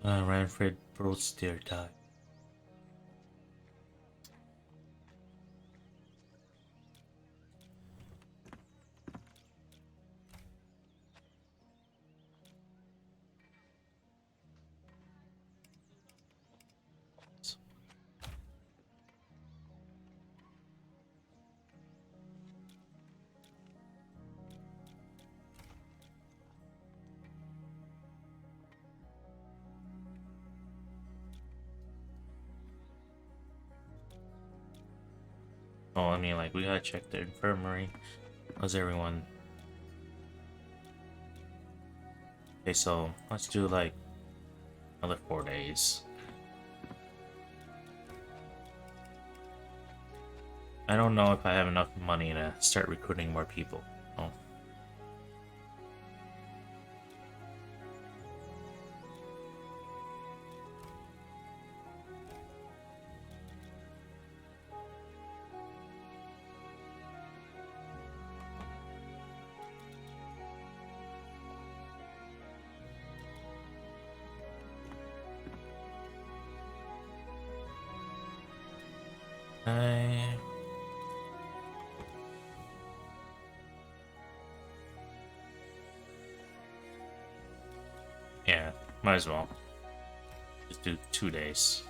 Ranfred Broadsteer died. Oh, I mean, like, we gotta check the infirmary. How's everyone? Okay, so let's do like another 4 days. I don't know if I have enough money to start recruiting more people. Oh. I... Yeah, might as well. Just do 2 days.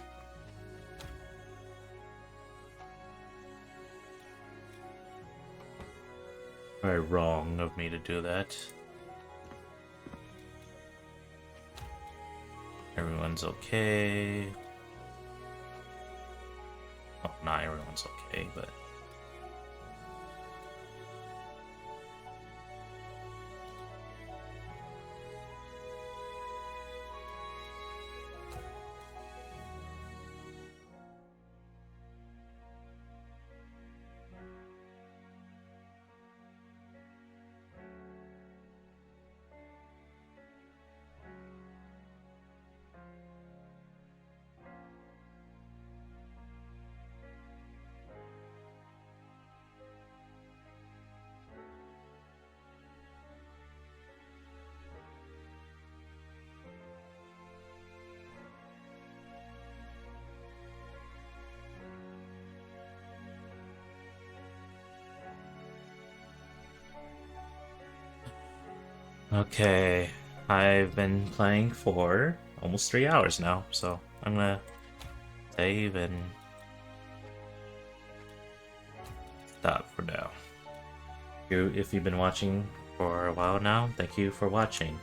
Very wrong of me to do that. Everyone's okay. Oh, not everyone's okay, but... Okay, I've been playing for almost 3 hours now, so I'm gonna save and stop for now. If you've been watching for a while now, thank you for watching.